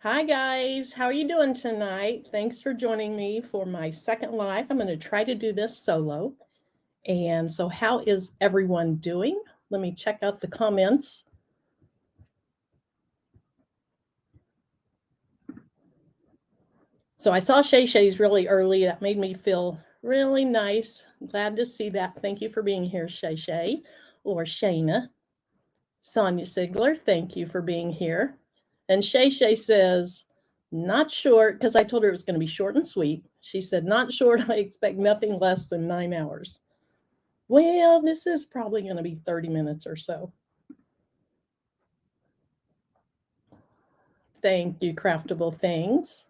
Hi guys, how are you doing tonight? Thanks for joining me for my second live. I'm going to try to do this solo. And so how is everyone doing? Let me check out the comments. So I saw Shay Shay's really early. That made me feel really nice. Glad to see that. Thank you for being here, Shay Shay or Shayna. Sonia Sigler, thank you for being here. And Shay Shay says, not short, because I told her it was going to be short and sweet. She said, not short, I expect nothing less than 9 hours. Well, this is probably going to be 30 minutes or so. Thank you, Craftable Things.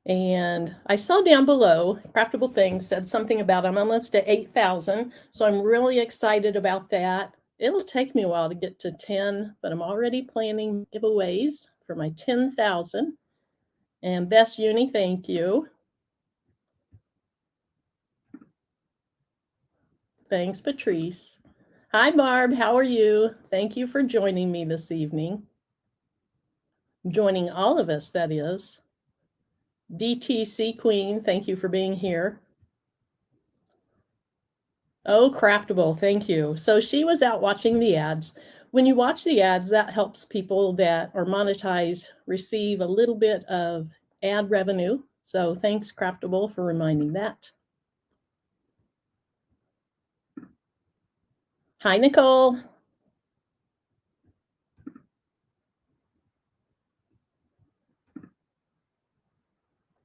And I saw down below, Craftable Things said something about I'm almost at 8,000. So I'm really excited about that. It'll take me a while to get to 10, but I'm already planning giveaways for my 10,000. And Best Uni, thank you. Thanks, Patrice. Hi, Barb. How are you? Thank you for joining me this evening. Joining all of us, that is. DTC Queen, thank you for being here. Oh, Craftable, thank you. So she was out watching the ads. When you watch the ads, that helps people that are monetized receive a little bit of ad revenue. So thanks, Craftable, for reminding that. Hi, Nicole.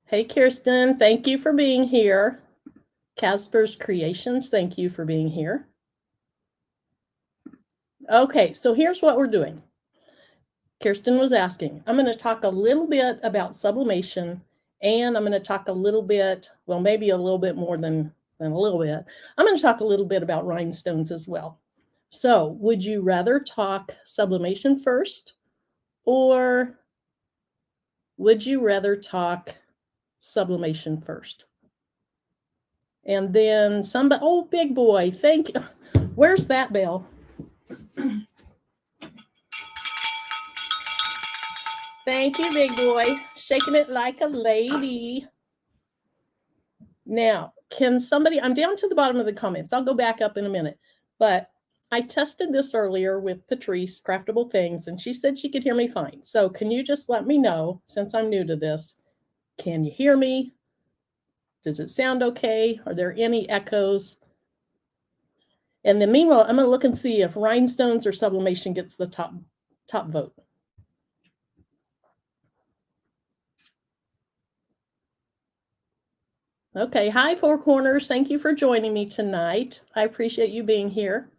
Hey, Kirsten, thank you for being here. Casper's Creations, thank you for being here. Okay, so here's what we're doing. Kirsten was asking, I'm going to talk a little bit about sublimation, and I'm going to talk a little bit, well, maybe a little bit more than a little bit. I'm going to talk a little bit about rhinestones as well. So would you rather talk sublimation first, or would you rather talk sublimation first? And then somebody, oh, big boy, thank you. Where's that bell? Thank you, big boy. Shaking it like a lady. Now, can somebody, I'm down to the bottom of the comments. I'll go back up in a minute. But I tested this earlier with Patrice, Craftable Things, and she said she could hear me fine. So can you just let me know, since I'm new to this, can you hear me? Does it sound okay? Are there any echoes? And then meanwhile, I'm going to look and see if Rhinestones or Sublimation gets the top vote. Okay, hi, Four Corners. Thank you for joining me tonight. I appreciate you being here.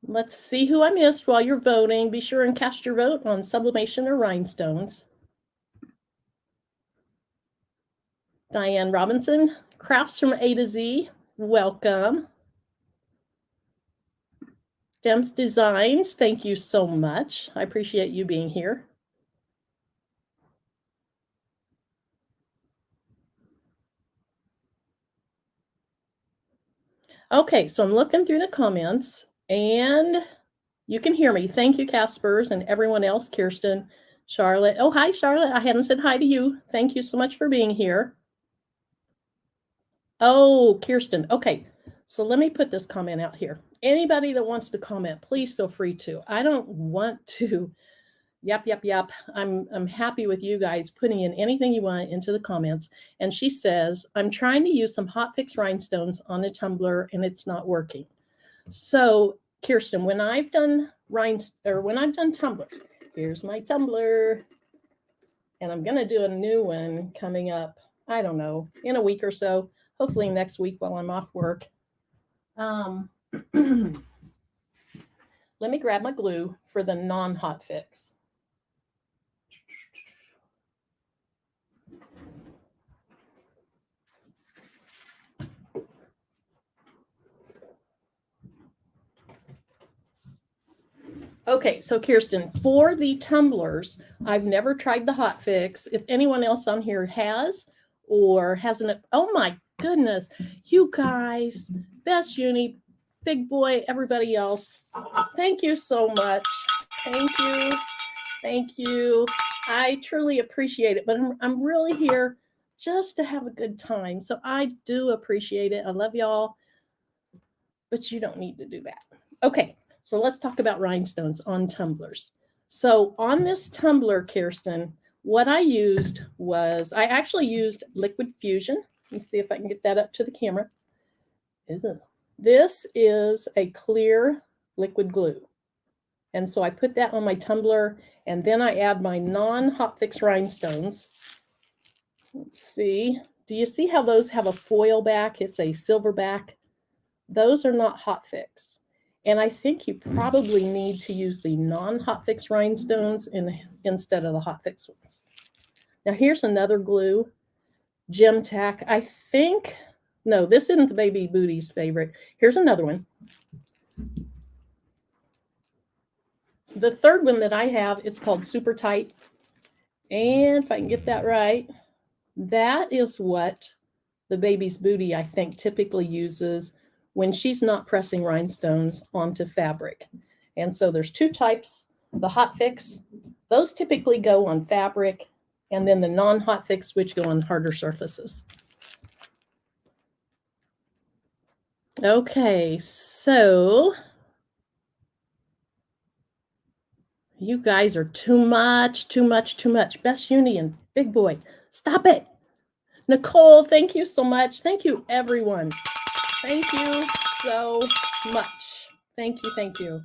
Let's see who I missed while you're voting. Be sure and cast your vote on Sublimation or Rhinestones. Diane Robinson, Crafts from A to Z, welcome. Dems Designs, thank you so much. I appreciate you being here. Okay, so I'm looking through the comments and you can hear me. Thank you, Caspers, and everyone else, Kirsten, Charlotte. Oh, hi, Charlotte. I hadn't said hi to you. Thank you so much for being here. Oh, Kirsten. Okay, so let me put this comment out here. Anybody that wants to comment, please feel free to. I don't want to, yep. I'm happy with you guys putting in anything you want into the comments. And she says, I'm trying to use some hotfix rhinestones on a tumbler and it's not working. So Kirsten, when I've done tumblers, here's my tumbler, and I'm gonna do a new one coming up, I don't know, in a week or so, hopefully next week while I'm off work. Let me grab my glue for the non-hotfix. Okay, so Kirsten, for the tumblers, I've never tried the hotfix. If anyone else on here has or hasn't, oh my goodness, you guys, Best Uni, Big Boy, everybody else. Thank you so much. Thank you. Thank you. I truly appreciate it, but I'm really here just to have a good time. So I do appreciate it. I love y'all, but you don't need to do that. Okay, so let's talk about rhinestones on tumblers. So on this tumbler, Kirsten, what I used was, I actually used liquid fusion. Let's see if I can get that up to the camera. This is a clear liquid glue. And so I put that on my tumbler, and then I add my non-hotfix rhinestones. Let's see. Do you see how those have a foil back? It's a silver back. Those are not hotfix. And I think you probably need to use the non-hotfix rhinestones instead of the hotfix ones. Now here's another glue, Gem Tack. I think, no, this isn't the baby booty's favorite. Here's another one. The third one that I have, it's called Super Tight. And if I can get that right, that is what the baby's booty, I think, typically uses when she's not pressing rhinestones onto fabric. And so there's two types, the hotfix, those typically go on fabric, and then the non-hotfix, which go on harder surfaces. Okay, so you guys are too much, too much, too much. Best Union, Big Boy, stop it. Nicole, thank you so much. Thank you, everyone. Thank you so much. Thank you, thank you.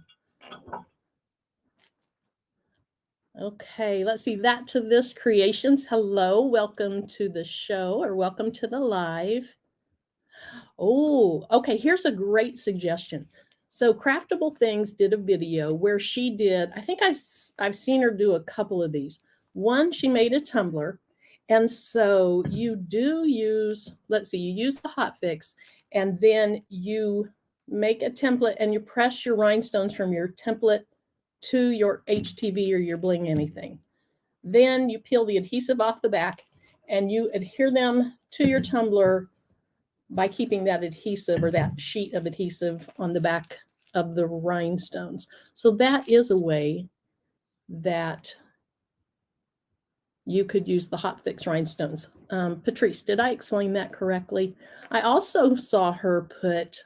Okay, let's see, that to this creations. Hello, welcome to the show, or welcome to the live. Oh, okay, here's a great suggestion. So Craftable Things did a video where she did, I think I've seen her do a couple of these. One, she made a tumbler. And so you do use, let's see, you use the hotfix, and then you make a template and you press your rhinestones from your template to your HTV or your bling anything. Then you peel the adhesive off the back and you adhere them to your tumbler by keeping that adhesive or that sheet of adhesive on the back of the rhinestones. So that is a way that you could use the hotfix rhinestones. Patrice, did I explain that correctly? I also saw her put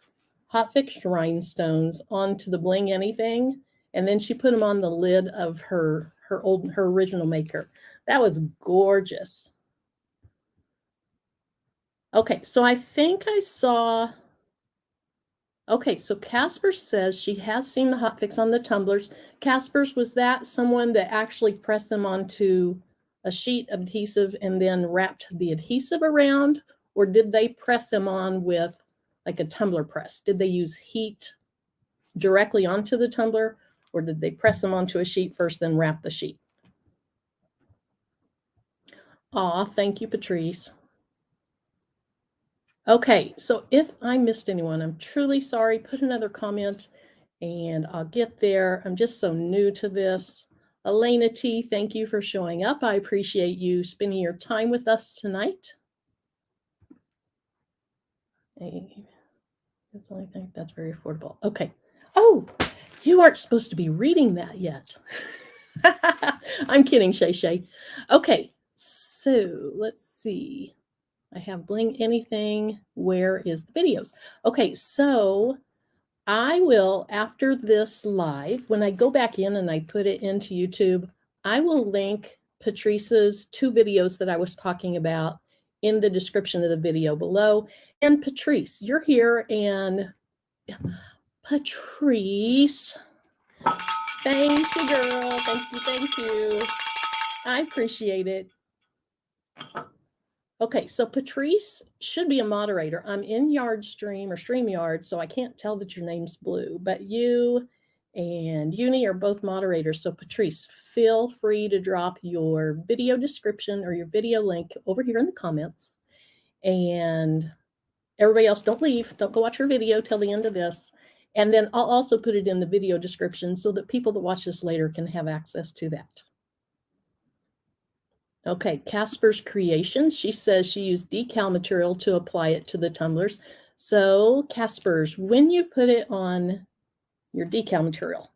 hotfix rhinestones onto the bling anything, and then she put them on the lid of her original maker. That was gorgeous. Okay, so I think I saw. Okay, so Casper says she has seen the hotfix on the tumblers. Casper's, was that someone that actually pressed them onto a sheet of adhesive and then wrapped the adhesive around, or did they press them on with like a tumbler press? Did they use heat directly onto the tumbler, or did they press them onto a sheet first, then wrap the sheet? Aw, thank you, Patrice. Okay, so if I missed anyone, I'm truly sorry. Put another comment and I'll get there. I'm just so new to this. Elena T, thank you for showing up. I appreciate you spending your time with us tonight. That's only thing that's very affordable. Okay. Oh, you aren't supposed to be reading that yet. I'm kidding, Shay Shay. Okay, so let's see. I have Bling Anything. Where is the videos? Okay, so I will, after this live, when I go back in and I put it into YouTube, I will link Patrice's 2 videos that I was talking about in the description of the video below. And Patrice, you're here, and Patrice, thank you, girl. Thank you. I appreciate it. Okay, so Patrice should be a moderator. I'm in Yardstream or StreamYard, so I can't tell that your name's blue, but you and Uni are both moderators. So Patrice, feel free to drop your video description or your video link over here in the comments. And everybody else, don't leave. Don't go watch your video till the end of this. And then I'll also put it in the video description so that people that watch this later can have access to that. Okay, Casper's Creations. She says she used decal material to apply it to the tumblers. So Casper's, when you put it on your decal material,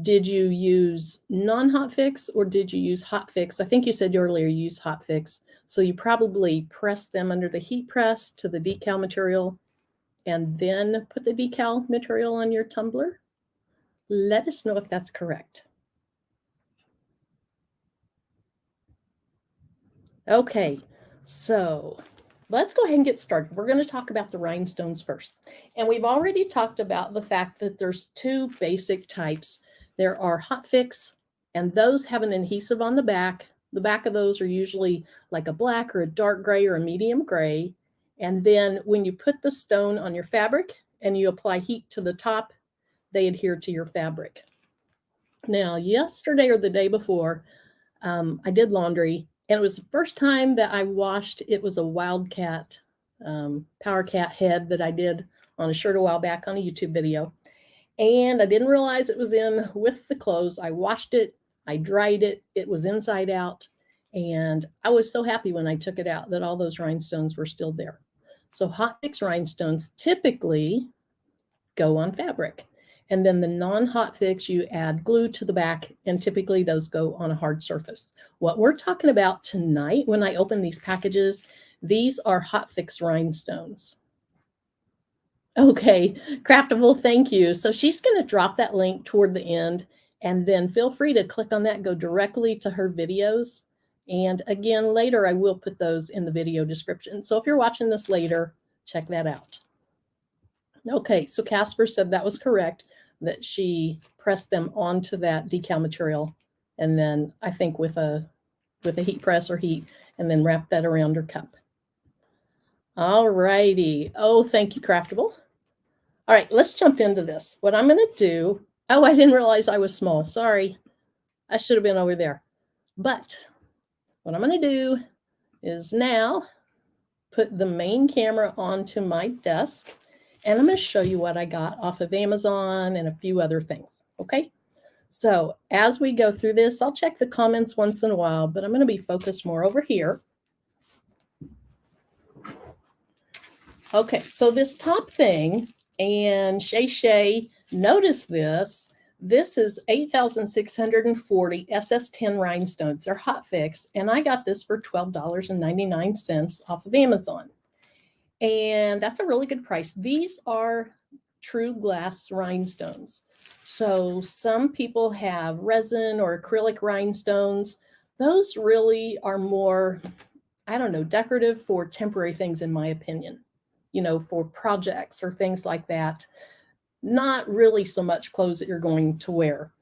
did you use non-hotfix or did you use hotfix? I think you said earlier you used hotfix. So you probably press them under the heat press to the decal material and then put the decal material on your tumbler. Let us know if that's correct. Okay, so let's go ahead and get started. We're going to talk about the rhinestones first. And we've already talked about the fact that there's two basic types. There are hotfix, and those have an adhesive on the back. The back of those are usually like a black or a dark gray or a medium gray. And then when you put the stone on your fabric and you apply heat to the top, they adhere to your fabric. Now, yesterday or the day before, I did laundry, and it was the first time that I washed. It was a Wildcat Power Cat head that I did on a shirt a while back on a YouTube video. And I didn't realize it was in with the clothes. I washed it, I dried it, it was inside out. And I was so happy when I took it out that all those rhinestones were still there. So hotfix rhinestones typically go on fabric. And then the non-hotfix, you add glue to the back, and typically those go on a hard surface. What we're talking about tonight, when I open these packages, these are hotfix rhinestones. Okay, Craftable, thank you. So she's going to drop that link toward the end, and then feel free to click on that, go directly to her videos. And again, later I will put those in the video description. So if you're watching this later, check that out. Okay, so Casper said that was correct, that she pressed them onto that decal material, and then I think with a heat press or heat, and then wrap that around her cup. All righty. Oh, thank you, Craftable. All right, let's jump into this. What I'm going to do, oh, I didn't realize I was small. Sorry. I should have been over there. But what I'm going to do is now put the main camera onto my desk, and I'm going to show you what I got off of Amazon and a few other things, okay? So as we go through this, I'll check the comments once in a while, but I'm going to be focused more over here. Okay, so this top thing, and Shay, notice this. This is 8,640 SS10 rhinestones. They're hotfix, and I got this for $12.99 off of Amazon. And that's a really good price. These are true glass rhinestones. So some people have resin or acrylic rhinestones. Those really are more, I don't know, decorative for temporary things, in my opinion. You know, for projects or things like that. Not really so much clothes that you're going to wear.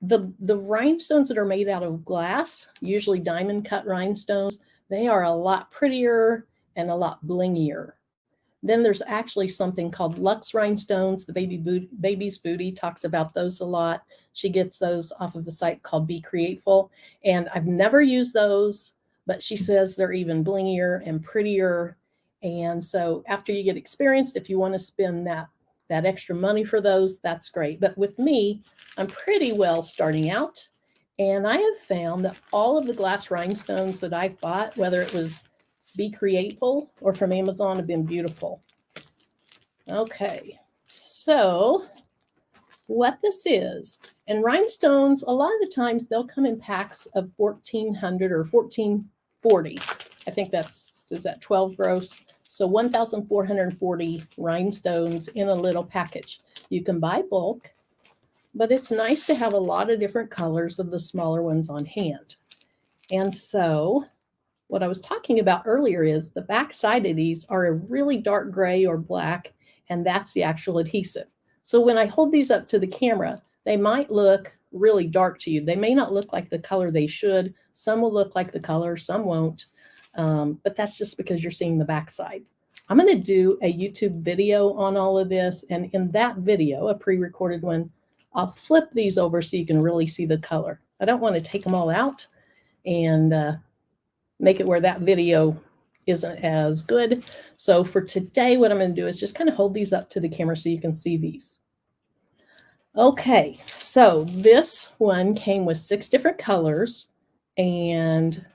The rhinestones that are made out of glass, usually diamond cut rhinestones, they are a lot prettier and a lot blingier. Then there's actually something called Luxe rhinestones. The Baby's Booty talks about those a lot. She gets those off of a site called Be Createful. And I've never used those, but she says they're even blingier and prettier. And so after you get experienced, if you want to spend that extra money for those, that's great. But with me, I'm pretty well starting out. And I have found that all of the glass rhinestones that I've bought, whether it was Be Createful or from Amazon, have been beautiful. Okay, so what this is, and rhinestones, a lot of the times they'll come in packs of 1,400 or 1,440. I think is that 12 gross? So 1,440 rhinestones in a little package. You can buy bulk, but it's nice to have a lot of different colors of the smaller ones on hand. And so what I was talking about earlier is the back side of these are a really dark gray or black, and that's the actual adhesive. So when I hold these up to the camera, they might look really dark to you. They may not look like the color they should. Some will look like the color, some won't. But that's just because you're seeing the backside. I'm going to do a YouTube video on all of this. And in that video, a pre-recorded one, I'll flip these over so you can really see the color. I don't want to take them all out and make it where that video isn't as good. So for today, what I'm going to do is just kind of hold these up to the camera so you can see these. Okay, so this one came with 6 different colors, and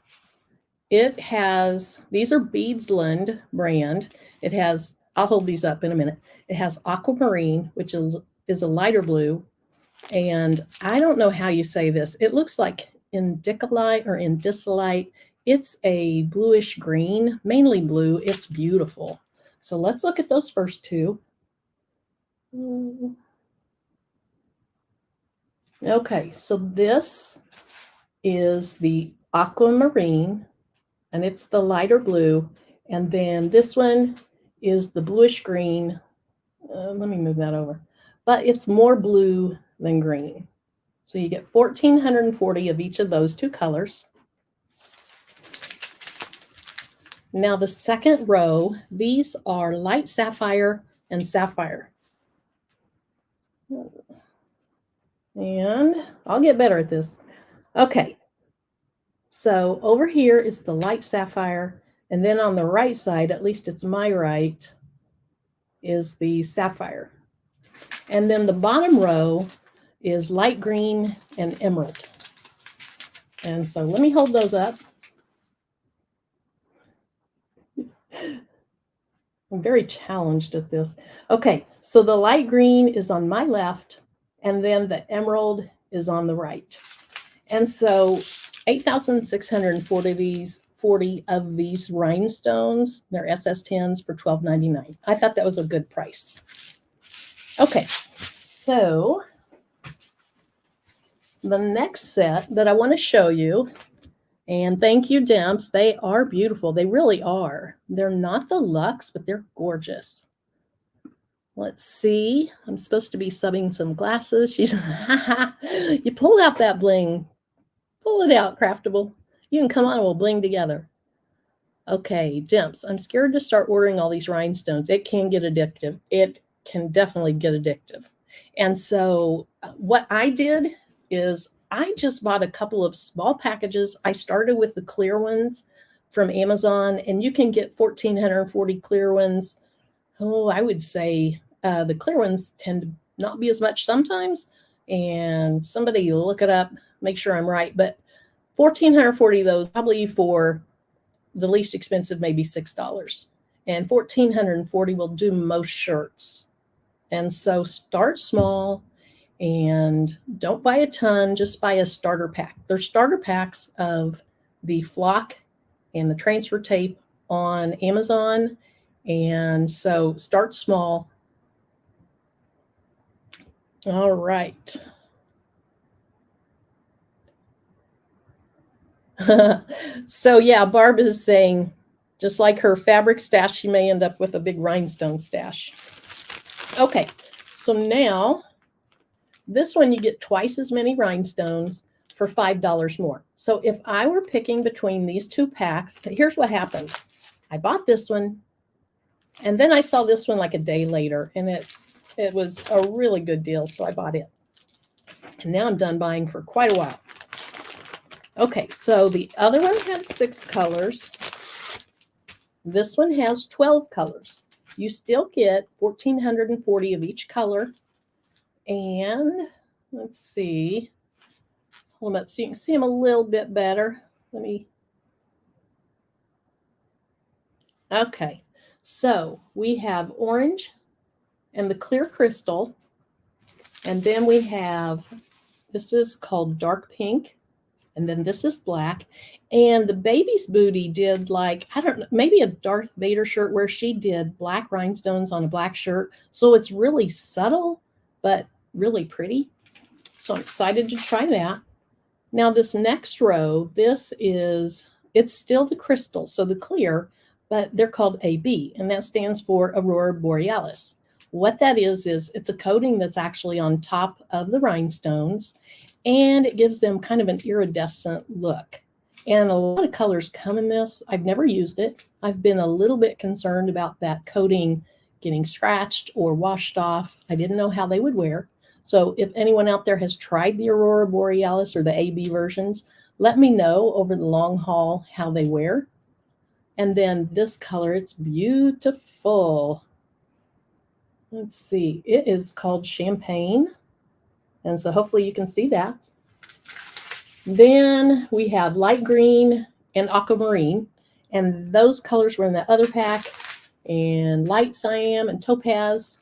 it has, these are Beadsland brand. It has I'll hold these up in a minute. It has aquamarine, which is a lighter blue. And I don't know how you say this. It looks like indicolite or indisolite. It's a bluish green, mainly blue. It's beautiful. So let's look at those first two. Okay, so this is the aquamarine, and it's the lighter blue. And then this one is the bluish green. Let me move that over. But it's more blue than green. So you get 1,440 of each of those two colors. Now the second row, these are light sapphire and sapphire. And I'll get better at this. Okay, so over here is the light sapphire, and then on the right side, at least it's my right, is the sapphire. And then the bottom row is light green and emerald. And so let me hold those up. I'm very challenged at this. Okay, so the light green is on my left, and then the emerald is on the right. And so 8,640 of these rhinestones, they're SS10s for $12.99. I thought that was a good price. Okay, so the next set that I want to show you, and thank you, Demps, they are beautiful. They really are. They're not the luxe, but they're gorgeous. Let's see. I'm supposed to be subbing some glasses. She's, you pulled out that bling. Pull it out, Craftable. You can come on and we'll bling together. Okay, Demps, I'm scared to start ordering all these rhinestones. It can get addictive. It can definitely get addictive. And so what I did is I just bought a couple of small packages. I started with the clear ones from Amazon, and you can get 1,440 clear ones. Oh, I would say the clear ones tend to not be as much sometimes. And somebody look it up, make sure I'm right. But 1,440 of those, probably for the least expensive, maybe $6. And 1,440 will do most shirts. And so start small and don't buy a ton, just buy a starter pack. There's starter packs of the flock and the transfer tape on Amazon. And so start small. All right. So yeah, Barb is saying, just like her fabric stash, she may end up with a big rhinestone stash. Okay, so now this one you get twice as many rhinestones for $5 more. So if I were picking between these two packs, here's what happened. I bought this one, and then I saw this one like a day later, and it was a really good deal, so I bought it. And now I'm done buying for quite a while. Okay, so the other one had 6 colors. This one has 12 colors. You still get 1,440 of each color. And let's see. Hold them up so you can see them a little bit better. Okay, so we have orange and the clear crystal. And then we have, this is called dark pink. And then this is black. And the baby's booty did like, I don't know, maybe a Darth Vader shirt where she did black rhinestones on a black shirt. So it's really subtle, but really pretty. So I'm excited to try that. Now this next row, it's still the crystal, so the clear, but they're called AB, and that stands for Aurora Borealis. What that is it's a coating that's actually on top of the rhinestones, and it gives them kind of an iridescent look. And a lot of colors come in this. I've never used it. I've been a little bit concerned about that coating getting scratched or washed off. I didn't know how they would wear. So if anyone out there has tried the Aurora Borealis or the AB versions, let me know over the long haul how they wear. And then this color, it's beautiful. Let's see, it is called Champagne. And so hopefully you can see that. Then we have light green and aquamarine. And those colors were in the other pack. and light cyan and topaz.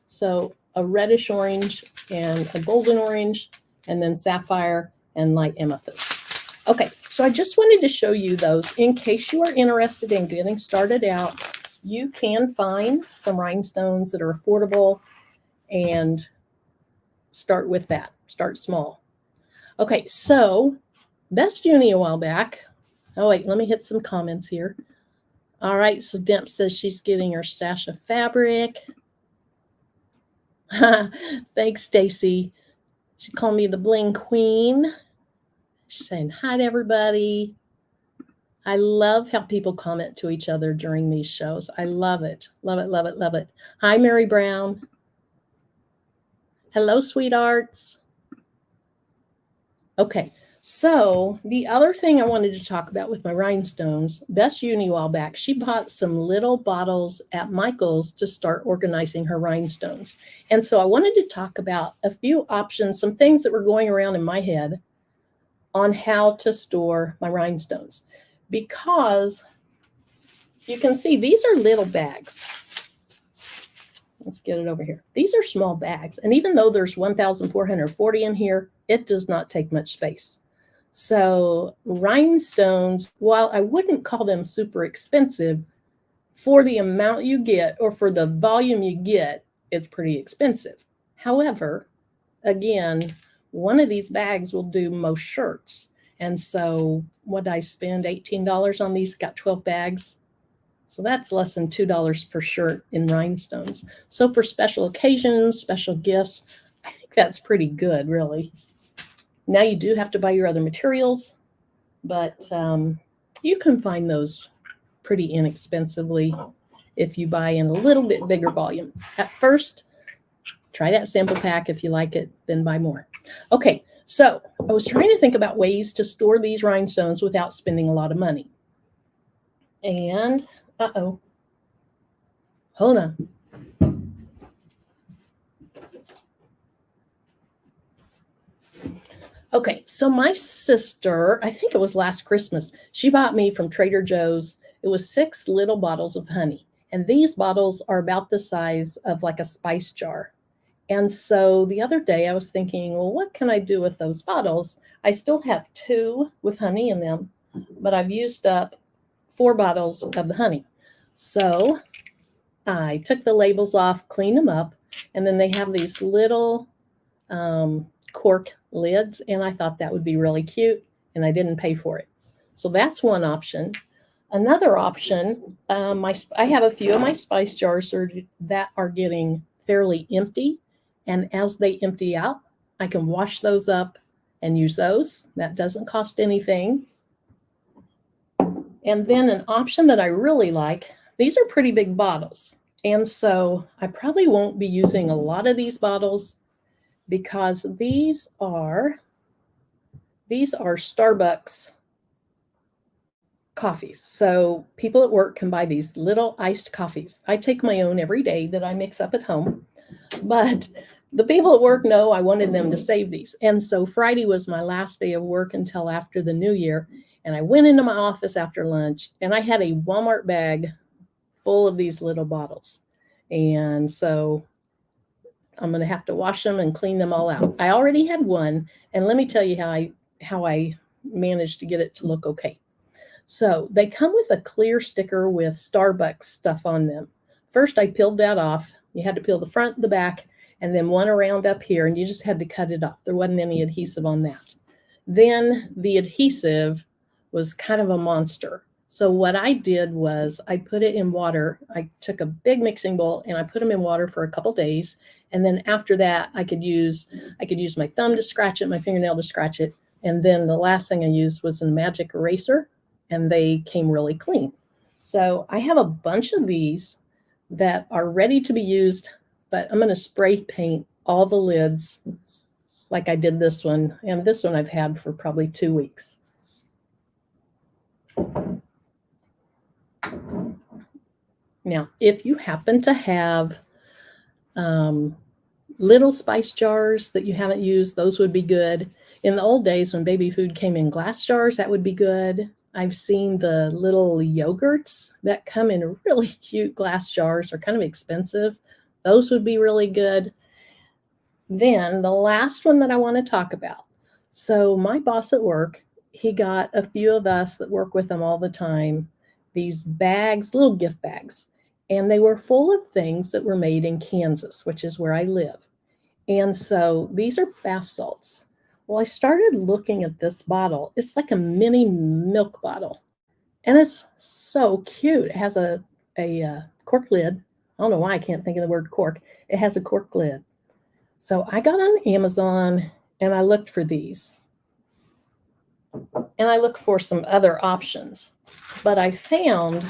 So a reddish orange and a golden orange, and then sapphire and light amethyst. Okay, so I just wanted to show you those in case you are interested in getting started out. You can find some rhinestones that are affordable and start with that. Start small. Okay, so Best Uni a while back. Oh, wait, let me hit some comments here. All right, so Demp says she's getting her stash of fabric. Thanks, Stacy. She called me the Bling Queen. She's saying hi to everybody. I love how people comment to each other during these shows. I love it. Love it, love it, love it. Hi, Mary Brown. Hello, sweethearts. Okay, so the other thing I wanted to talk about with my rhinestones, Best Uni a while back, she bought some little bottles at Michael's to start organizing her rhinestones. And so I wanted to talk about a few options, some things that were going around in my head on how to store my rhinestones. Because you can see these are little bags. Let's get it over here. These are small bags. And even though there's 1,440 in here, it does not take much space. So rhinestones, while I wouldn't call them super expensive, for the amount you get or for the volume you get, it's pretty expensive. However, again, one of these bags will do most shirts. And so what I spend $18 on these, got 12 bags. So that's less than $2 per shirt in rhinestones. So for special occasions, special gifts, I think that's pretty good, really. Now you do have to buy your other materials, but you can find those pretty inexpensively if you buy in a little bit bigger volume. At first, try that sample pack. If you like it, then buy more. Okay, so I was trying to think about ways to store these rhinestones without spending a lot of money. And, hold on. Okay, so my sister, I think it was last Christmas, she bought me from Trader Joe's. It was 6 little bottles of honey. And these bottles are about the size of like a spice jar. And so the other day I was thinking, well, what can I do with those bottles? I still have 2 with honey in them, but I've used up 4 bottles of the honey. So I took the labels off, cleaned them up, and then they have these little cork lids, and I thought that would be really cute, and I didn't pay for it. So that's one option. Another option, I have a few of my spice jars that are getting fairly empty, and as they empty out, I can wash those up and use those. That doesn't cost anything. And then an option that I really like, these are pretty big bottles, and so I probably won't be using a lot of these bottles because these are Starbucks coffees. So people at work can buy these little iced coffees. I take my own every day that I mix up at home, but the people at work know I wanted them to save these. And so Friday was my last day of work until after the new year. And I went into my office after lunch and I had a Walmart bag full of these little bottles. And so I'm going to have to wash them and clean them all out. I already had one, and let me tell you how I managed to get it to look okay. So they come with a clear sticker with Starbucks stuff on them. First, I peeled that off. You had to peel the front, the back, and then one around up here, and you just had to cut it off. There wasn't any adhesive on that. Then the adhesive was kind of a monster. So what I did was I put it in water. I took a big mixing bowl and I put them in water for a couple days. And then after that, I could use my thumb to scratch it, my fingernail to scratch it. And then the last thing I used was a magic eraser, and they came really clean. So I have a bunch of these that are ready to be used, but I'm going to spray paint all the lids like I did this one. And this one I've had for probably 2 weeks. Now, if you happen to have little spice jars that you haven't used, those would be good. In the old days when baby food came in glass jars, that would be good. I've seen the little yogurts that come in really cute glass jars, are kind of expensive. Those would be really good. Then the last one that I want to talk about. So my boss at work, he got a few of us that work with him all the time, these bags, little gift bags, and they were full of things that were made in Kansas, which is where I live. And so these are bath salts. Well, I started looking at this bottle. It's like a mini milk bottle, and it's so cute. It has a cork lid. I don't know why I can't think of the word cork. It has a cork lid. So I got on Amazon and I looked for these. And I looked for some other options. But I found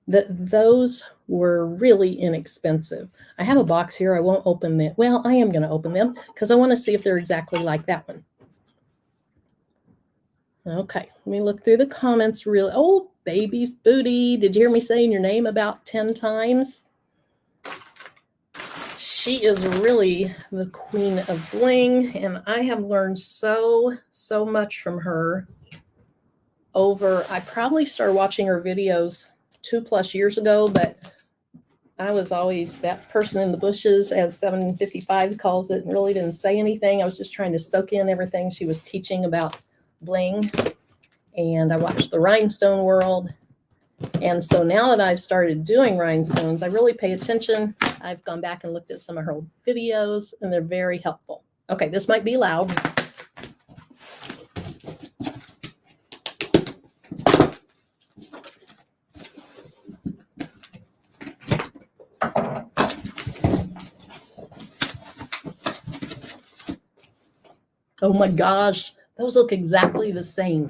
that those were really inexpensive. I have a box here. I won't open them. Well, I am going to open them because I want to see if they're exactly like that one. Okay, let me look through the comments really. Oh, baby's booty. Did you hear me saying your name about 10 times? She is really the queen of bling, and I have learned so much from her over, I probably started watching her videos 2+ years ago, but I was always that person in the bushes, as 755 calls it, and really didn't say anything. I was just trying to soak in everything she was teaching about bling. And I watched the Rhinestone world. And so now that I've started doing rhinestones, I really pay attention. I've gone back and looked at some of her old videos, and they're very helpful. Okay, this might be loud. Oh my gosh, those look exactly the same.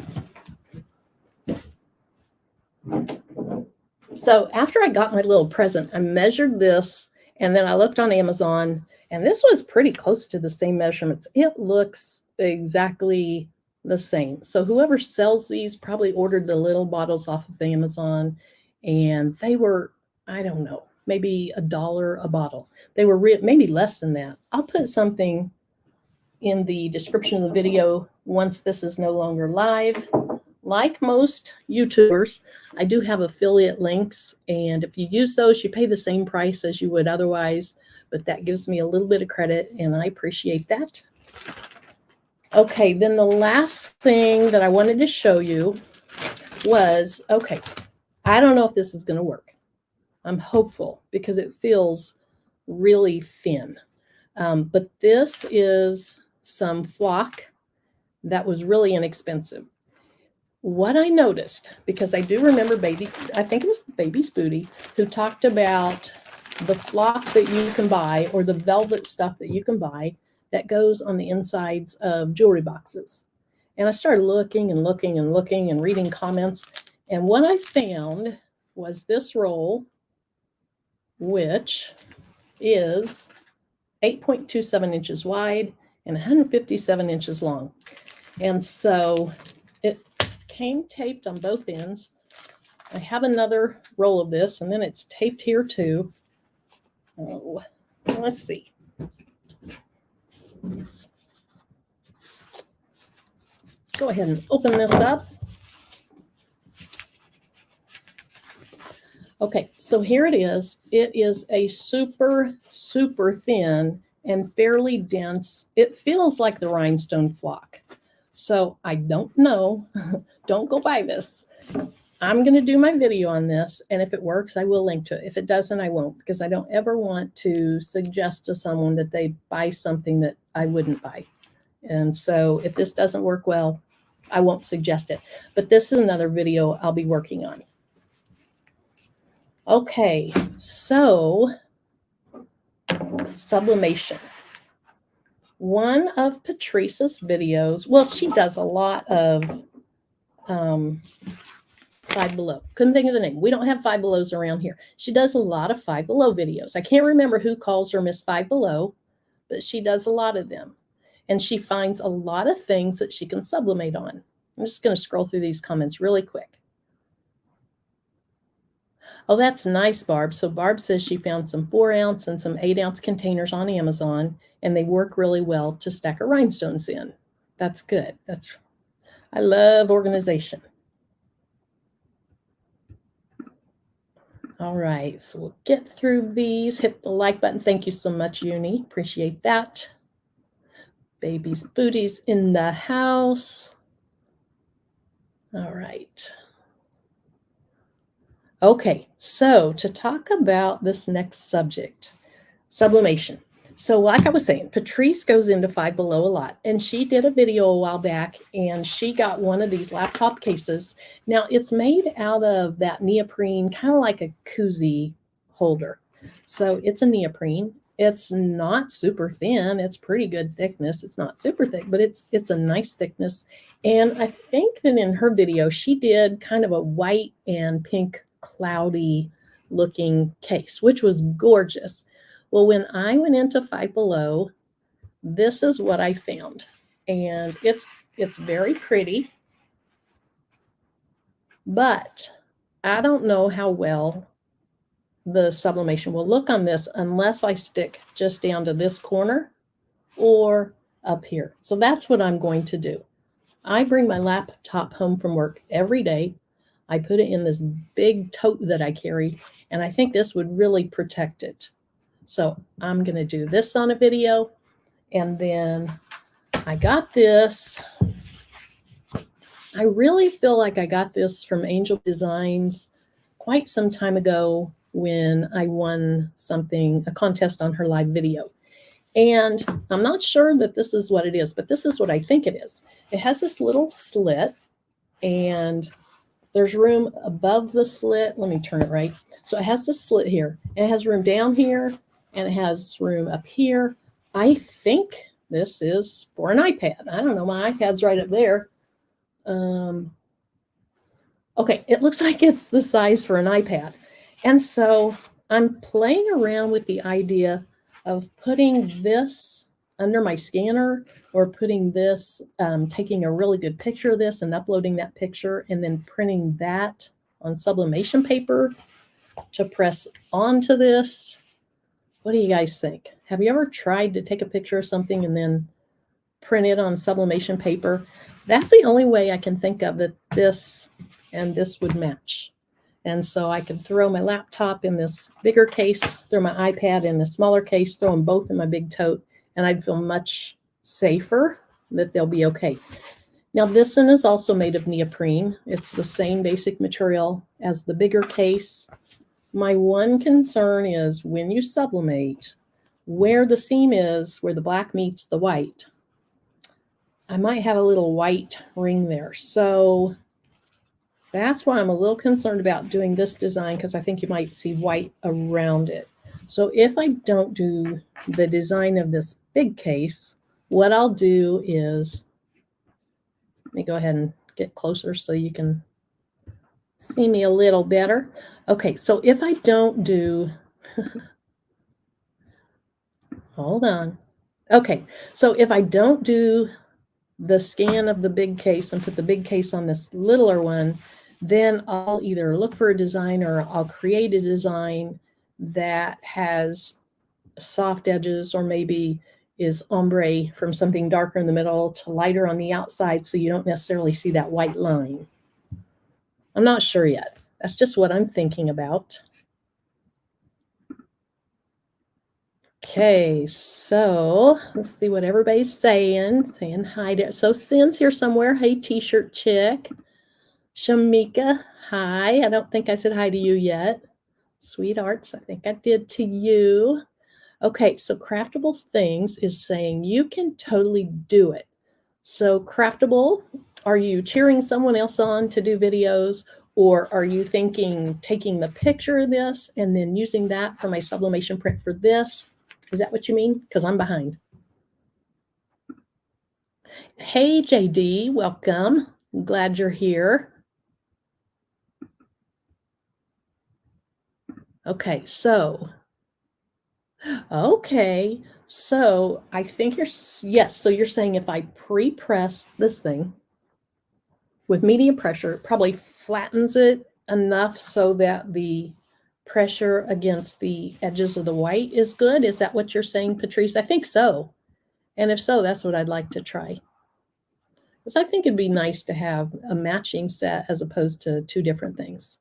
So after I got my little present, I measured this, and then I looked on Amazon, and this was pretty close to the same measurements. It looks exactly the same. So whoever sells these probably ordered the little bottles off of Amazon, and they were, I don't know, maybe $1 a bottle. They were maybe less than that. I'll put something in the description of the video once this is no longer live. Like most YouTubers, I do have affiliate links, and if you use those, you pay the same price as you would otherwise, but that gives me a little bit of credit, and I appreciate that. Okay, then the last thing that I wanted to show you was, okay, I don't know if this is going to work. I'm hopeful because it feels really thin. But this is some flock that was really inexpensive. What I noticed, because I do remember I think it was Baby's Booty, who talked about the flock that you can buy, or the velvet stuff that you can buy that goes on the insides of jewelry boxes. And I started looking and looking and looking and reading comments. And what I found was this roll, which is 8.27 inches wide and 157 inches long. And so it came taped on both ends. I have another roll of this, and then it's taped here too. Oh, let's see. Go ahead and open this up. Okay, so here it is. It is a super thin and fairly dense. It feels like the rhinestone flock. So I don't know. Don't go buy this. I'm going to do my video on this, and if it works, I will link to it. If it doesn't, I won't, because I don't ever want to suggest to someone that they buy something that I wouldn't buy. And so if this doesn't work well, I won't suggest it. But this is another video I'll be working on. Okay, so sublimation. One of Patrice's videos, well, she does a lot of Five Below. Couldn't think of the name. We don't have Five Belows around here. She does a lot of Five Below videos. I can't remember who calls her Miss Five Below, but she does a lot of them. And she finds a lot of things that she can sublimate on. I'm just going to scroll through these comments really quick. Oh, that's nice, Barb. So Barb says she found some 4-ounce and some 8-ounce containers on Amazon, and they work really well to stack her rhinestones in. That's good. I love organization. All right, so we'll get through these. Hit the like button. Thank you so much, Uni. Appreciate that. Baby's booties in the house. All right. Okay, so to talk about this next subject, sublimation. So like I was saying, Patrice goes into Five Below a lot, and she did a video a while back, and she got one of these laptop cases. Now it's made out of that neoprene, kind of like a koozie holder. So it's a neoprene. It's not super thin. It's pretty good thickness. It's not super thick, but it's a nice thickness. And I think that in her video, she did kind of a white and pink cloudy looking case, which was gorgeous. Well, when I went into Five Below, this is what I found. And it's very pretty, but I don't know how well the sublimation will look on this unless I stick just down to this corner or up here. So that's what I'm going to do. I bring my laptop home from work every day. I put it in this big tote that I carry, and I think this would really protect it. So I'm going to do this on a video, and then I got this. I really feel like I got this from Angel Designs quite some time ago when I won something, a contest on her live video. And I'm not sure that this is what it is, but this is what I think it is. It has this little slit, and there's room above the slit. Let me turn it right. So it has this slit here, and it has room down here, and it has room up here. I think this is for an iPad. I don't know. My iPad's right up there. Okay, it looks like it's the size for an iPad. And so I'm playing around with the idea of putting this under my scanner, or putting this, taking a really good picture of this and uploading that picture, and then printing that on sublimation paper to press onto this. What do you guys think? Have you ever tried to take a picture of something and then print it on sublimation paper? That's the only way I can think of that this and this would match. And so I can throw my laptop in this bigger case, throw my iPad in the smaller case, throw them both in my big tote, and I'd feel much safer that they'll be okay. Now this one is also made of neoprene. It's the same basic material as the bigger case. My one concern is when you sublimate, where the seam is, where the black meets the white, I might have a little white ring there. So that's why I'm a little concerned about doing this design, because I think you might see white around it. So if I don't do the design of this big case, what I'll do is, let me go ahead and get closer so you can see me a little better. Okay, so if I don't do, hold on. Okay, so if I don't do the scan of the big case and put the big case on this littler one, then I'll either look for a design or I'll create a design that has soft edges, or maybe is ombre from something darker in the middle to lighter on the outside, so you don't necessarily see that white line. I'm not sure yet. That's just what I'm thinking about. Okay, so let's see what everybody's saying. Saying hi to, so Sin's here somewhere. Hey, t-shirt chick. Shamika, hi. I don't think I said hi to you yet. Sweethearts, I think I did to you. Okay, so Craftable Things is saying you can totally do it. So Craftable, are you cheering someone else on to do videos, or are you thinking taking the picture of this and then using that for my sublimation print for this? Is that what you mean? Because I'm behind. Hey, JD, welcome. I'm glad you're here. Okay, so I think you're, yes, so you're saying if I pre-press this thing with medium pressure, it probably flattens it enough so that the pressure against the edges of the white is good. Is that what you're saying, Patrice? I think so. And if so, that's what I'd like to try. Because I think it'd be nice to have a matching set as opposed to two different things.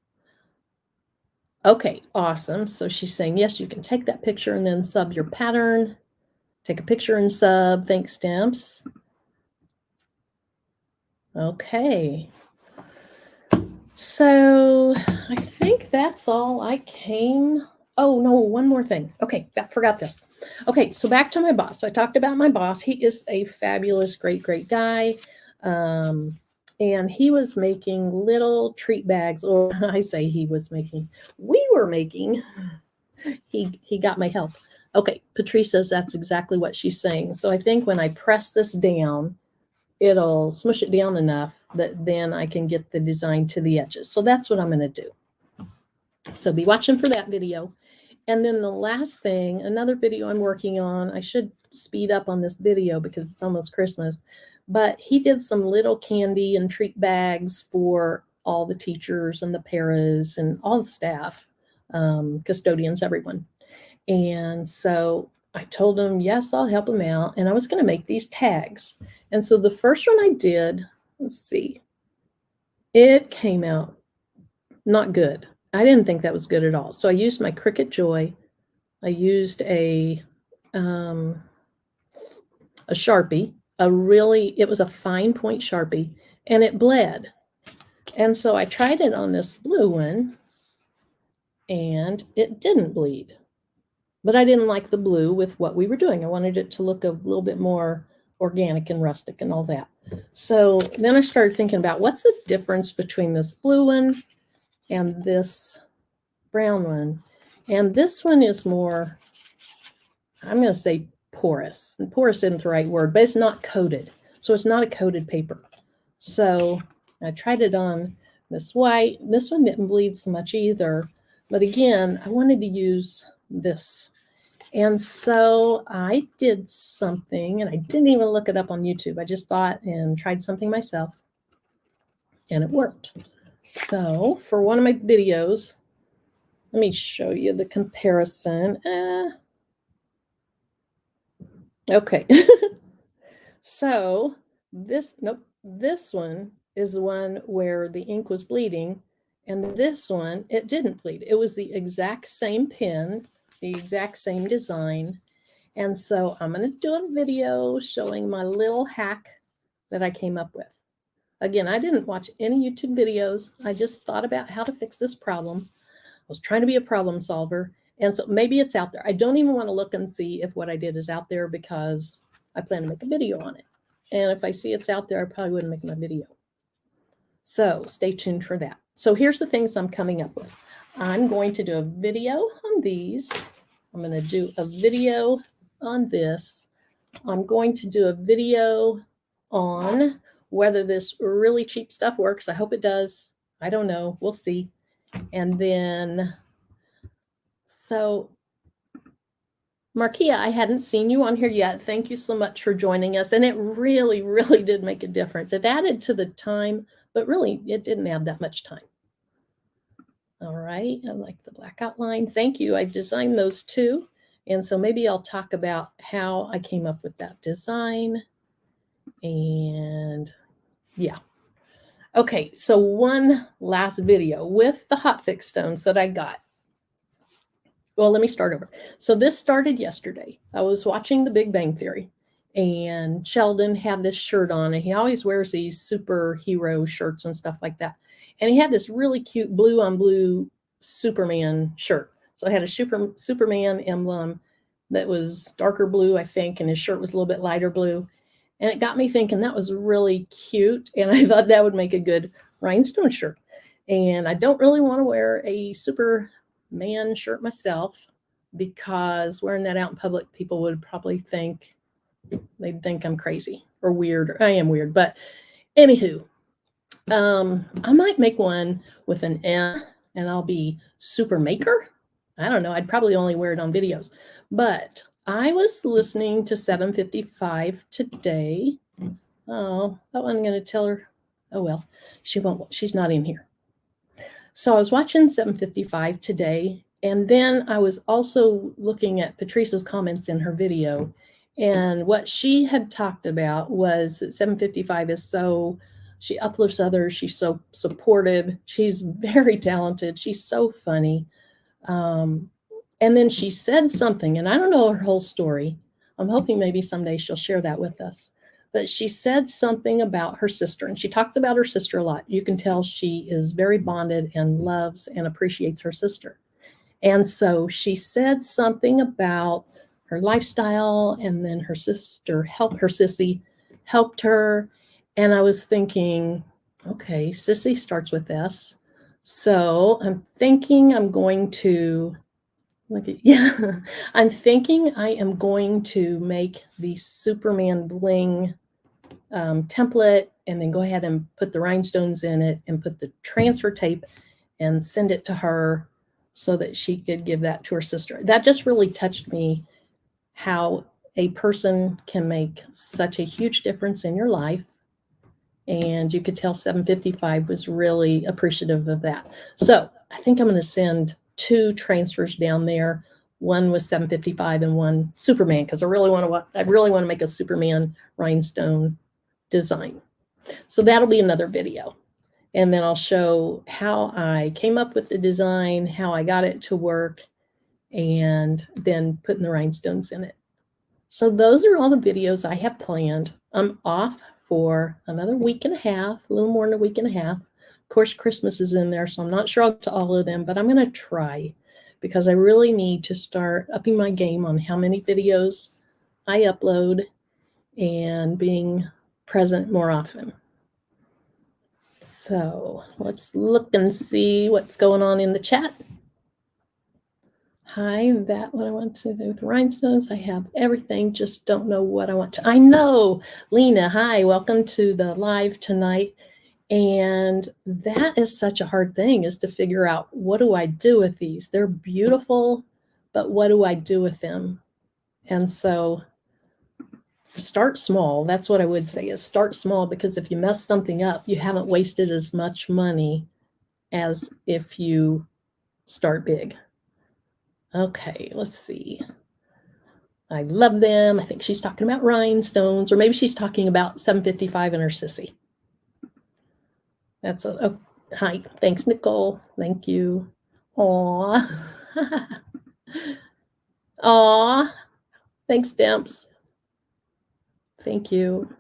Okay, awesome. So she's saying, yes, you can take that picture and then sub your pattern. Take a picture and sub. Thanks, Stamps. Okay. So I think that's all I came. Oh, no, one more thing. Okay, forgot this. Okay, so back to my boss. I talked about my boss. He is a fabulous, great, great guy. And he was making little treat bags, or I say he was making, we were making, he got my help. Okay, Patrice says that's exactly what she's saying. So I think when I press this down, it'll smush it down enough that then I can get the design to the edges. So that's what I'm going to do. So be watching for that video. And then the last thing, another video I'm working on, I should speed up on this video because it's almost Christmas, but he did some little candy and treat bags for all the teachers and the paras and all the staff, custodians, everyone. And so I told him, yes, I'll help him out. And I was going to make these tags. And so the first one I did, let's see, it came out not good. I didn't think that was good at all. So I used my Cricut Joy. I used a Sharpie, it was a fine point Sharpie, and it bled. And so I tried it on this blue one, and it didn't bleed. But I didn't like the blue with what we were doing. I wanted it to look a little bit more organic and rustic and all that. So then I started thinking about what's the difference between this blue one and this brown one. And this one is more, I'm going to say porous. And porous isn't the right word, but it's not coated. So it's not a coated paper. So I tried it on this white. This one didn't bleed so much either. But again, I wanted to use this. And so I did something, and I didn't even look it up on YouTube. I just thought and tried something myself, and it worked. So for one of my videos, let me show you the comparison. Okay. So this one is the one where the ink was bleeding, and this one, it didn't bleed. It was the exact same pen, the exact same design. And so I'm going to do a video showing my little hack that I came up with. Again, I didn't watch any YouTube videos. I just thought about how to fix this problem. I was trying to be a problem solver. And so maybe it's out there. I don't even want to look and see if what I did is out there because I plan to make a video on it. And if I see it's out there, I probably wouldn't make my video. So stay tuned for that. So here's the things I'm coming up with. I'm going to do a video on these. I'm going to do a video on this. I'm going to do a video on whether this really cheap stuff works. I hope it does. I don't know. We'll see. And then, so Markia, I hadn't seen you on here yet. Thank you so much for joining us. And it really, really did make a difference. It added to the time, but really it didn't add that much time. All right. I like the black outline. Thank you. I designed those too. And so maybe I'll talk about how I came up with that design. And yeah. Okay. So one last video with the hotfix stones that I got. Well, let me start over. So this started yesterday. I was watching The Big Bang Theory, and Sheldon had this shirt on, and he always wears these superhero shirts and stuff like that. And he had this really cute blue on blue Superman shirt. So I had a Superman emblem that was darker blue, I think, and his shirt was a little bit lighter blue. And it got me thinking that was really cute, and I thought that would make a good rhinestone shirt. And I don't really want to wear a Superman shirt myself because wearing that out in public, people would probably think, they'd think I'm crazy or weird. Or I am weird, but anywho, I might make one with an M and I'll be Super Maker. I don't know. I'd probably only wear it on videos, but I was listening to 755 today. Oh, I wasn't going to tell her. Oh, well, she won't. She's not in here. So I was watching 755 today, and then I was also looking at Patrice's comments in her video, and what she had talked about was that 755 is so, she uplifts others, she's so supportive, she's very talented, she's so funny. And then she said something, and I don't know her whole story. I'm hoping maybe someday she'll share that with us. But she said something about her sister, and she talks about her sister a lot. You can tell she is very bonded and loves and appreciates her sister. And so she said something about her lifestyle, and then her sister helped her, Sissy helped her. And I was thinking, okay, Sissy starts with S. So I'm thinking I'm going to, yeah, I'm thinking I am going to make the Superman bling template and then go ahead and put the rhinestones in it and put the transfer tape and send it to her so that she could give that to her sister. That just really touched me, how a person can make such a huge difference in your life. And you could tell 755 was really appreciative of that. So I think I'm going to send 2 transfers down there. One was 755 and one Superman, because I really want to make a Superman rhinestone design. So that'll be another video. And then I'll show how I came up with the design, how I got it to work, and then putting the rhinestones in it. So those are all the videos I have planned. I'm off for another week and a half, a little more than a week and a half. Of course, Christmas is in there, so I'm not sure I'll get to all of them, but I'm going to try, because I really need to start upping my game on how many videos I upload and being present more often. So let's look and see what's going on in the chat. Hi, that what I want to do with the rhinestones. I have everything, just don't know what I want to. I know, Lena, hi, welcome to the live tonight. And that is such a hard thing, is to figure out, what do I do with these? They're beautiful, but what do I do with them? And so start small. That's what I would say, is start small, because if you mess something up, you haven't wasted as much money as if you start big. Okay, let's see. I love them. I think she's talking about rhinestones, or maybe she's talking about 755 and her sissy. That's a hi. Thanks, Nicole. Thank you. Aw. Aw. Thanks, Demps. Thank you.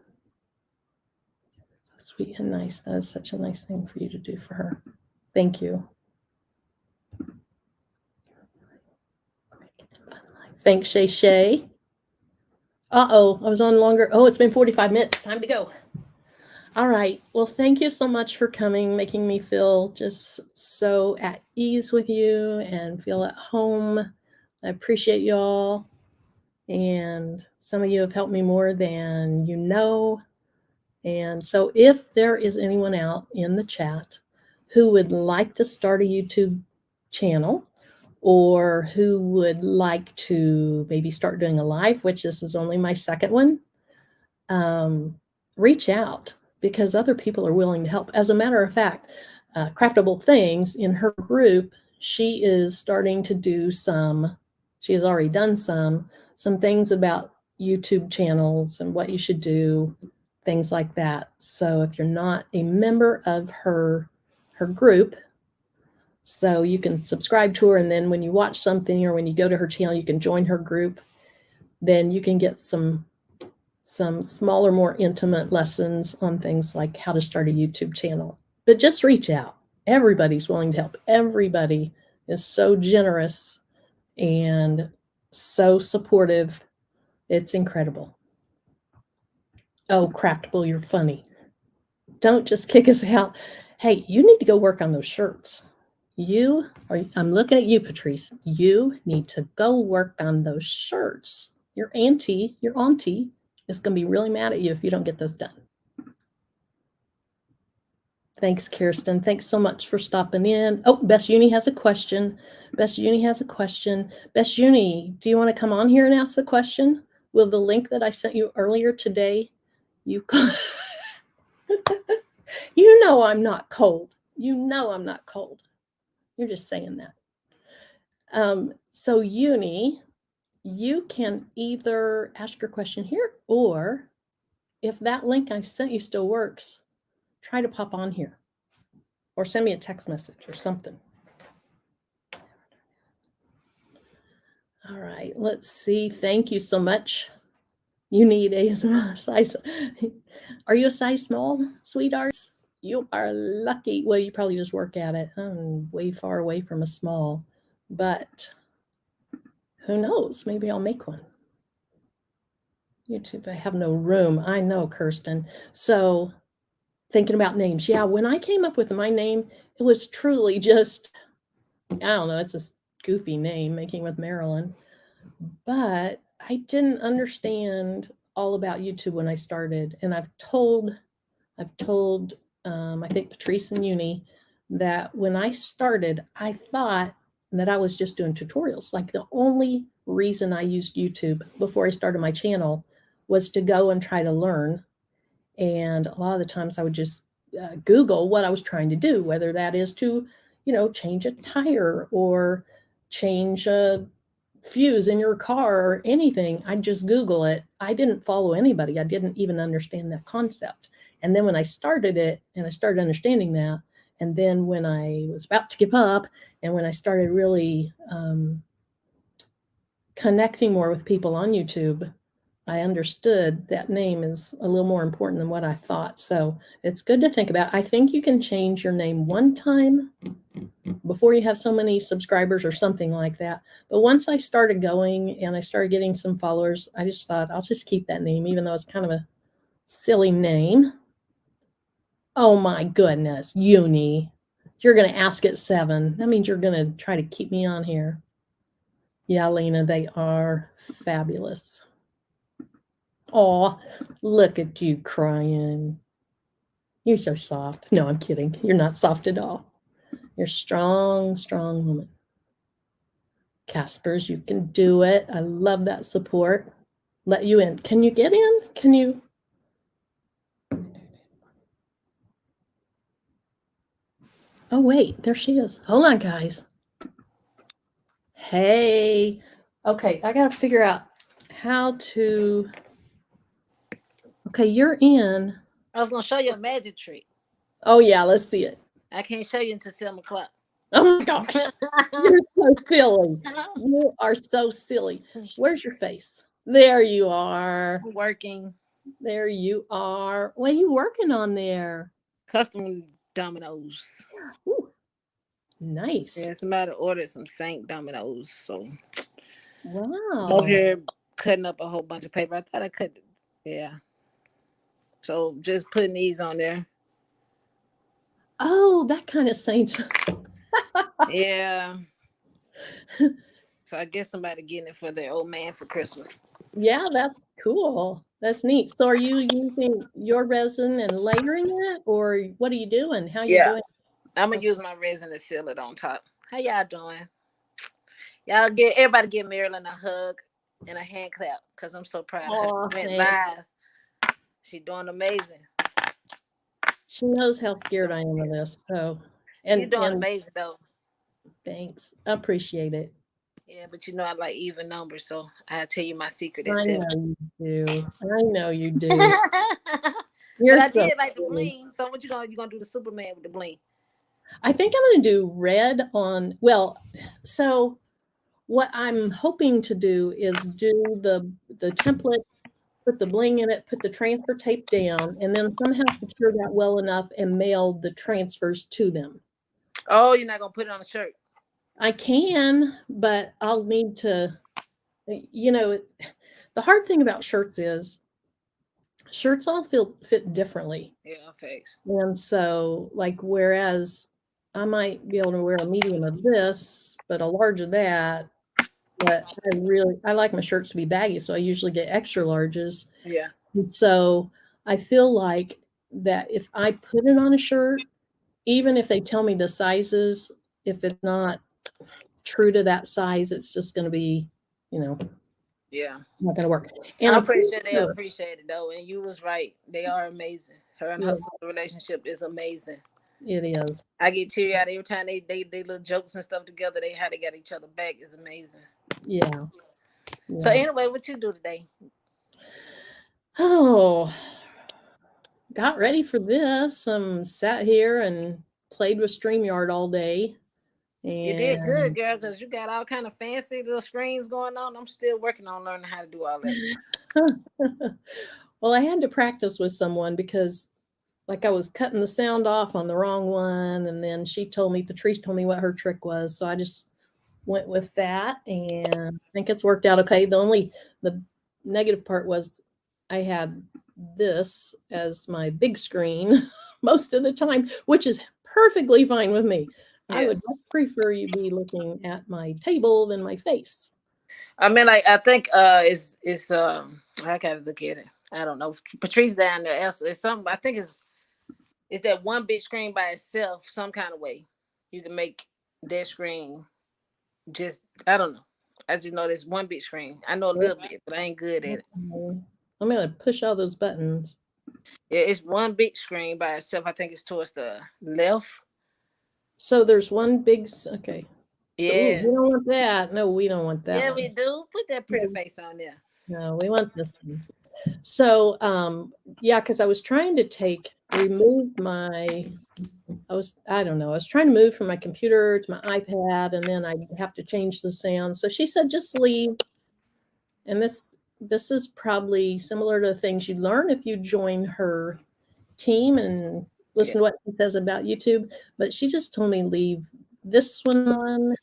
So sweet and nice. That is such a nice thing for you to do for her. Thank you. Thanks, Shay Shay. Uh-oh, I was on longer. Oh, it's been 45 minutes. Time to go. All right. Well, thank you so much for coming, making me feel just so at ease with you and feel at home. I appreciate y'all. And some of you have helped me more than you know. And so if there is anyone out in the chat who would like to start a YouTube channel, or who would like to maybe start doing a live, which this is only my second one, reach out, because other people are willing to help. As a matter of fact, Craftable Things, in her group, she is starting to do she has already done some things about YouTube channels and what you should do, things like that. So if you're not a member of her group, so you can subscribe to her, and then when you watch something or when you go to her channel, you can join her group. Then you can get some smaller, more intimate lessons on things like how to start a YouTube channel. But just reach out. Everybody's willing to help. Everybody is so generous and so supportive. It's incredible. Oh, Craftable, you're funny. Don't just kick us out. Hey, you need to go work on those shirts. I'm looking at you, Patrice. You need to go work on those shirts. Your auntie is going to be really mad at you if you don't get those done. Thanks, Kirsten. Thanks so much for stopping in. Oh, Best Uni has a question. Best Uni, do you want to come on here and ask the question? Will the link that I sent you earlier today, you know I'm not cold. You know I'm not cold. You're just saying that. So Uni, you can either ask your question here, or if that link I sent you still works, try to pop on here or send me a text message or something. All right, let's see. Thank you so much. You need a size. Are you a size small, sweethearts? You are lucky. Well, you probably just work at it. I'm way far away from a small, but who knows? Maybe I'll make one. YouTube, I have no room. I know, Kirsten. So thinking about names. Yeah, when I came up with my name, it was truly just, I don't know, it's a goofy name, Making with Marilyn. But I didn't understand all about YouTube when I started. And I've told I think Patrice and Uni that when I started, I thought that I was just doing tutorials. Like the only reason I used YouTube before I started my channel was to go and try to learn. And a lot of the times I would just Google what I was trying to do, whether that is to, change a tire or change a fuse in your car or anything. I'd just Google it. I didn't follow anybody. I didn't even understand that concept. And then when I started it and I started understanding that, and then when I was about to give up and when I started really connecting more with people on YouTube, I understood that name is a little more important than what I thought. So it's good to think about. I think you can change your name one time before you have so many subscribers or something like that. But once I started going and I started getting some followers, I just thought I'll just keep that name, even though it's kind of a silly name. Oh my goodness, Uni. You're going to ask at 7. That means you're going to try to keep me on here. Yeah, Lena, they are fabulous. Oh, look at you crying. You're so soft. No, I'm kidding. You're not soft at all. You're strong, strong woman. Caspers, you can do it. I love that support. Let you in. Can you get in? Can you? Oh, wait, there she is. Hold on, guys. Hey. Okay, I got to figure out how to. Okay, you're in. I was going to show you a magic trick. Oh, yeah, let's see it. I can't show you until 7 o'clock. Oh, my gosh. You're so silly. You are so silly. Where's your face? There you are. I'm working. There you are. What are you working on there? Custom dominoes. Ooh, nice. Yeah, somebody ordered some Saint dominoes. So, wow. over here cutting up a whole bunch of paper. I thought I cut. Yeah. So, just putting these on there. Oh, that kind of Saints. Yeah. So, I guess somebody getting it for their old man for Christmas. Yeah, that's cool. That's neat. So are you using your resin and layering it, or what are you doing? How are you doing? I'm going to use my resin to seal it on top. How y'all doing? Y'all everybody give Marilyn a hug and a hand clap because I'm so proud of her. She went live. She's doing amazing. She knows how scared I am of this. So, and you're doing amazing though. Thanks. I appreciate it. Yeah, but I like even numbers, so I'll tell you my secret. I know you do. I know you do. But I did like the bling. So what you gonna do the Superman with the bling? I think I'm gonna do red on. Well, so what I'm hoping to do is do the template, put the bling in it, put the transfer tape down, and then somehow secure that well enough and mail the transfers to them. Oh, you're not gonna put it on a shirt? I can, but I'll need to, the hard thing about shirts is shirts all fit differently. Yeah, thanks. And so, like, whereas I might be able to wear a medium of this, but a large of that, but I like my shirts to be baggy, so I usually get extra larges. Yeah. And so I feel like that if I put it on a shirt, even if they tell me the sizes, if it's not true to that size, it's just going to be, yeah, not going to work. And I'm pretty sure they appreciate it though. And you was right. They are amazing. Her and her relationship is amazing. It is. I get teary eyed every time they little jokes and stuff together. How they got each other back is amazing. Yeah. So anyway, what you do today? Oh, got ready for this. Sat here and played with StreamYard all day. You did good, And girl, because you got all kind of fancy little screens going on. I'm still working on learning how to do all that. well, I had to practice with someone because like I was cutting the sound off on the wrong one. And then Patrice told me what her trick was. So I just went with that and I think it's worked out okay. The negative part was I had this as my big screen most of the time, which is perfectly fine with me. I Yeah. would much prefer you be looking at my table than my face. I mean, like I think it's I gotta look at it. I don't know. Patrice down there. It's something. I think it's that one big screen by itself. Some kind of way you can make that screen. Just I don't know. I just know there's one big screen. I know a little bit, but I ain't good at it. I'm going to push all those buttons. Yeah, it's one big screen by itself. I think it's towards the left. So there's one big, okay. So Yeah. we don't want that. No, we don't want that. Yeah, one. we do. Put that pretty face on there. No, we want this one. So, yeah, because I was trying to remove my, I don't know, I was trying to move from my computer to my iPad, and then I have to change the sound. So she said, just leave. And this is probably similar to the things you learn if you join her team and listen to what she says about YouTube. But she just told me leave this one on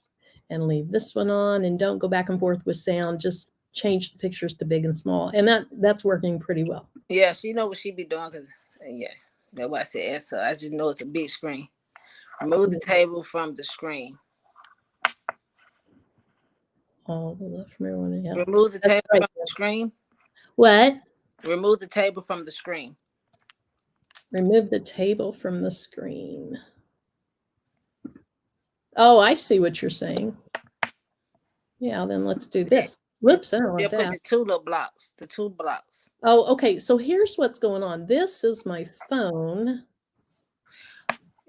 and leave this one on and don't go back and forth with sound. Just change the pictures to big and small. And that's working pretty well. Yeah, she know what she be doing because yeah, that's why I said so. I just know it's a big screen. Remove the table from the screen. All the left from everyone. Yeah. Remove the table from the screen. What? Remove the table from the screen. Remove the table from the screen. Oh, I see what you're saying. Yeah, then let's do this. Whoops, I don't want that. Put the two little blocks. The two blocks. Oh, okay. So here's what's going on. This is my phone.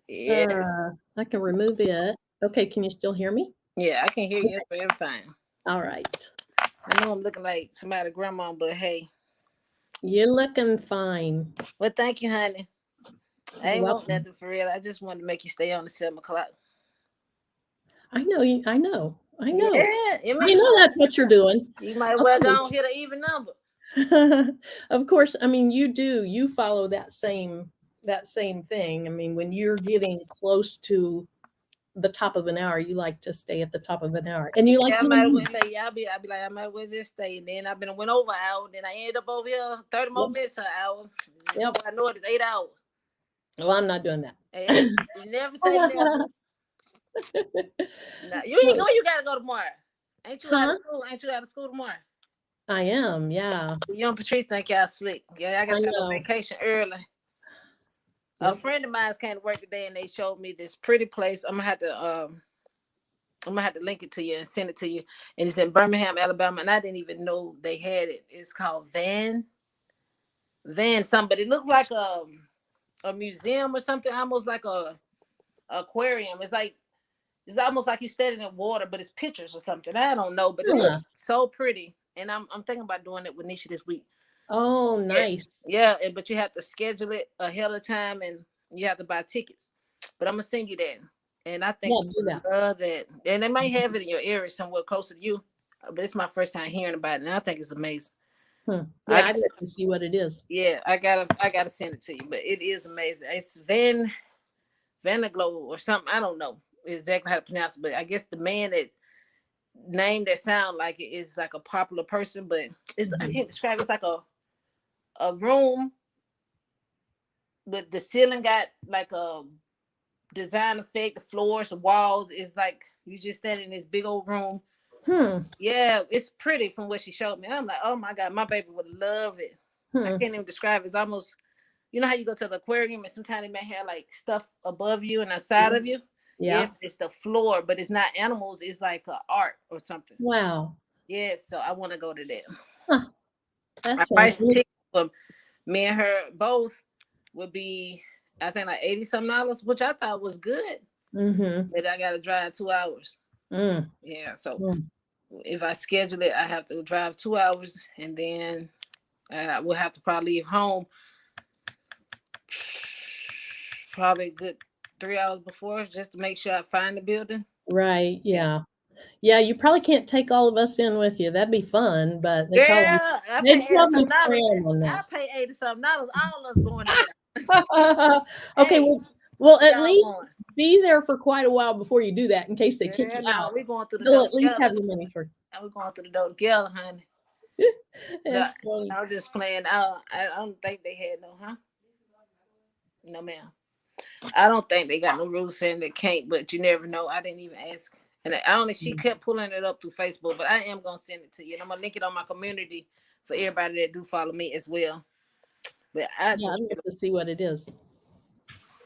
Yeah. I can remove it. Okay, can you still hear me? Yeah, I can hear you very fine. All right. I know I'm looking like somebody grandma, but hey. You're looking fine. Well, thank you, honey. I ain't want nothing for real. I just wanted to make you stay on the 7 o'clock. I know you. I know. Yeah, I know that's what you're doing. You might well go and hit an even number. Of course, I mean you follow that same thing. I mean, when you're getting close to the top of an hour, you like to stay at the top of an hour. And you like I might well like, I'll be like, I might well just stay. And then I've been went over an hour, then I ended up over here 30 more minutes an hour. Yep. I know it's 8 hours. Well, I'm not doing that. Hey, you never say never. Nah, you gotta go tomorrow. Ain't you out of school? Ain't you out of school tomorrow? I am, yeah. You and Patrice think y'all slick. Yeah, I got to go vacation early. Yep. A friend of mine came to work today and they showed me this pretty place. I'm gonna have to link it to you and send it to you. And it's in Birmingham, Alabama, and I didn't even know they had it. It's called Van something, but it looked like a museum or something, almost like a aquarium. It's almost like you're standing in water, but it's pictures or something. I don't know, but it looks so pretty. And I'm thinking about doing it with Nisha this week. Oh, nice. Yeah, but you have to schedule it ahead of time and you have to buy tickets. But I'm gonna send you that. And I think you love that. And they might have it in your area somewhere closer to you. But it's my first time hearing about it, and I think it's amazing. Yeah, I'd like to see what it is. Yeah, I gotta send it to you. But it is amazing. It's Vanaglow or something. I don't know exactly how to pronounce it, but I guess the man that name that sound like it is like a popular person, but it's I can't describe it. It's like a room with the ceiling got like a design effect, the floors, the walls is like you just standing in this big old room. Yeah, it's pretty from what she showed me. I'm like, oh my God, my baby would love it. I can't even describe it. It's almost, you know how you go to the aquarium and sometimes they may have like stuff above you and outside of you. Yeah, it's the floor, but it's not animals. It's like art or something. Wow. Yeah, so I want to go to that. Huh. That's ticket for me and her both would be, I think, like $80-something, which I thought was good. But I got to drive 2 hours. Yeah, so if I schedule it, I have to drive 2 hours, and then we'll have to probably leave home probably a good 3 hours before just to make sure I find the building. Right. Yeah. Yeah. You probably can't take all of us in with you. That'd be fun, but Girl, I they'd pay probably $80-something. frown on I that. pay $80-something. All us going together. Okay. Hey, Well, we at all least going. be there for quite a while before you do that in case they kick Girl, you no, out. we going through the They'll door at least have together. your money's worth. And we going through the door together, honey. No, That's funny. I was just playing. I don't think they had no, huh? No, ma'am. I don't think they got no rules saying they can't, but you never know. I didn't even ask. And she kept pulling it up through Facebook, but I am going to send it to you. And I'm going to link it on my community for everybody that do follow me as well. But I'd love to see what it is.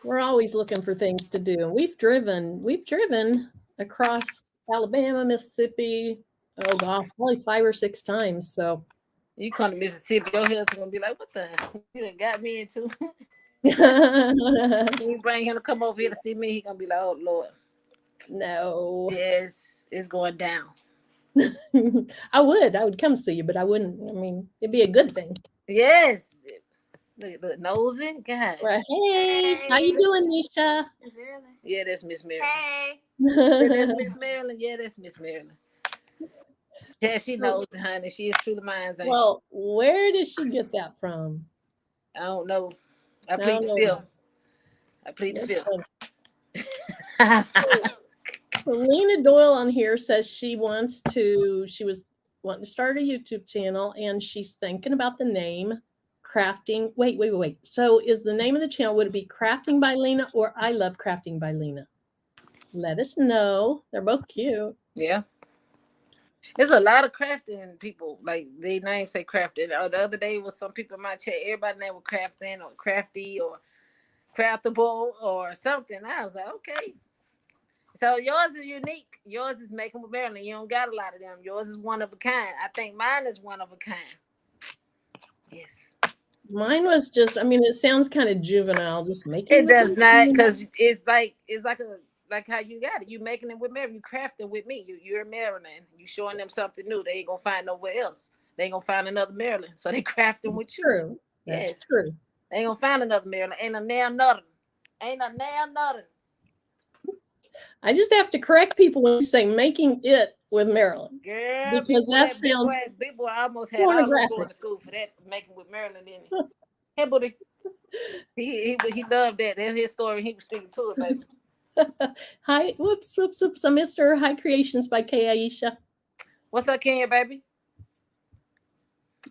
We're always looking for things to do. And we've driven across Alabama, Mississippi. Oh gosh, probably 5 or 6 times. So you come to Mississippi, your husband's gonna be like, "What the? You done got me into?" When you bring him to come over here to see me, he gonna be like, "Oh Lord, no." Yes, it's going down. I would come see you, but I wouldn't. I mean, it'd be a good thing. Yes. Look, nosing, God. Right. Hey, how you doing, Nisha? Yeah, that's Miss Marilyn. Hey. Yeah, that's Miss Marilyn. Yeah, that's Miss Marilyn. Yeah, she knows, honey. She is true to minds. Well, where did she get that from? I don't know. I plead the fifth. I plead the fifth. Lena Doyle on here says she was wanting to start a YouTube channel and she's thinking about the name Crafting. Wait. So is the name of the channel, would it be Crafting by Lena or I Love Crafting by Lena? Let us know. They're both cute. Yeah. There's a lot of crafting people, like they names say crafting. Or the other day was some people in my chat, everybody name was crafting or crafty or craftable or something. I was like, okay. So yours is unique. Yours is making with Maryland. You don't got a lot of them. Yours is one of a kind. I think mine is one of a kind. Yes. Mine was just, I mean, it sounds kind of juvenile, just making it does not, because it's like how you got it. You making it with Maryland. You crafting with me. You're in Maryland. You showing them something new. They ain't gonna find nowhere else. They ain't gonna find another Maryland. So they crafting with you. True. That's true. They ain't gonna find another Maryland. Ain't a nail nothing. I just have to correct people when you say making it with Maryland. Girl, because that sounds big boy almost had all of going to school for that, making with Maryland, didn't he? Hey, buddy. He loved that. That's his story. He was sticking to it, baby. Hi, whoops. I missed her. Hi, Creations by K. Aisha. What's up, Kenya, baby?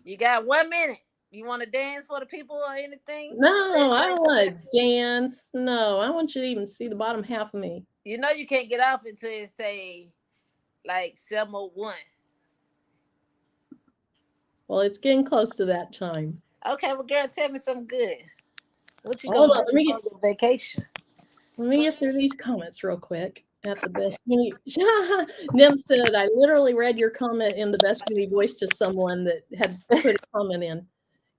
You got 1 minute. You want to dance for the people or anything? No, I don't want to dance. No, I want you to even see the bottom half of me. You know you can't get off until it say like 7:01. Well, it's getting close to that time. Okay, well, girl, tell me something good. What you going to do? Let me get vacation. Let me get through these comments real quick. At the best uni, Nim said, I literally read your comment in the best uni voice to someone that had put a comment in.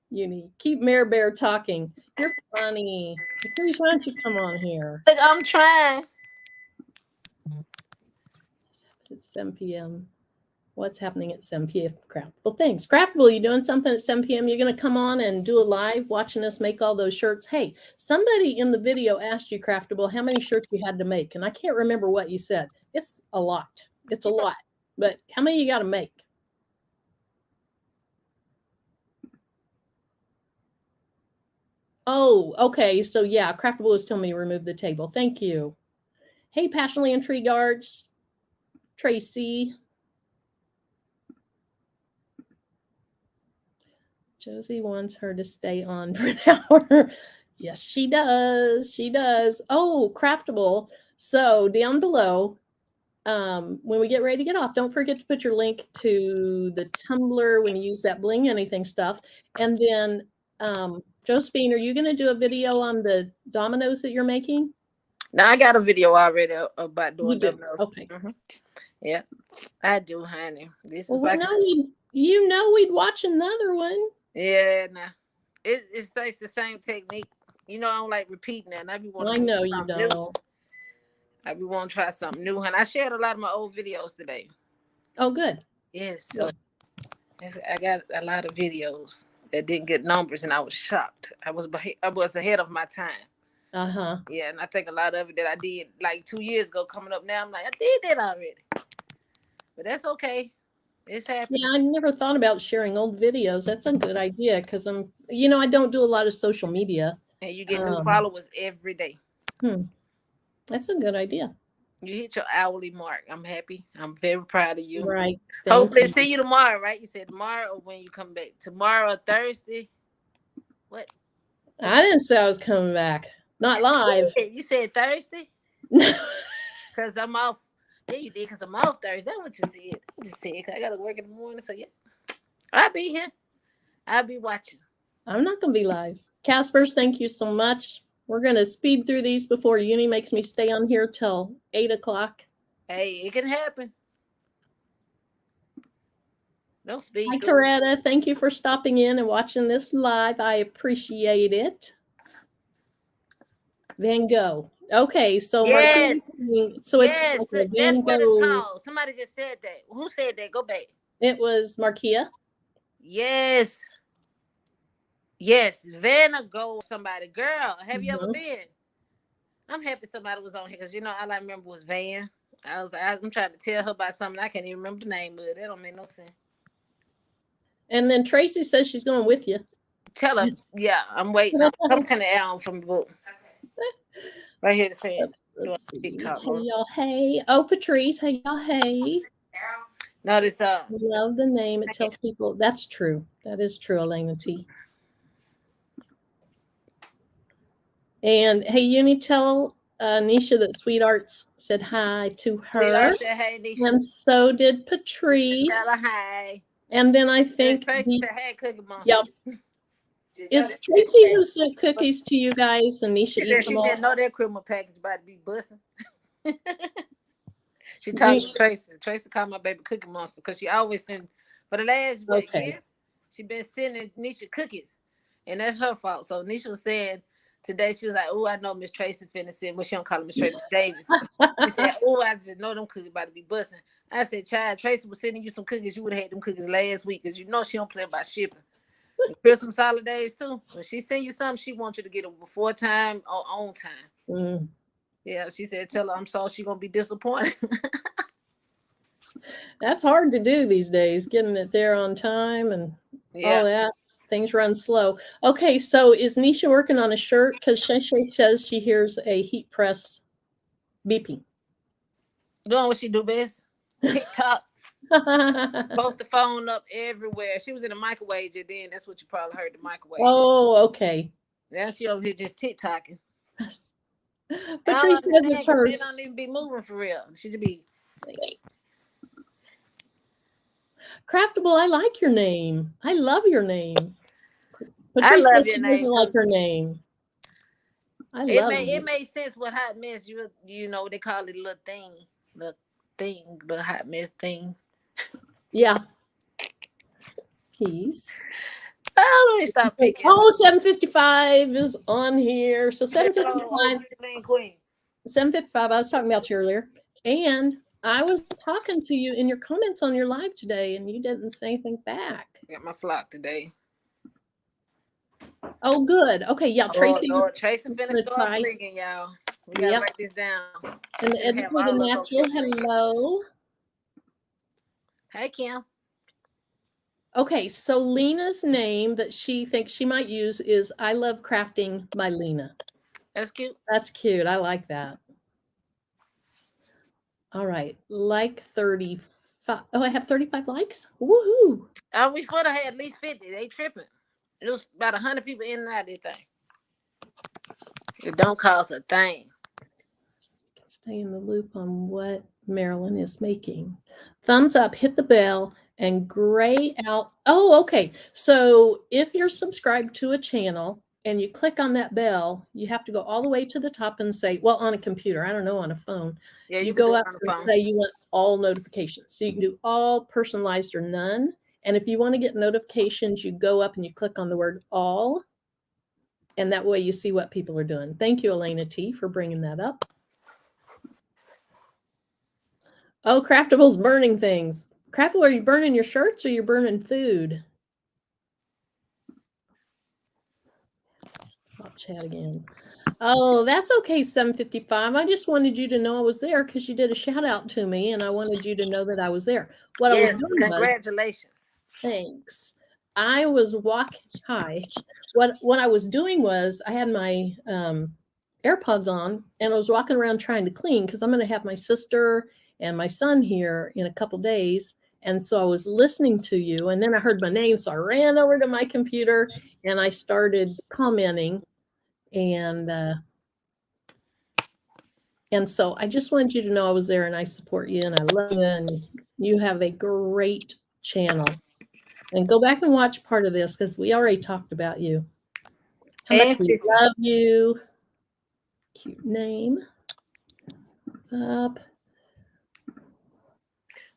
Uni, keep Mare Bear talking. You're funny. Please, why don't you come on here? Look, I'm trying. It's 7 p.m. What's happening at 7 p.m. Craftable things. Craftable, you doing something at 7 p.m.? You're going to come on and do a live watching us make all those shirts. Hey, somebody in the video asked you, Craftable, how many shirts you had to make. And I can't remember what you said. It's a lot. It's a lot. But how many you got to make? Oh, okay. So yeah, Craftable is telling me to remove the table. Thank you. Hey, Passionately Intrigued Arts. Tracy. Josie wants her to stay on for an hour. Yes, she does. She does. Oh, Craftable. So down below, when we get ready to get off, don't forget to put your link to the Tumblr when you use that Bling Anything stuff. And then, Josephine, are you going to do a video on the dominoes that you're making? No, I got a video already about doing dominoes. Okay. Yeah, I do, honey. This well, is like you know we'd watch another one. Yeah, nah. It's like the same technique. You know, I don't like repeating that. I know you don't. New. I be want to try something new, and I shared a lot of my old videos today. Oh, good. Yes, so I got a lot of videos that didn't get numbers, and I was shocked. I was ahead of my time. Uh-huh. Yeah, and I think a lot of it that I did like 2 years ago coming up now, I'm like, I did that already. But that's okay. It's happening. Yeah, I never thought about sharing old videos. That's a good idea because I don't do a lot of social media. And you get new followers every day. That's a good idea. You hit your hourly mark. I'm happy. I'm very proud of you. Right. Hopefully see you tomorrow, right? You said tomorrow or when you come back? Tomorrow or Thursday? What? I didn't say I was coming back. Not live. You said Thursday? Because I'm off. Yeah, you did because I'm off Thursday. That's what you said. I just said because I got to work in the morning. So, yeah. I'll be here. I'll be watching. I'm not going to be live. Caspers, thank you so much. We're going to speed through these before Uni makes me stay on here till 8 o'clock. Hey, it can happen. Don't speed. Hi, Coretta. Thank you for stopping in and watching this live. I appreciate it. Van Gogh. Okay, so yes. So it's like that's what it's called. Somebody just said that. Who said that? Go back. It was Markia. Yes. Yes, Van Gogh. Somebody, girl. Have you ever been? I'm happy somebody was on here because all I remember was Van. I'm trying to tell her about something. I can't even remember the name of it. That don't make no sense. And then Tracy says she's going with you. Tell her. Yeah, I'm waiting. I'm turning the air on from the book. Right here, the fan. Hey, y'all. Hey. Oh, Patrice. Hey, y'all. Hey. Notice. Love the name. It tells people. That's true. That is true, Elena T. And hey, Uni, tell Nisha that Sweethearts said hi to her. Sweetheart said hey, Nisha. And so did Patrice. Tell her hi. And then I think Tracy said hey, Cookie Monster. Yep. Is Tracy who sent cookies to you guys and Nisha eat them all? She didn't know that criminal package about to be busting. She talked to Tracy. Tracy called my baby Cookie Monster because she always send for the last year. She been sending Nisha cookies, and that's her fault. So Nisha was saying today she was like, "Oh, I know Miss Tracy finna send." Well, she don't call her Miss Tracy Davis. She said, "Oh, I just know them cookies about to be busting." I said, "Child, Tracy was sending you some cookies. You would have had them cookies last week because she don't play about shipping." Christmas holidays too. When she send you something, she wants you to get it before time or on time. Yeah, she said, tell her I'm sorry she's gonna be disappointed. That's hard to do these days, getting it there on time and all that. Things run slow. Okay, so is Nisha working on a shirt? Because Shay says she hears a heat press beeping. Doing what she do best. TikTok. Post the phone up everywhere. She was in the microwave, and then that's what you probably heard, the microwave. Oh, okay. Now she over here just TikToking. Patrice says it's hers. She don't even be moving for real. She should be. Craftable, I like your name. I love your name. Patrice says she doesn't like her name. It made sense what hot mess. You know they call it a little hot mess thing. Yeah. Peace. Oh, let me stop picking. Oh, 755 is on here. So 755. 755. I was talking about you earlier. And I was talking to you in your comments on your live today, and you didn't say anything back. I got my flock today. Oh, good. Okay, yeah. Tracy. Tracy finished start blinking, y'all. We gotta write this down. And the Educated Natural, hello. Hey, Kim. Okay, so Lena's name that she thinks she might use is I Love Crafting by Lena. That's cute. That's cute. I like that. All right. Like 35. Oh, I have 35 likes? Woohoo. We thought I had at least 50. They tripping. It was about 100 people in and out of this thing. It don't cost a thing. Stay in the loop on what Marilyn is making. Thumbs up, hit the bell, and gray out. Oh, okay. So if you're subscribed to a channel and you click on that bell, you have to go all the way to the top and say, well, on a computer, I don't know, on a phone. Yeah, you go up and say you want all notifications. So you can do all, personalized, or none. And if you want to get notifications, you go up and you click on the word all. And that way you see what people are doing. Thank you, Elena T, for bringing that up. Oh, Craftable's burning things. Craftable, are you burning your shirts or you're burning food? chat again. Oh, that's okay, 755. I just wanted you to know I was there because you did a shout out to me, and I wanted you to know that I was there. What I was Yes, doing was, congratulations. thanks. I was walking. Hi. What I was doing was I had my AirPods on, and I was walking around trying to clean because I'm going to have my sister and my son here in a couple days. And so I was listening to you, and then I heard my name, so I ran over to my computer and I started commenting, and so I just wanted you to know I was there, and I support you, and I love you, and you have a great channel. And go back and watch part of this because we already talked about you. How much we love you. Cute name. What's up?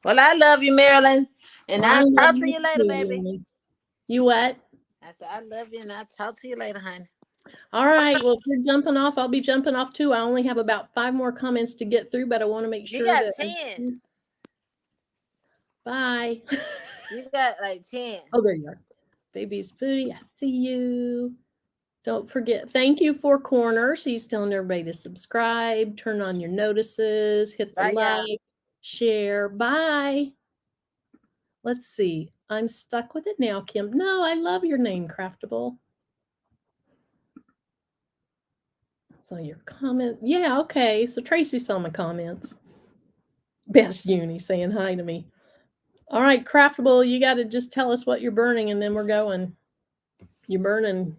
Well, I love you, Marilyn. And I'll talk to you later, baby. You what? I said, I love you, and I'll talk to you later, honey. All right. Well, if you're jumping off, I'll be jumping off too. I only have about 5 more comments to get through, but I want to make sure that 10. Bye. You got like 10. Oh, there you are. Baby's booty. I see you. Don't forget. Thank you, Four Corners. He's telling everybody to subscribe, turn on your notices, hit the like, share. Bye. Let's see. I'm stuck with it now, Kim. No, I love your name, Craftable. So your comment. Yeah, okay. So Tracy saw my comments. Best Uni saying hi to me. All right, Craftable, you got to just tell us what you're burning, and then we're going. You're burning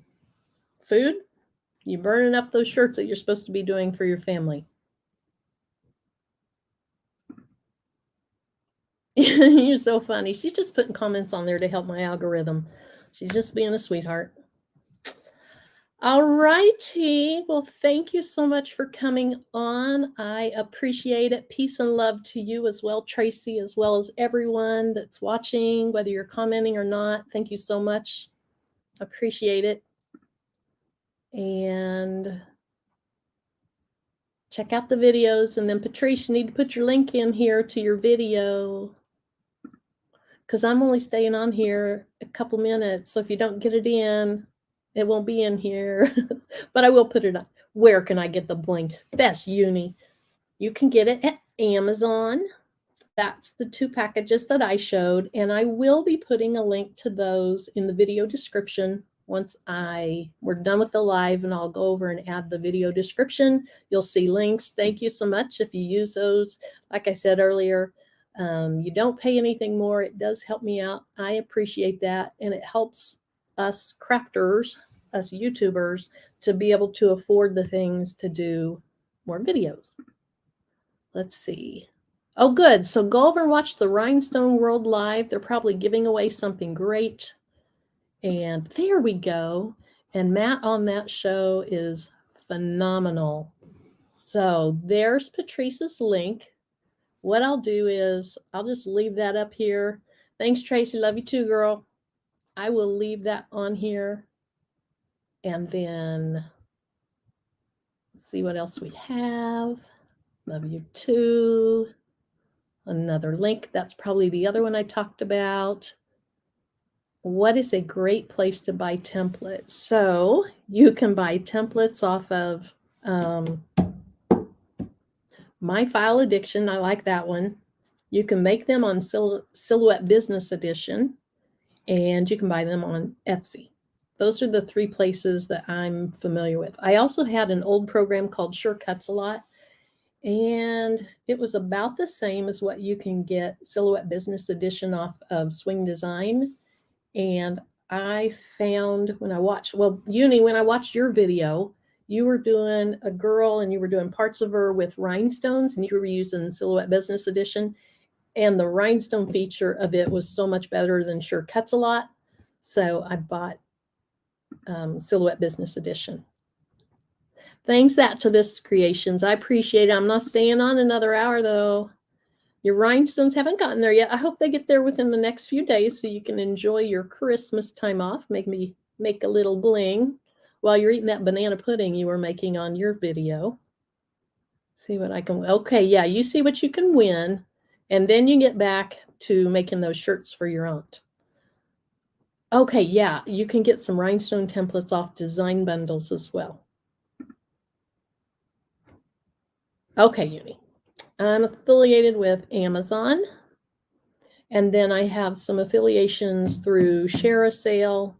food? You're burning up those shirts that you're supposed to be doing for your family. You're so funny. She's just putting comments on there to help my algorithm. She's just being a sweetheart. All righty. Well, thank you so much for coming on. I appreciate it. Peace and love to you as well, Tracy, as well as everyone that's watching, whether you're commenting or not. Thank you so much. Appreciate it. And check out the videos. And then, Patrice, you need to put your link in here to your video, because I'm only staying on here a couple minutes. So if you don't get it in, it won't be in here. But I will put it up. Where can I get the bling? Best Uni. You can get it at Amazon. That's the 2 packages that I showed. And I will be putting a link to those in the video description once we're done with the live, and I'll go over and add the video description. You'll see links. Thank you so much if you use those. Like I said earlier, you don't pay anything more. It does help me out. I appreciate that. And it helps us crafters, us YouTubers, to be able to afford the things to do more videos. Let's see. Oh, good. So go over and watch the Rhinestone World Live. They're probably giving away something great. And there we go. And Matt on that show is phenomenal. So there's Patrice's link. What I'll do is I'll just leave that up here. Thanks, Tracy. Love you too, girl. I will leave that on here. And then let's see what else we have. Love you too. Another link. That's probably the other one I talked about. What is a great place to buy templates? So you can buy templates off of My File Addiction. I like that one. You can make them on Silhouette Business Edition, and you can buy them on Etsy. Those are the 3 places that I'm familiar with. I also had an old program called Sure Cuts a Lot, and it was about the same as what you can get Silhouette Business Edition off of Swing Design. And I found when I watched your video, you were doing a girl and you were doing parts of her with rhinestones, and you were using Silhouette Business Edition. And the rhinestone feature of it was so much better than Sure Cuts a Lot. So I bought Silhouette Business Edition. Thanks to this Creations. I appreciate it. I'm not staying on another hour though. Your rhinestones haven't gotten there yet. I hope they get there within the next few days so you can enjoy your Christmas time off. Make a little bling while you're eating that banana pudding you were making on your video. See what I can. Okay, yeah, you see what you can win, and then you get back to making those shirts for your aunt. Okay, yeah, you can get some rhinestone templates off design bundles as well. Okay, Uni. I'm affiliated with Amazon. And then I have some affiliations through Share a Sale.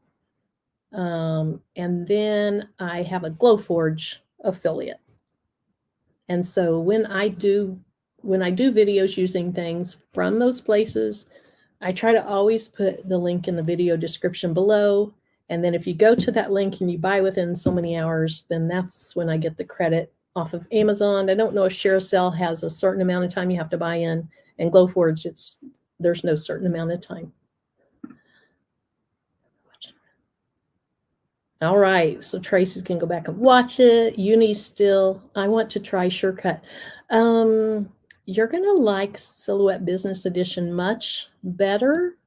And then I have a Glowforge affiliate. And so when I do videos using things from those places, I try to always put the link in the video description below. And then if you go to that link and you buy within so many hours, then that's when I get the credit off of Amazon. I don't know if Share a Sale has a certain amount of time you have to buy in, and Glowforge, there's no certain amount of time. All right, so Tracy can go back and watch it. Uni still, I want to try Surecut. You're gonna like Silhouette Business Edition much better.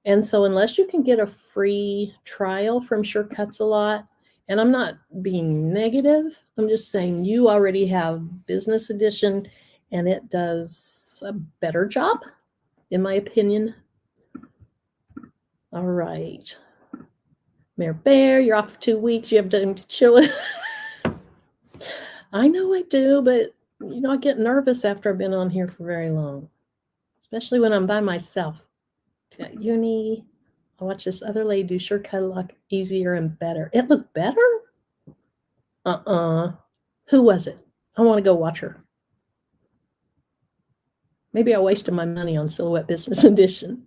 And so unless you can get a free trial from Surecuts a lot, and I'm not being negative, I'm just saying you already have Business Edition and it does a better job, in my opinion. All right. Mayor Bear, you're off for 2 weeks. You have time to chill. I know I do, but I get nervous after I've been on here for very long, especially when I'm by myself. Got Uni. I watch this other lady do Surecut a lot easier and better. It looked better? Who was it? I want to go watch her. Maybe I wasted my money on Silhouette Business Edition.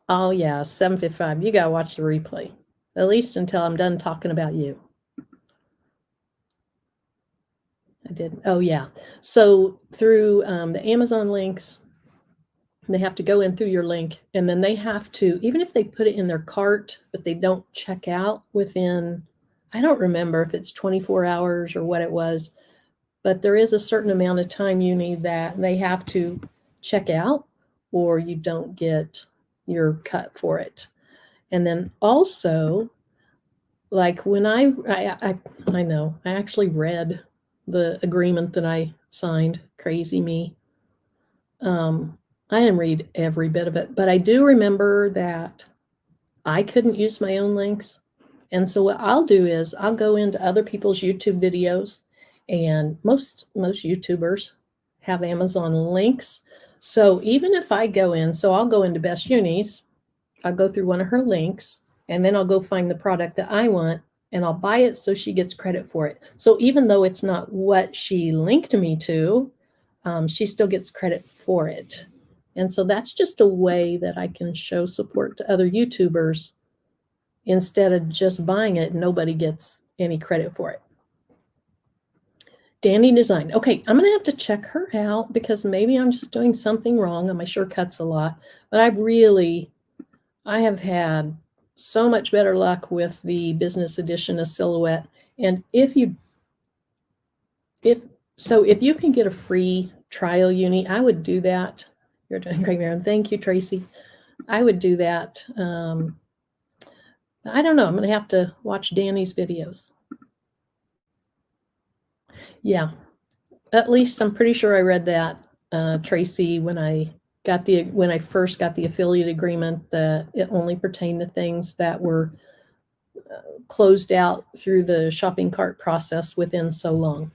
Oh, yeah, 7:55. You got to watch the replay, at least until I'm done talking about you. I did. Oh, yeah. So through the Amazon links, they have to go in through your link, and then they have to, even if they put it in their cart, but they don't check out within, I don't remember if it's 24 hours or what it was, but there is a certain amount of time, Uni, that they have to check out, or you don't get your cut for it. And then also, like when I know, I actually read the agreement that I signed. Crazy me. I didn't read every bit of it, but I do remember that I couldn't use my own links. And so what I'll do is I'll go into other people's YouTube videos, and most YouTubers have Amazon links. So even if I go in, so I'll go into Best Unis, I'll go through one of her links, and then I'll go find the product that I want, and I'll buy it so she gets credit for it. So even though it's not what she linked me to, she still gets credit for it. And so that's just a way that I can show support to other YouTubers instead of just buying it and nobody gets any credit for it. Dandy Design. Okay, I'm going to have to check her out because maybe I'm just doing something wrong on my Surecuts a lot. But I have had so much better luck with the business edition of Silhouette. And if you can get a free trial, Uni, I would do that. You're doing great, Maren. Thank you, Tracy. I would do that. I don't know. I'm going to have to watch Danny's videos. Yeah, at least I'm pretty sure I read that, Tracy, when I first got the affiliate agreement, that it only pertained to things that were closed out through the shopping cart process within so long.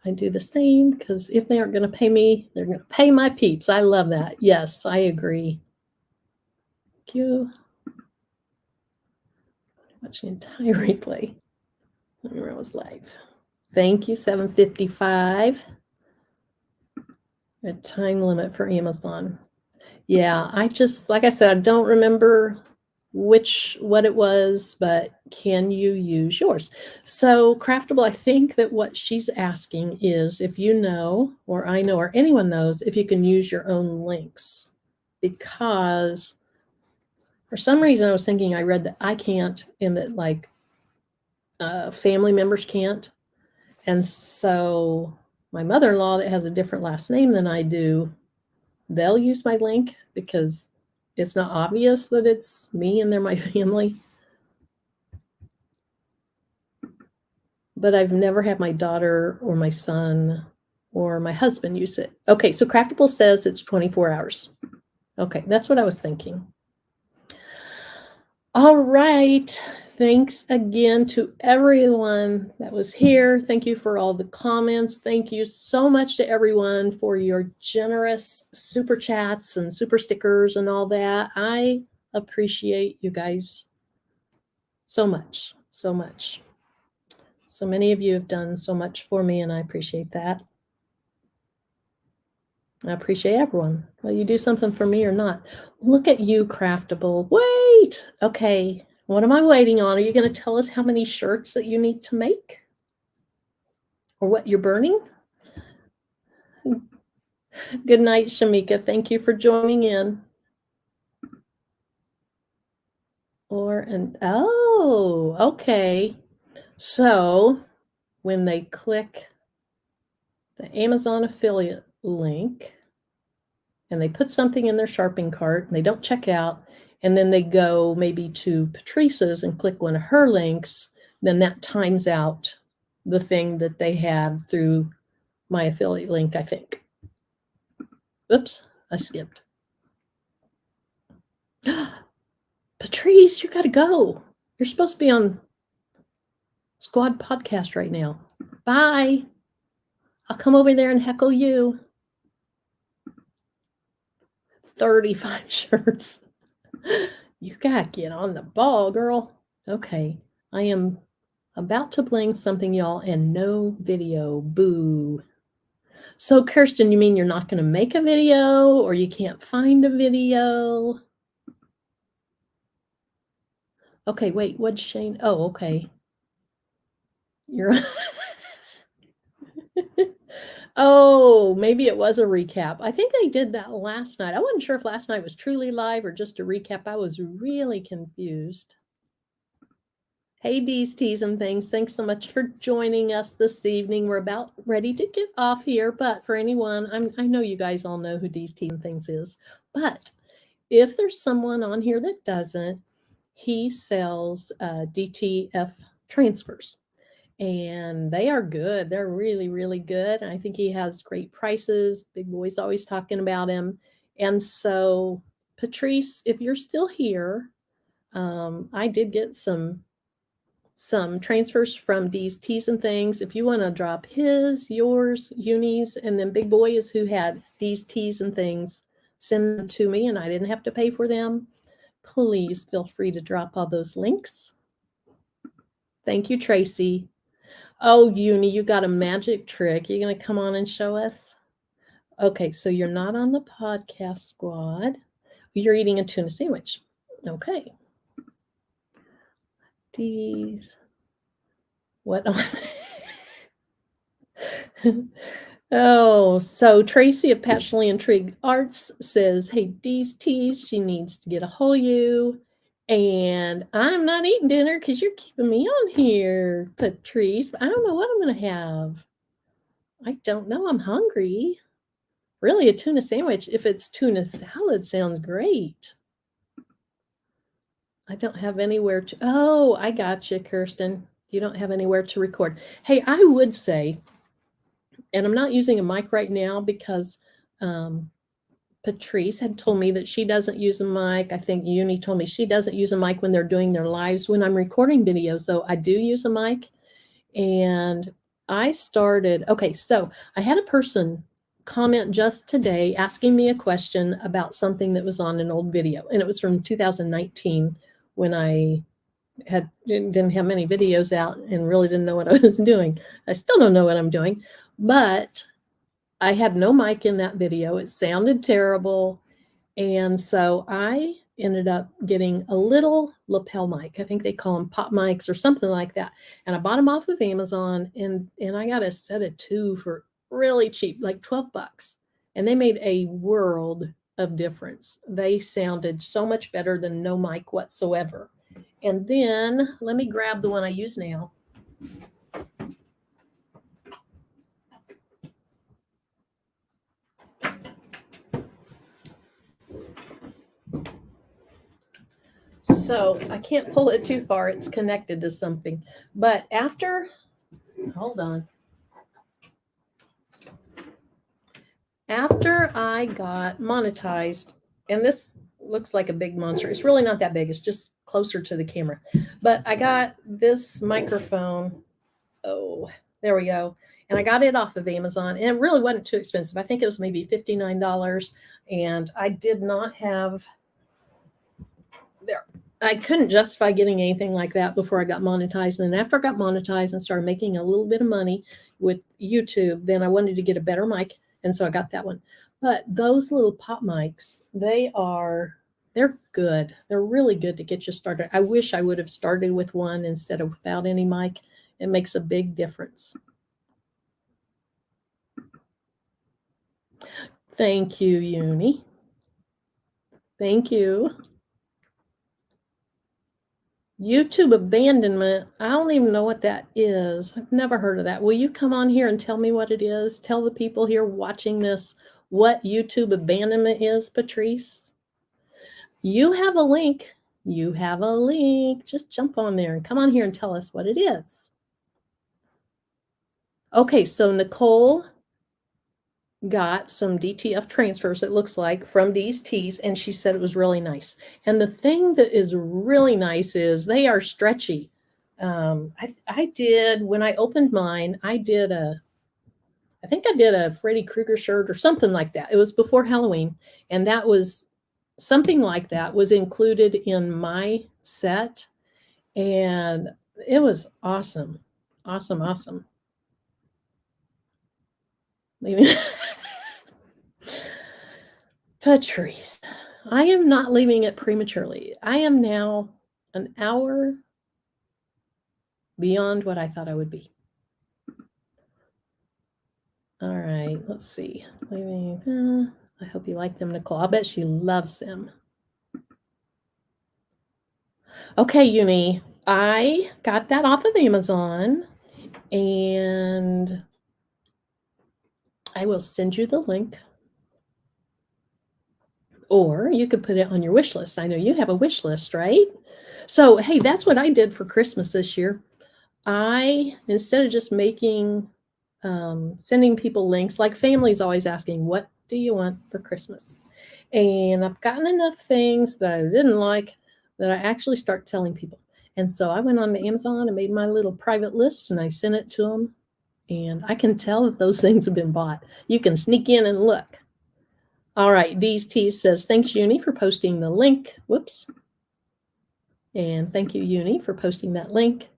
I do the same because if they aren't going to pay me, they're going to pay my peeps. I love that. Yes, I agree. Thank you. Watch the entire replay. Let me remember it was live. Thank you, 7:55. A time limit for Amazon. Yeah, like I said, I don't remember what it was, but can you use yours? So Craftable, I think that what she's asking is if you know, or I know, or anyone knows, if you can use your own links, because for some reason I was thinking I read that I can't, and that like family members can't. And so my mother-in-law that has a different last name than I do, they'll use my link because it's not obvious that it's me and they're my family. But I've never had my daughter or my son or my husband use it. Okay, so Craftable says it's 24 hours. Okay, that's what I was thinking. All right. Thanks again to everyone that was here. Thank you for all the comments. Thank you so much to everyone for your generous super chats and super stickers and all that. I appreciate you guys so much, so much. So many of you have done so much for me, and I appreciate that. I appreciate everyone, whether you do something for me or not. Look at you, Craftable. Wait. Okay. What am I waiting on? Are you going to tell us how many shirts that you need to make? Or what you're burning? Good night, Shamika. Thank you for joining in. Oh, okay. So when they click the Amazon affiliate link and they put something in their shopping cart and they don't check out, and then they go maybe to Patrice's and click one of her links, then that times out the thing that they had through my affiliate link, I think. Oops, I skipped. Patrice, you got to go. You're supposed to be on Squad Podcast right now. Bye. I'll come over there and heckle you. 35 shirts. You got to get on the ball, girl. Okay, I am about to bling something, y'all, and no video. Boo. So, Kirsten, you mean you're not going to make a video, or you can't find a video? Okay, wait, what'd Shane? Oh, okay. You're... Oh, maybe it was a recap. I think I did that last night. I wasn't sure if last night was truly live or just a recap. I was really confused. Hey, D's, T's, and things. Thanks so much for joining us this evening. We're about ready to get off here, but for anyone, I know you guys all know who D's, T's, and things is, but if there's someone on here that doesn't, he sells DTF transfers, and they are good. They're really, really good. I think he has great prices. Big Boy's always talking about him. And so, Patrice, if you're still here, I did get some transfers from D's, T's, and things. If you want to drop his, yours, Uni's, and then Big Boy is who had D's, T's, and things, send them to me, and I didn't have to pay for them. Please feel free to drop all those links. Thank you, Tracy. Oh, Uni, you got a magic trick. You're going to come on and show us? Okay, so you're not on the podcast squad. You're eating a tuna sandwich. Okay. D's. What? Oh, so Tracy of Passionately Intrigued Arts says, hey, D's, T's, she needs to get a hold of you. And I'm not eating dinner because you're keeping me on here, Patrice. I don't know what I'm going to have. I don't know. I'm hungry. Really, a tuna sandwich, if it's tuna salad, sounds great. I don't have anywhere to... Oh, I got you, Kirsten. You don't have anywhere to record. Hey, I would say, and I'm not using a mic right now because Patrice had told me that she doesn't use a mic. I think Uni told me she doesn't use a mic when they're doing their lives when I'm recording videos. So I do use a mic. And I started... Okay, so I had a person comment just today asking me a question about something that was on an old video. And it was from 2019 when I didn't have many videos out and really didn't know what I was doing. I still don't know what I'm doing, but I had no mic in that video. It sounded terrible. And so I ended up getting a little lapel mic. I think they call them pop mics or something like that. And I bought them off of Amazon, and I got a set of 2 for really cheap, like $12. And they made a world of difference. They sounded so much better than no mic whatsoever. And then let me grab the one I use now. So I can't pull it too far. It's connected to something. But after, hold on. after I got monetized, and this looks like a big monster. It's really not that big. It's just closer to the camera. But I got this microphone. Oh, there we go. And I got it off of Amazon, and it really wasn't too expensive. I think it was maybe $59. And I did not have there. I couldn't justify getting anything like that before I got monetized. And then after I got monetized and started making a little bit of money with YouTube, then I wanted to get a better mic. And so I got that one. But those little pop mics, they're good. They're really good to get you started. I wish I would have started with one instead of without any mic. It makes a big difference. Thank you, Uni. Thank you. YouTube abandonment. I don't even know what that is. I've never heard of that. Will you come on here and tell me what it is? Tell the people here watching this what YouTube abandonment is, Patrice. You have a link. You have a link. Just jump on there and come on here and tell us what it is. Okay, so Nicole got some DTF transfers, it looks like, from these teas, and she said it was really nice. And the thing that is really nice is they are stretchy. I did, when I opened mine, I think I did a Freddy Krueger shirt or something like that. It was before Halloween, and that was something like that was included in my set, and it was awesome. Awesome, awesome. Patrice, I am not leaving it prematurely. I am now an hour beyond what I thought I would be. All right, let's see. Leaving. I hope you like them, Nicole. I bet she loves them. Okay, Uni, I got that off of Amazon, and I will send you the link. Or you could put it on your wish list. I know you have a wish list, right? So, hey, that's what I did for Christmas this year. Instead of just sending people links, like family's always asking, what do you want for Christmas? And I've gotten enough things that I didn't like that I actually start telling people. And so I went on to Amazon and made my little private list, and I sent it to them. And I can tell that those things have been bought. You can sneak in and look. All right, Dee's Tease says, thanks, Uni, for posting the link. Whoops. And thank you, Uni, for posting that link.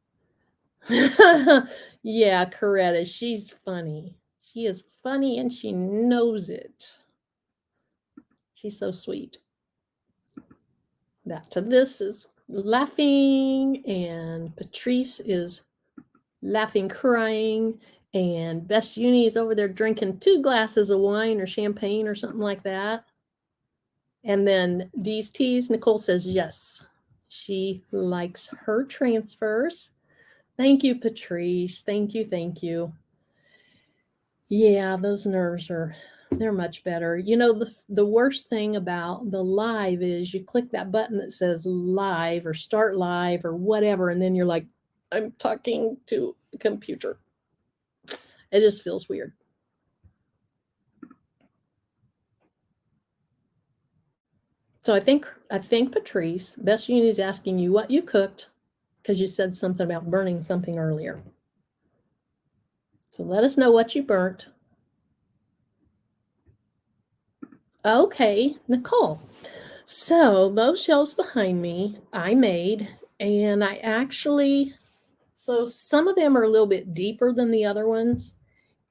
Yeah, Coretta, she's funny. She is funny and she knows it. She's so sweet. That to this is laughing, and Patrice is laughing, crying, and Best Uni is over there drinking 2 glasses of wine or champagne or something like that. And then Dee's Tease, Nicole says yes. She likes her transfers. Thank you, Patrice. Thank you. Thank you. Yeah, those nerves they're much better. You know, the worst thing about the live is you click that button that says live or start live or whatever, and then you're like, I'm talking to a computer. It just feels weird. So I think Patrice, Best Uni is asking you what you cooked, because you said something about burning something earlier. So let us know what you burnt. Okay, Nicole. So those shelves behind me, I made, and so some of them are a little bit deeper than the other ones.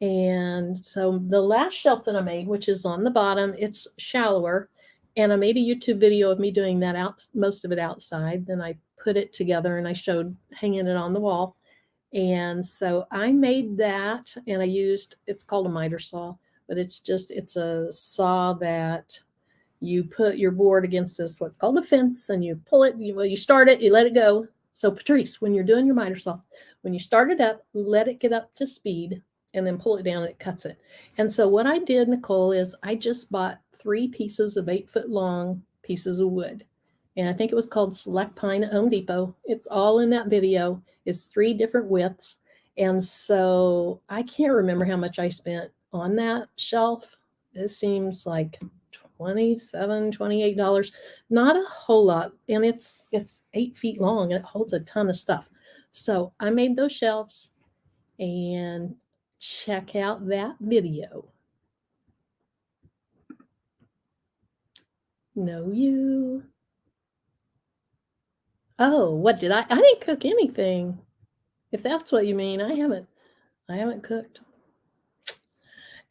And so the last shelf that I made, which is on the bottom, it's shallower. And I made a YouTube video of me doing that most of it outside. Then I put it together and I showed hanging it on the wall. And so I made that, and it's called a miter saw, but it's a saw that you put your board against what's called a fence, and you pull it, you start it, you let it go. So Patrice, when you're doing your miter saw, when you start it up, let it get up to speed, and then pull it down and it cuts it. And so what I did, Nicole, is I just bought 3 pieces of 8-foot long pieces of wood. And I think it was called Select Pine at Home Depot. It's all in that video. It's 3 different widths. And so I can't remember how much I spent on that shelf, This seems like $27, $28. Not a whole lot. And it's 8 feet long and it holds a ton of stuff. So I made those shelves, and check out that video. No, you. Oh, what did I didn't cook anything. If that's what you mean, I haven't cooked.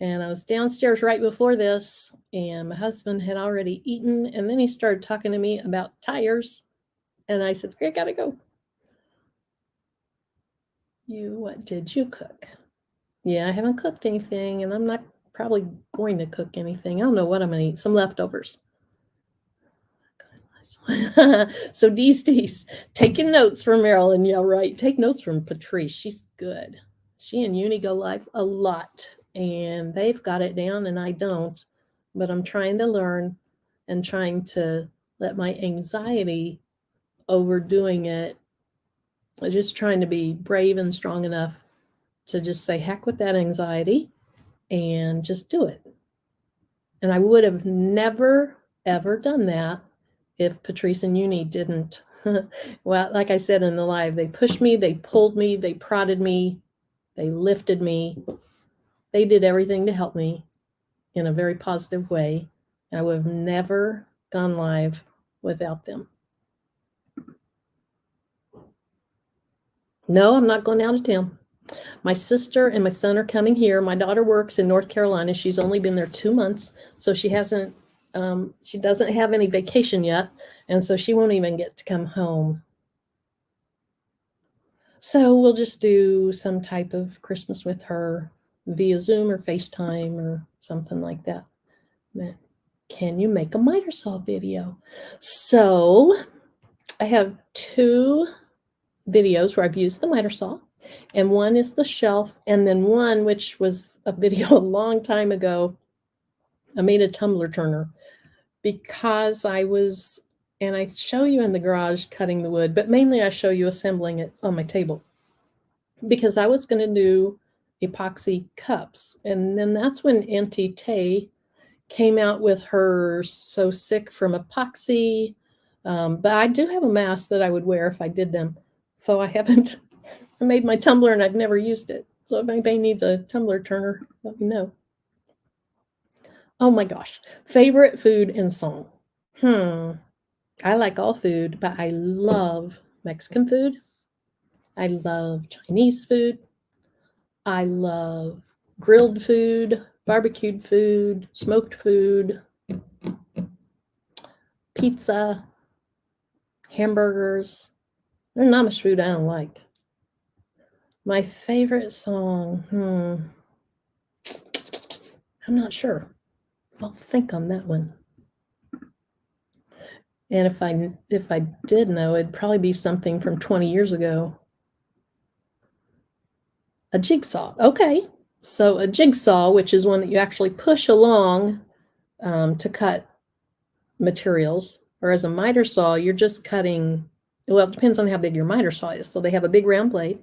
And I was downstairs right before this, and my husband had already eaten, and then he started talking to me about tires, and I said, I gotta go. What did you cook? Yeah, I haven't cooked anything, and I'm not probably going to cook anything. I don't know what I'm gonna eat. Some leftovers. So Dee's taking notes from Marilyn. Yeah, right. Take notes from Patrice. She's good. She and Uni go live a lot, and they've got it down, and I don't. But I'm trying to learn and trying to let my anxiety overdoing it. Just trying to be brave and strong enough to just say heck with that anxiety and just do it. And I would have never, ever done that if Patrice and Uni didn't. Well, like I said in the live, they pushed me, they pulled me, they prodded me, they lifted me. They did everything to help me in a very positive way. And I would have never gone live without them. No, I'm not going out of town. My sister and my son are coming here. My daughter works in North Carolina. She's only been there 2 months, so she doesn't have any vacation yet, and so she won't even get to come home. So we'll just do some type of Christmas with her via Zoom or FaceTime or something like that. Can you make a miter saw video? So I have 2 videos where I've used the miter saw, and one is the shelf, and then one, which was a video a long time ago, I made a tumbler turner because and I show you in the garage cutting the wood, but mainly I show you assembling it on my table because I was going to do epoxy cups. And then that's when Auntie Tay came out with her So Sick from Epoxy. But I do have a mask that I would wear if I did them. So I haven't. I made my tumbler and I've never used it. So if anybody needs a tumbler turner, let me know. Oh my gosh. Favorite food and song. I like all food, but I love Mexican food. I love Chinese food. I love grilled food, barbecued food, smoked food, pizza, hamburgers. There's not much food I don't like. My favorite song, I'm not sure. I'll think on that one. And if I did know, it'd probably be something from 20 years ago. A jigsaw. Okay. So a jigsaw, which is one that you actually push along to cut materials, whereas a miter saw, you're just cutting, well, it depends on how big your miter saw is. So they have a big round blade,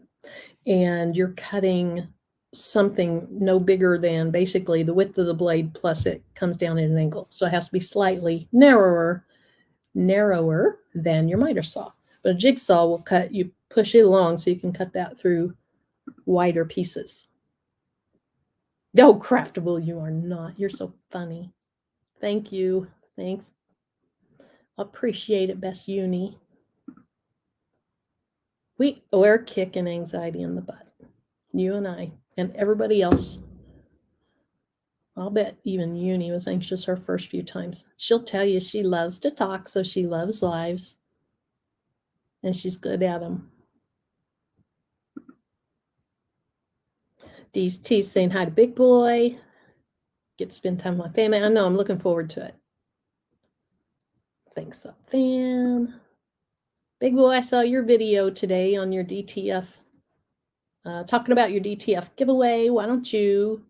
and you're cutting something no bigger than basically the width of the blade, plus it comes down at an angle. So it has to be slightly narrower than your miter saw. But a jigsaw will you push it along so you can cut that through wider pieces. No, craftable, you are not. You're so funny. Thank you. Thanks. Appreciate it, Best Uni. We're kicking anxiety in the butt. You and I and everybody else. I'll bet even Uni was anxious her first few times. She'll tell you she loves to talk, so she loves lives. And she's good at them. Dee's saying hi to Big Boy. Get to spend time with my family. I know, I'm looking forward to it. Thanks up, fan. Big Boy, I saw your video today on your DTF, talking about your DTF giveaway. Why don't you,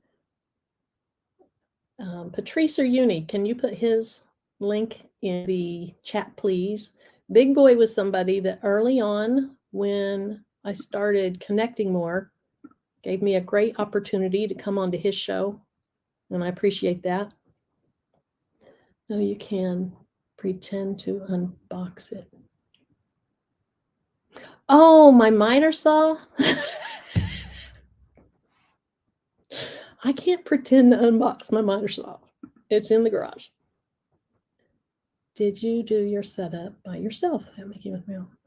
Patrice or Uni, can you put his link in the chat, please? Big Boy was somebody that early on, when I started connecting more, gave me a great opportunity to come onto his show, and I appreciate that. No, you can pretend to unbox it. Oh, my miter saw. I can't pretend to unbox my miter saw. It's in the garage. Did you do your setup by yourself?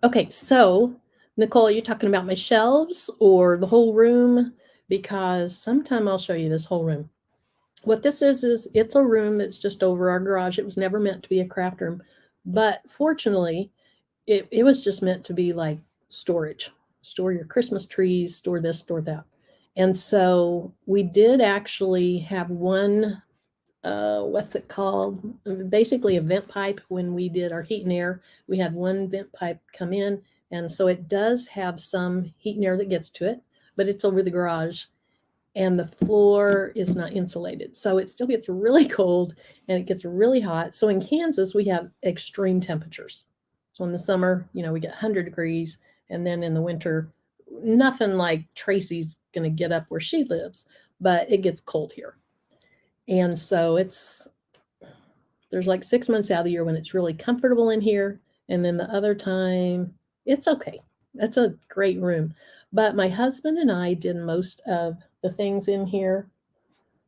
Okay, so Nicole, are you talking about my shelves or the whole room? Because sometime I'll show you this whole room. What this is it's a room that's just over our garage. It was never meant to be a craft room, but fortunately, it was just meant to be like storage. Store your Christmas trees, store this, store that. And so we did actually have one what's it called? Basically a vent pipe. When we did our heat and air, we had one vent pipe come in. And so it does have some heat and air that gets to it, but it's over the garage and the floor is not insulated. So it still gets really cold and it gets really hot. So in Kansas, we have extreme temperatures. So in the summer, we get 100 degrees. And then in the winter, nothing like Tracy's going to get up where she lives, but it gets cold here. And so there's like 6 months out of the year when it's really comfortable in here. And then the other time, it's okay. It's a great room. But my husband and I did most of the things in here.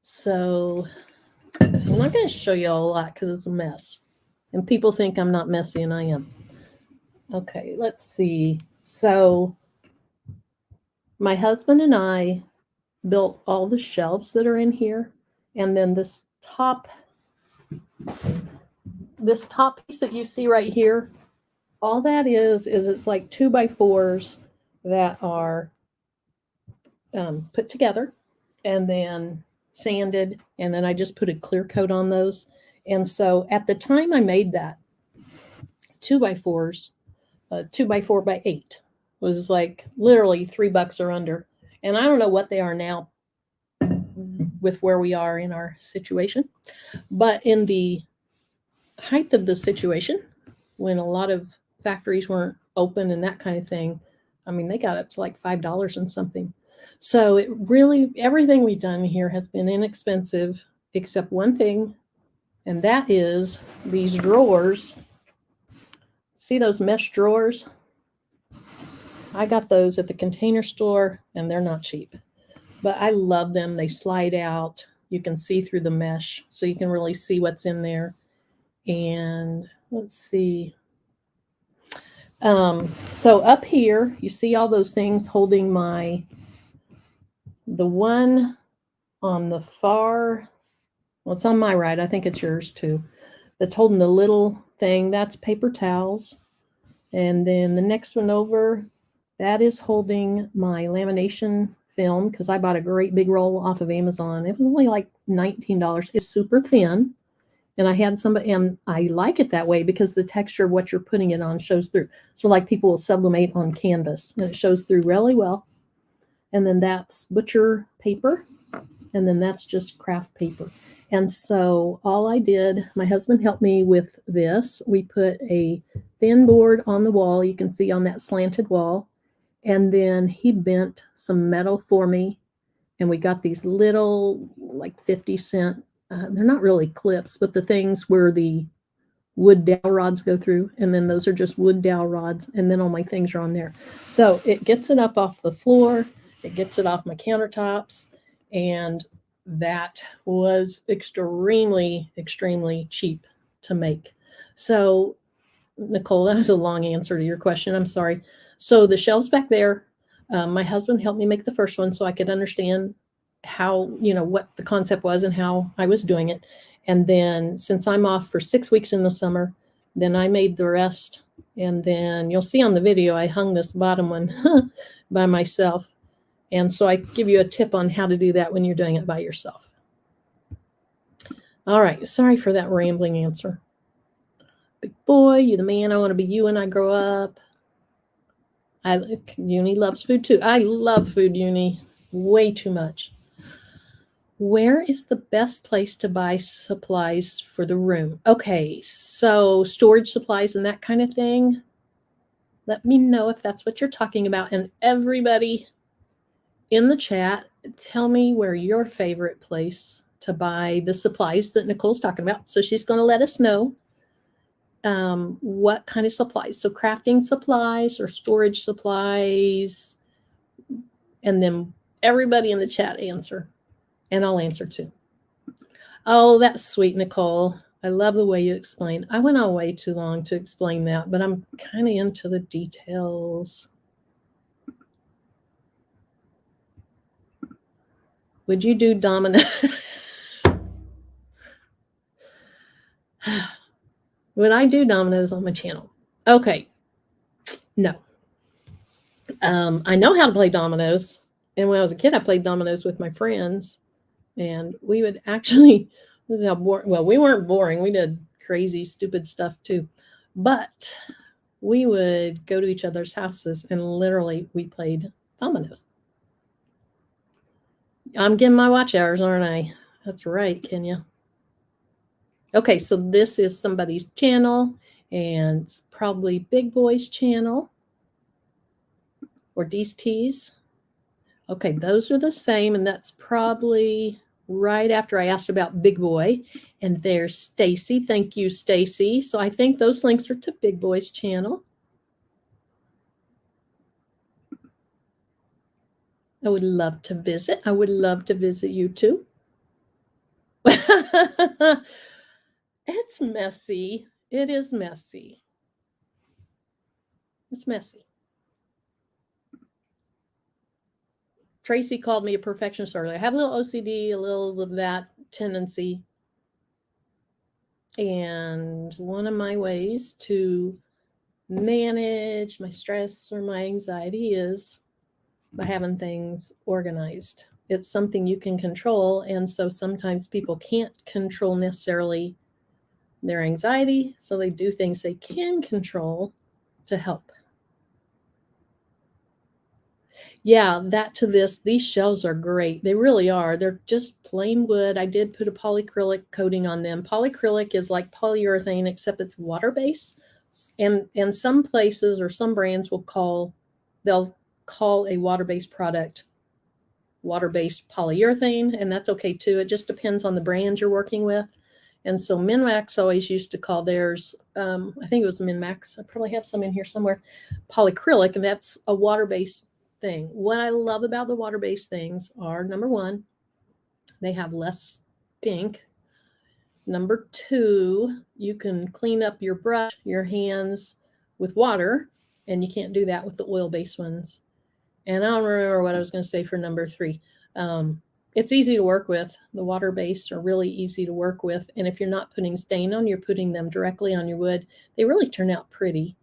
So I'm not going to show you a lot because it's a mess. And people think I'm not messy, and I am. Okay, let's see. So my husband and I built all the shelves that are in here. And then this top piece that you see right here, all that is it's like 2x4s that are put together and then sanded, and then I just put a clear coat on those. And so at the time I made that 2x4s, 2x4x8 was like literally $3 or under. And I don't know what they are now with where we are in our situation, but in the height of the situation, when a lot of factories weren't open and that kind of thing, I mean, they got up to like $5 and something. So it really, everything we've done here has been inexpensive, except one thing, and that is these drawers. See those mesh drawers? I got those at the Container Store, and they're not cheap, but I love them. They slide out. You can see through the mesh, so you can really see what's in there. And let's see. So up here, you see all those things holding the one on the far, well, it's on my right. I think it's yours too. That's holding the little thing. That's paper towels. And then the next one over, that is holding my lamination film, because I bought a great big roll off of Amazon. It was only like $19. It's super thin. And I had somebody, and I like it that way because the texture of what you're putting it on shows through. So like people will sublimate on canvas and it shows through really well. And then that's butcher paper. And then that's just craft paper. And so all I did, my husband helped me with this. We put a thin board on the wall. You can see on that slanted wall. And then he bent some metal for me. And we got these little like 50-cent, they're not really clips, but the things where the wood dowel rods go through. And then those are just wood dowel rods. And then all my things are on there. So it gets it up off the floor. It gets it off my countertops. And that was extremely, extremely cheap to make. So, Nicole, that was a long answer to your question. I'm sorry. So the shelves back there, my husband helped me make the first one so I could understand how, what the concept was and how I was doing it. And then since I'm off for 6 weeks in the summer, then I made the rest. And then you'll see on the video, I hung this bottom one by myself. And so I give you a tip on how to do that when you're doing it by yourself. All right. Sorry for that rambling answer. Big boy, you the man. I want to be you when I grow up. Uni loves food too. I love food, Uni, way too much. Where is the best place to buy supplies for the room? Okay, so storage supplies and that kind of thing. Let me know if that's what you're talking about. And everybody in the chat, tell me where your favorite place to buy the supplies that Nicole's talking about. So she's going to let us know what kind of supplies. So crafting supplies or storage supplies. And then everybody in the chat answer. And I'll answer too. Oh, that's sweet, Nicole. I love the way you explain. I went on way too long to explain that, but I'm kind of into the details. Would you do domino? Would I do dominoes on my channel? Okay. No. I know how to play dominoes. And when I was a kid, I played dominoes with my friends. And we would actually, this is how boring, well, we weren't boring. We did crazy, stupid stuff too. But we would go to each other's houses and literally we played dominoes. I'm getting my watch hours, aren't I? That's right, Kenya. Okay, so this is somebody's channel and it's probably Big Boy's channel or D's T's. Okay, those are the same, and that's probably right after I asked about Big Boy. And there's Stacy. Thank you, Stacy. So I think those links are to Big Boy's channel. I would love to visit. I would love to visit you too. It's messy. It is messy. It's messy. Tracy called me a perfectionist earlier. I have a little OCD, a little of that tendency. And one of my ways to manage my stress or my anxiety is by having things organized. It's something you can control. And so sometimes people can't control necessarily their anxiety. So they do things they can control to help. Yeah, that to this, these shelves are great. They really are. They're just plain wood. I did put a polyacrylic coating on them. Polyacrylic is like polyurethane, except it's water-based. And some places or some brands they'll call a water-based product water-based polyurethane, and that's okay too. It just depends on the brand you're working with. And so Minmax always used to call theirs, I think it was Minmax. I probably have some in here somewhere, polyacrylic, and that's a water-based thing. What I love about the water-based things are, number one, they have less stink. Number two, you can clean up your brush, your hands with water, and you can't do that with the oil-based ones. And I don't remember what I was going to say for number three. It's easy to work with. The water-based are really easy to work with. And if you're not putting stain on, you're putting them directly on your wood. They really turn out pretty.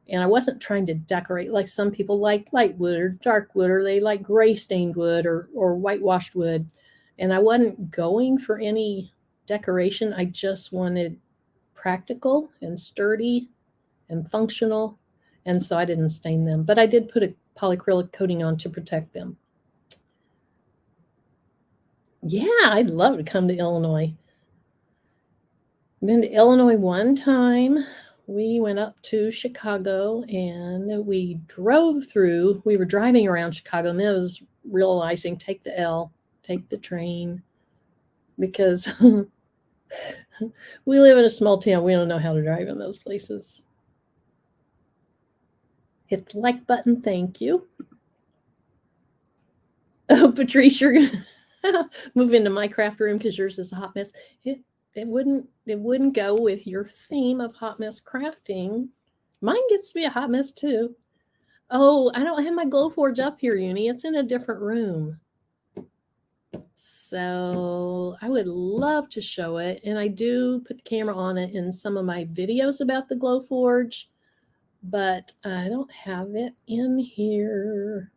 And I wasn't trying to decorate like some people like light wood or dark wood, or they like gray stained wood or whitewashed wood. And I wasn't going for any decoration. I just wanted practical and sturdy and functional. And so I didn't stain them. But I did put a polyacrylic coating on to protect them. Yeah, I'd love to come to Illinois. I've been to Illinois one time. We went up to Chicago and we drove through. We were driving around Chicago, and then I was realizing take the L, take the train, because we live in a small town. We don't know how to drive in those places. Hit the like button. Thank you. Oh, Patrice, you're going to move into my craft room because yours is a hot mess. It wouldn't go with your theme of hot mess crafting. Mine gets to be a hot mess too. Oh, I don't have my Glowforge up here, Uni. It's in a different room. So I would love to show it. And I do put the camera on it in some of my videos about the Glowforge, but I don't have it in here.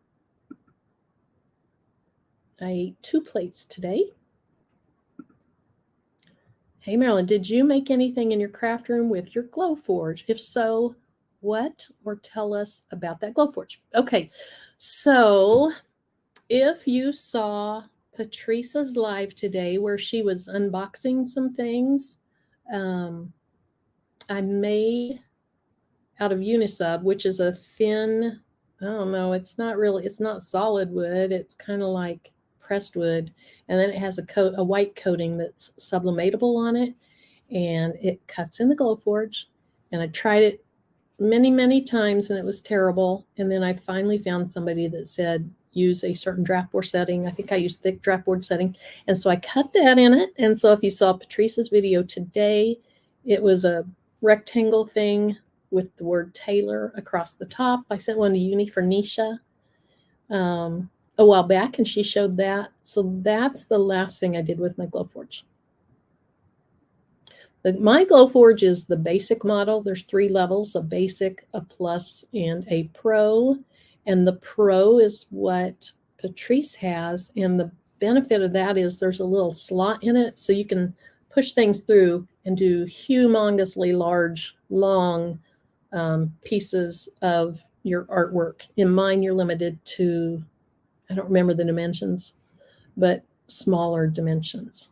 I ate 2 plates today. Hey, Marilyn, did you make anything in your craft room with your Glowforge? If so, what? Or tell us about that Glowforge. Okay, so if you saw Patrice's live today where she was unboxing some things, I made out of Unisub, which is a thin, I don't know, it's not solid wood. It's kind of like pressed wood, and then it has a white coating that's sublimatable on it, and it cuts in the Glowforge. And I tried it many times and it was terrible. And then I finally found somebody that said use a certain draft board setting. I think I used thick draft board setting, and so I cut that in it. And so if you saw Patrice's video today, it was a rectangle thing with the word Taylor across the top. I sent one to Uni for Nisha a while back, and she showed that. So that's the last thing I did with my Glowforge. My Glowforge is the basic model. There's 3 levels: a basic, a plus, and a pro. And the pro is what Patrice has. And the benefit of that is there's a little slot in it, so you can push things through and do humongously large, long pieces of your artwork. In mine, you're limited to, I don't remember the dimensions, but smaller dimensions.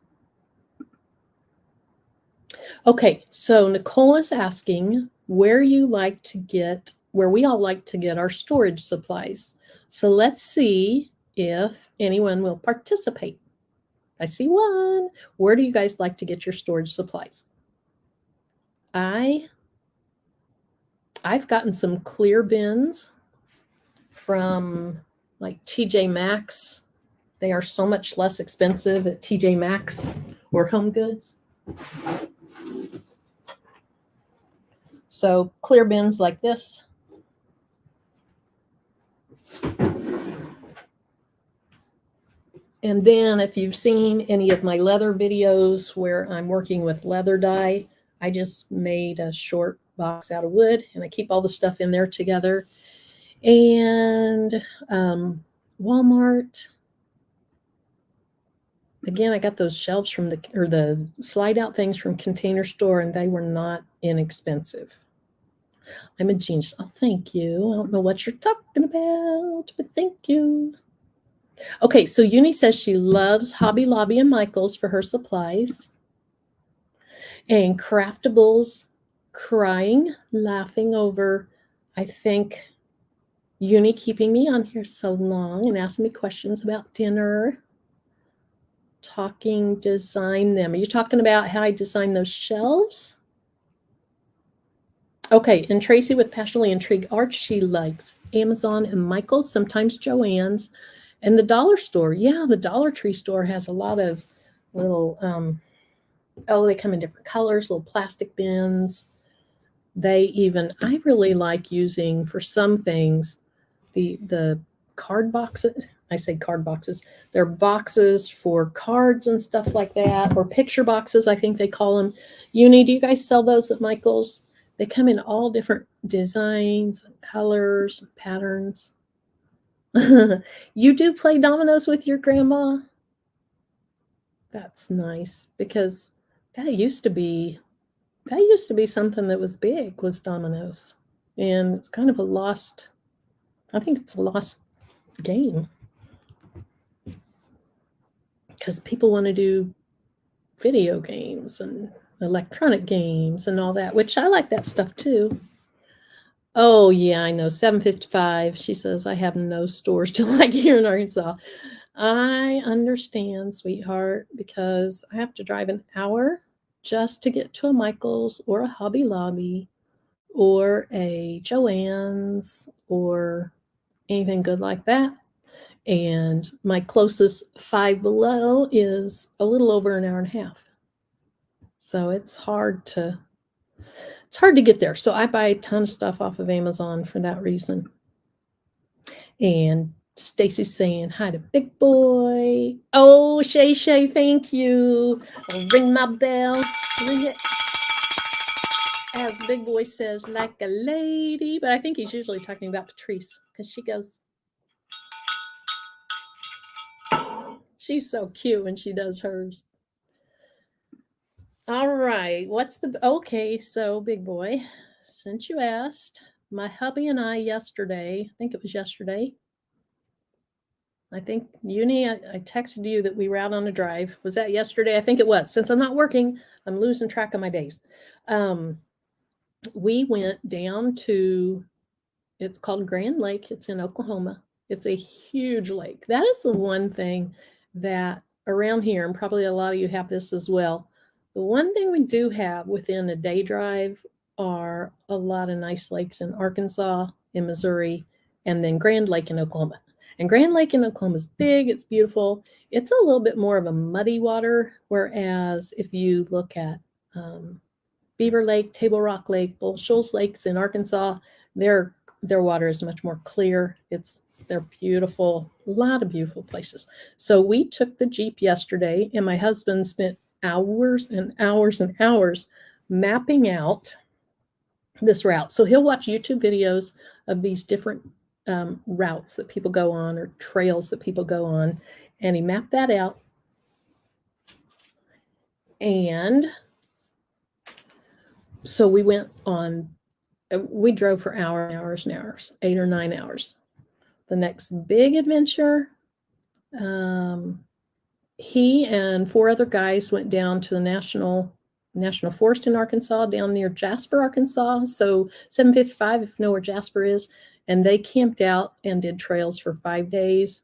Okay, so Nicole is asking where we all like to get our storage supplies. So let's see if anyone will participate. I see one. Where do you guys like to get your storage supplies? I've gotten some clear bins from like TJ Maxx. They are so much less expensive at TJ Maxx or Home Goods. So clear bins like this. And then if you've seen any of my leather videos where I'm working with leather dye, I just made a short box out of wood and I keep all the stuff in there together. And Walmart, again, I got those shelves from the slide out things from Container Store, and they were not inexpensive. I'm a genius. Oh, thank you. I don't know what you're talking about, but thank you. Okay, so Uni says she loves Hobby Lobby and Michael's for her supplies. And Craftables crying, laughing over, I think, Uni keeping me on here so long and asking me questions about dinner. Talking design them. Are you talking about how I design those shelves? Okay, and Tracy with Passionately Intrigued Art, she likes Amazon and Michael's, sometimes Joann's, and the dollar store. Yeah, the Dollar Tree store has a lot of little, they come in different colors, little plastic bins. I really like using, for some things, the card boxes. I say card boxes. They're boxes for cards and stuff like that, or picture boxes, I think they call them. Uni, do you guys sell those at Michael's? They come in all different designs, and colors, and patterns. You do play dominoes with your grandma? That's nice, because that used to be something that was big, was dominoes. And it's kind of I think it's a lost game. Because people want to do video games and electronic games and all that, which I like that stuff too. Oh, yeah, I know. 755. She says, I have no stores to like here in Arkansas. I understand, sweetheart, because I have to drive an hour just to get to a Michael's or a Hobby Lobby or a Joann's or anything good like that. And my closest Five Below is a little over an hour and a half. So it's hard to get there. So I buy a ton of stuff off of Amazon for that reason. And Stacy's saying hi to Big Boy. Oh, Shay, thank you. I'll ring my bell. Ring it. As Big Boy says, like a lady. But I think he's usually talking about Patrice, because she goes, she's so cute when she does hers. All right. Okay, so Big Boy, since you asked, my hubby and I yesterday, I think it was yesterday, I think, Uni, I texted you that we were out on a drive. Was that yesterday? I think it was. Since I'm not working, I'm losing track of my days. We went down to, it's called Grand Lake. It's in Oklahoma. It's a huge lake. That is the one thing that around here, and probably a lot of you have this as well, the one thing we do have within a day drive are a lot of nice lakes in Arkansas, in Missouri, and then Grand Lake in Oklahoma. And Grand Lake in Oklahoma is big, it's beautiful. It's a little bit more of a muddy water, whereas if you look at Beaver Lake, Table Rock Lake, Bull Shoals Lakes in Arkansas, their water is much more clear. They're beautiful, a lot of beautiful places. So we took the Jeep yesterday, and my husband spent hours and hours and hours mapping out this route. So he'll watch YouTube videos of these different routes that people go on, or trails that people go on, and he mapped that out. And so we went on, we drove for hours and hours, 8 or 9 hours. The next big adventure, he and 4 other guys went down to the National Forest in Arkansas, down near Jasper, Arkansas. So 755, if you know where Jasper is. And they camped out and did trails for 5 days.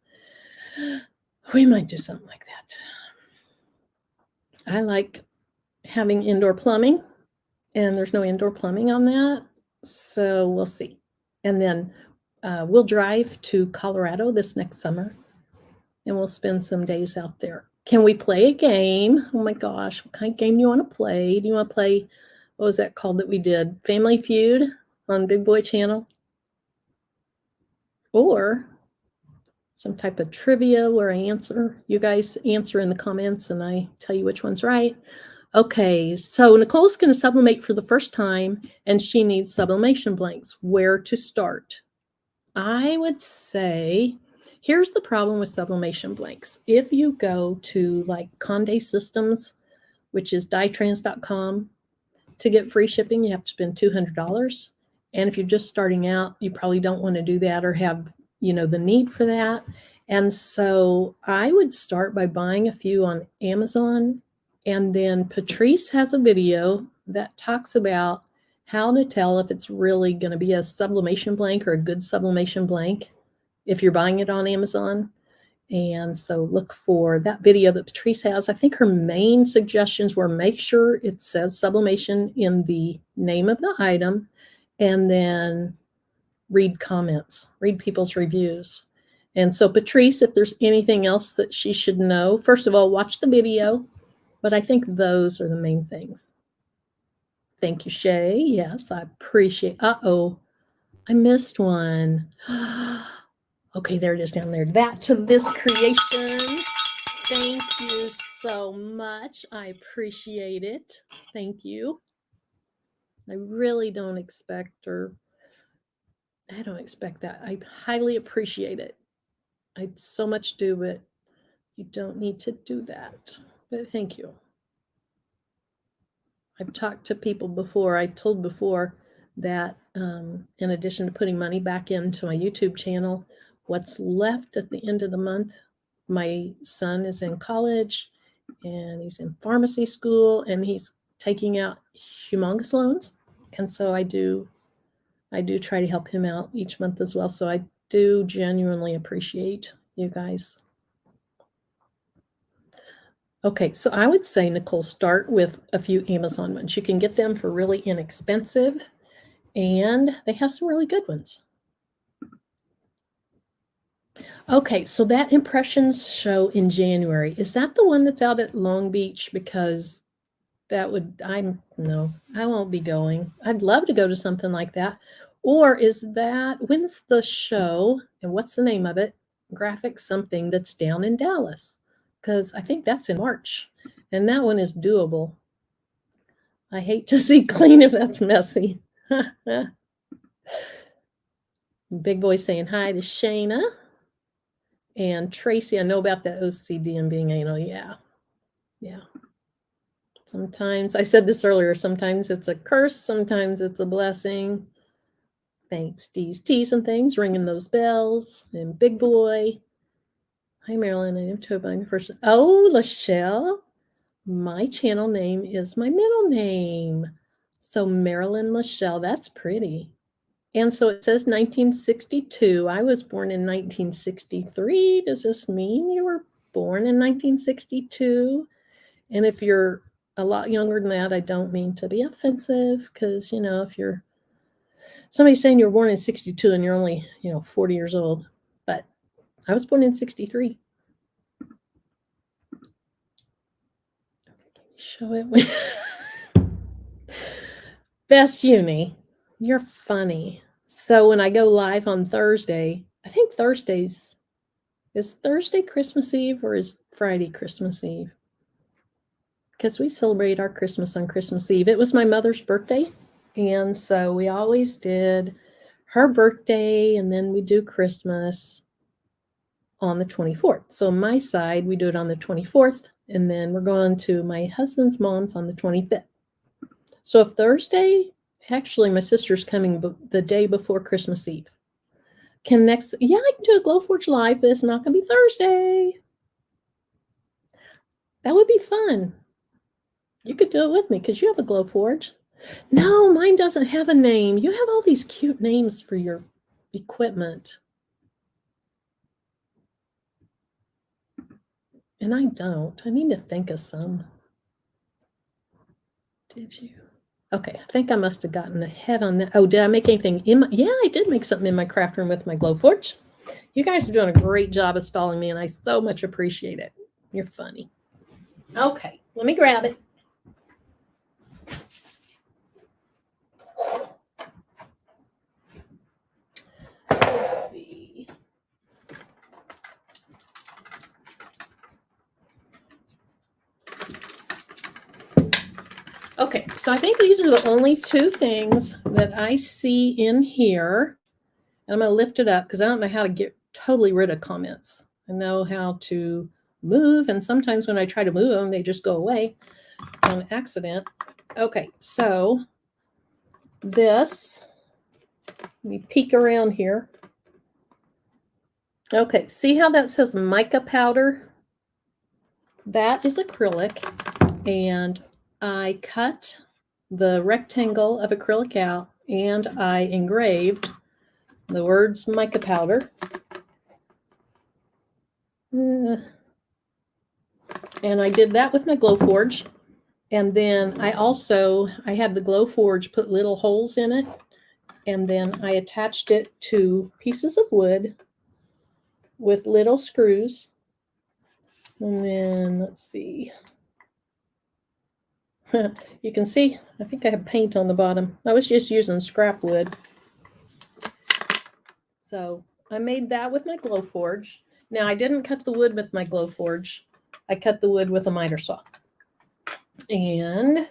We might do something like that. I like having indoor plumbing, and there's no indoor plumbing on that. So we'll see. And then we'll drive to Colorado this next summer, and we'll spend some days out there. Can we play a game? Oh my gosh, what kind of game do you want to play? Do you want to play, what was that called that we did? Family Feud on Big Boy Channel? Or some type of trivia where you guys answer in the comments and I tell you which one's right. Okay, so Nicole's going to sublimate for the first time, and she needs sublimation blanks. Where to start? I would say, here's the problem with sublimation blanks. If you go to like Conde Systems, which is dyetrans.com, to get free shipping, you have to spend $200. And if you're just starting out, you probably don't want to do that or have, the need for that. And so I would start by buying a few on Amazon. And then Patrice has a video that talks about how to tell if it's really going to be a sublimation blank or a good sublimation blank if you're buying it on Amazon. And so look for that video that Patrice has. I think her main suggestions were make sure it says sublimation in the name of the item, and then read comments, read people's reviews. And so Patrice, if there's anything else that she should know, first of all, watch the video, but I think those are the main things. Thank you, Shay. Yes, I appreciate. Uh-oh, I missed one. Okay, there it is down there. That to this creation. Thank you so much. I appreciate it. Thank you. I really don't expect, I don't expect that. I highly appreciate it. I so much do, but you don't need to do that. But thank you. I've talked to people before. I told before that in addition to putting money back into my YouTube channel, what's left at the end of the month, my son is in college and he's in pharmacy school and he's taking out humongous loans. And so I do try to help him out each month as well. So I do genuinely appreciate you guys. Okay, so I would say, Nicole, start with a few Amazon ones. You can get them for really inexpensive, and they have some really good ones. Okay, so that Impressions show in January, is that the one that's out at Long Beach? Because no, I won't be going. I'd love to go to something like that. Or when's the show and what's the name of it? Graphic something that's down in Dallas. Because I think that's in March. And that one is doable. I hate to see clean if that's messy. Big Boy saying hi to Shayna. And Tracy, I know about that OCD and being anal. Yeah. Sometimes, I said this earlier, sometimes it's a curse, sometimes it's a blessing. Thanks, D's, T's and things, ringing those bells. And Big Boy. Hi, Marilyn. I am Tobin the first. Oh, Lachelle. My channel name is my middle name. So Marilyn Lachelle, that's pretty. And so it says 1962. I was born in 1963. Does this mean you were born in 1962. And if you're a lot younger than that, I don't mean to be offensive, because, you know, if you're somebody saying you were born in 62 and you're only, 40 years old, but I was born in 63. Show it. Best Uni, you're funny. So when I go live on Thursday, I think is Thursday Christmas Eve or is Friday Christmas Eve? Because we celebrate our Christmas on Christmas Eve. It was my mother's birthday, and so we always did her birthday, and then we do Christmas on the 24th. So on my side, we do it on the 24th, and then we're going to my husband's mom's on the 25th. So if Thursday, actually my sister's coming the day before Christmas Eve. I can do a Glowforge live, but it's not going to be Thursday. That would be fun. You could do it with me because you have a Glowforge. No, mine doesn't have a name. You have all these cute names for your equipment. And I don't. I need to think of some. Did you? Okay, I think I must have gotten ahead on that. Oh, did I make anything in my... Yeah, I did make something in my craft room with my Glowforge. You guys are doing a great job of stalling me, and I so much appreciate it. You're funny. Okay, let me grab it. Let's see. Okay, so I think these are the only two things that I see in here. And I'm going to lift it up because I don't know how to get totally rid of comments. I know how to move, and sometimes when I try to move them, they just go away on accident. Okay, so this, let me peek around here. Okay, see how that says mica powder? That is acrylic, and I cut the rectangle of acrylic out, and I engraved the words mica powder. And I did that with my Glowforge. And then I had the Glowforge put little holes in it, and then I attached it to pieces of wood with little screws. And then let's see. You can see, I think I have paint on the bottom. I was just using scrap wood. So I made that with my Glowforge. Now I didn't cut the wood with my Glowforge. I cut the wood with a miter saw. And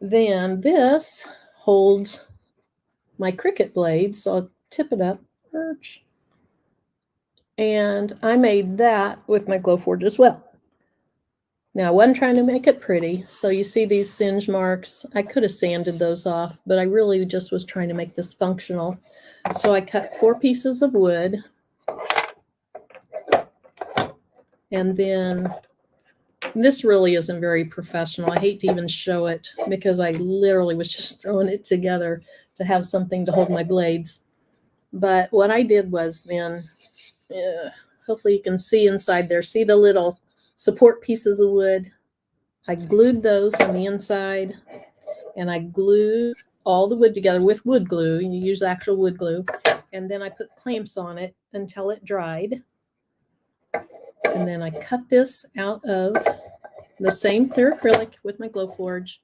then this holds my Cricut blade, so I'll tip it up. And I made that with my Glowforge as well. Now, I wasn't trying to make it pretty, so you see these singe marks. I could have sanded those off, but I really just was trying to make this functional. So I cut 4 pieces of wood. And then this really isn't very professional. I hate to even show it because I literally was just throwing it together to have something to hold my blades. But what I did was then, hopefully you can see inside there, see the little support pieces of wood. I glued those on the inside, and I glued all the wood together with wood glue. You use actual wood glue. And then I put clamps on it until it dried. And then I cut this out of the same clear acrylic with my Glowforge.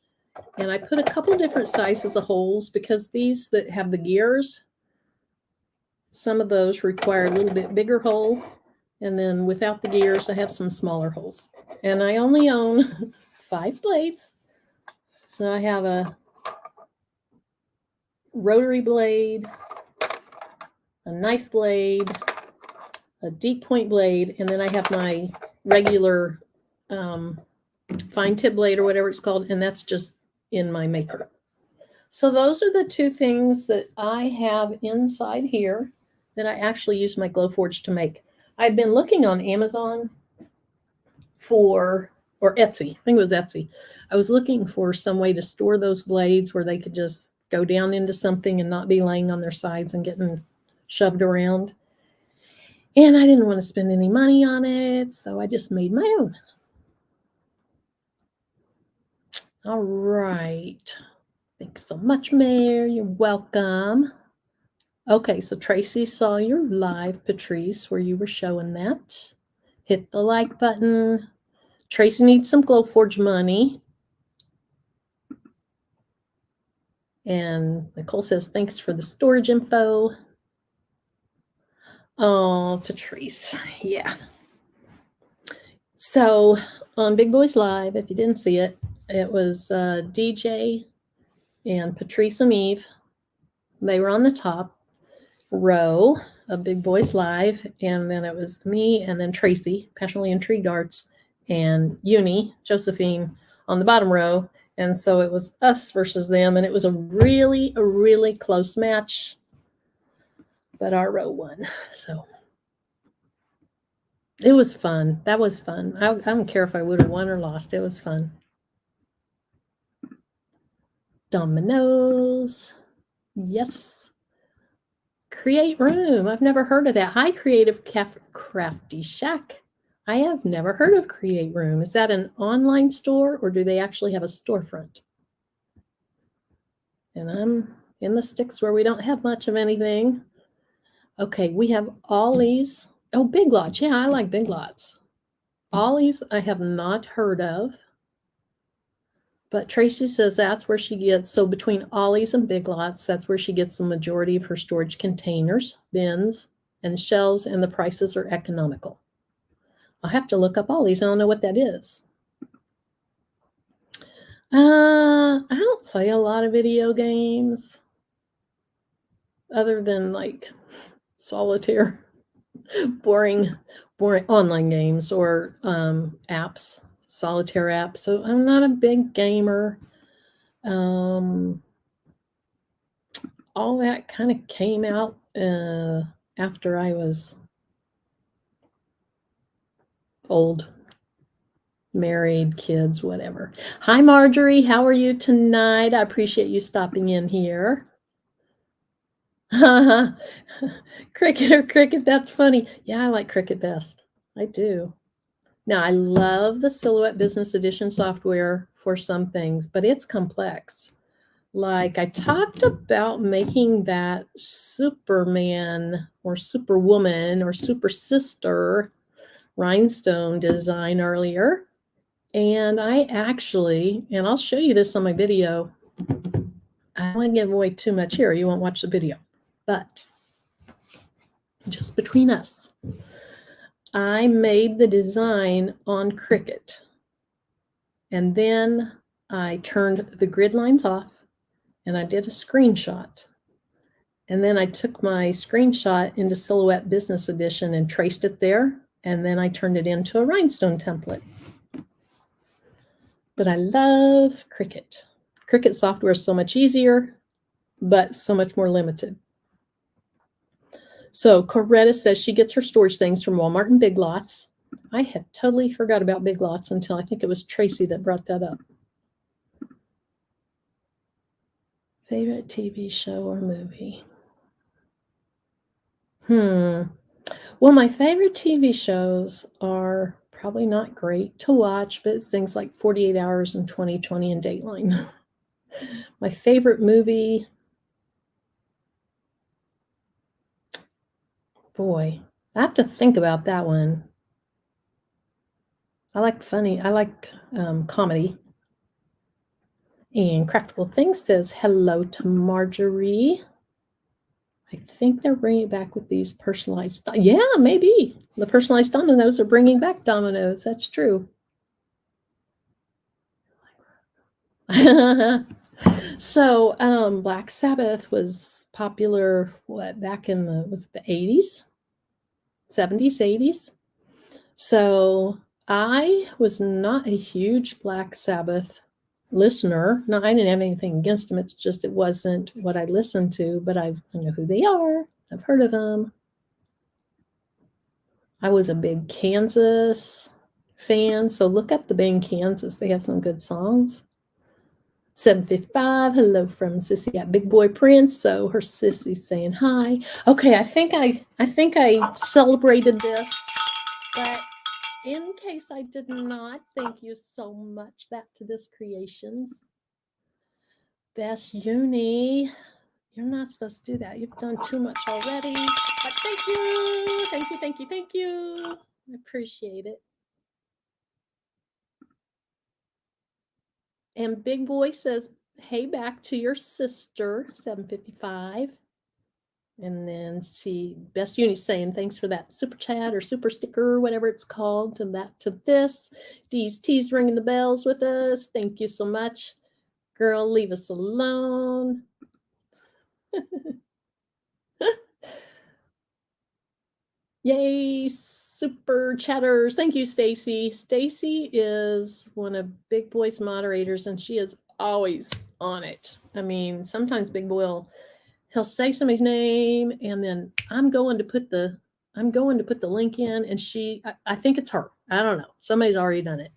And I put a couple different sizes of holes because these that have the gears, some of those require a little bit bigger hole. And then without the gears, I have some smaller holes. And I only own 5 blades. So I have a rotary blade, a knife blade, a deep point blade, and then I have my regular fine tip blade or whatever it's called, and that's just in my maker. So those are the 2 things that I have inside here that I actually use my Glowforge to make. I'd been looking on Amazon or Etsy. I think it was Etsy. I was looking for some way to store those blades where they could just go down into something and not be laying on their sides and getting shoved around. And I didn't want to spend any money on it, so I just made my own. All right. Thanks so much, Mayor. You're welcome. Okay, so Tracy saw your live, Patrice, where you were showing that. Hit the like button. Tracy needs some Glowforge money. And Nicole says, thanks for the storage info. Oh, Patrice. Yeah. So on Big Boys Live, if you didn't see it, it was DJ and Patrice and Eve. They were on the top row of Big Boys Live. And then it was me and then Tracy, Passionately Intrigued Arts, and Uni, Josephine, on the bottom row. And so it was us versus them. And it was a really close match. But our row won. So it was fun. That was fun. I don't care if I would have won or lost. It was fun. Dominoes. Yes. Create Room. I've never heard of that. Hi, Creative Crafty Shack. I have never heard of Create Room. Is that an online store or do they actually have a storefront? And I'm in the sticks where we don't have much of anything. Okay, we have Ollie's. Oh, Big Lots. Yeah, I like Big Lots. Ollie's I have not heard of. But Tracy says that's where she gets, so between Ollie's and Big Lots, that's where she gets the majority of her storage containers, bins, and shelves, and the prices are economical. I'll have to look up Ollie's. I don't know what that is. I don't play a lot of video games other than like solitaire, boring online games or apps, solitaire apps. So I'm not a big gamer. All that kind of came out after I was old, married, kids, whatever. Hi, Marjorie. How are you tonight? I appreciate you stopping in here. Cricket or Cricket, that's funny. Yeah, I like Cricket best. I do. Now, I love the Silhouette Business Edition software for some things, but it's complex. Like I talked about making that Superman or Superwoman or Super Sister Rhinestone design earlier. And I actually, and I'll show you this on my video. I don't want to give away too much here. You won't watch the video. But just between us, I made the design on Cricut. And then I turned the grid lines off and I did a screenshot. And then I took my screenshot into Silhouette Business Edition and traced it there. And then I turned it into a rhinestone template. But I love Cricut. Cricut software is so much easier, but so much more limited. So Coretta says she gets her storage things from Walmart and Big Lots. I had totally forgot about Big Lots until I think it was Tracy that brought that up. Favorite TV show or movie? Well, my favorite TV shows are probably not great to watch, but it's things like 48 Hours and 2020 and Dateline. My favorite movie, boy, I have to think about that one. I like comedy. And Craftable Things says hello to Marjorie. I think they're bringing it back with these personalized. Yeah, maybe. The personalized dominoes are bringing back dominoes. That's true. So Black Sabbath was popular, back in was it the 80s? 70s, 80s? So I was not a huge Black Sabbath listener. No, I didn't have anything against them. It's just it wasn't what I listened to, but I know who they are. I've heard of them. I was a big Kansas fan, so look up the band Kansas. They have some good songs. 755, hello from Sissy at Big Boy Prince. So her sissy's saying hi. Okay, I think I celebrated this, but in case I did not, thank you so much that to this creations. Best Uni, you're not supposed to do that. You've done too much already. But thank you, thank you, thank you, thank you. I appreciate it. And Big Boy says, hey, back to your sister, 755. And then see, Best Uni saying, thanks for that super chat or super sticker, or whatever it's called, to that, to this. D's T's ringing the bells with us. Thank you so much. Girl, leave us alone. Yay, super chatters. Thank you, Stacy. Stacy is one of Big Boy's moderators, and she is always on it. I mean, sometimes Big Boy he'll say somebody's name, and then I'm going to put the link in, and I think it's her. I don't know. Somebody's already done it.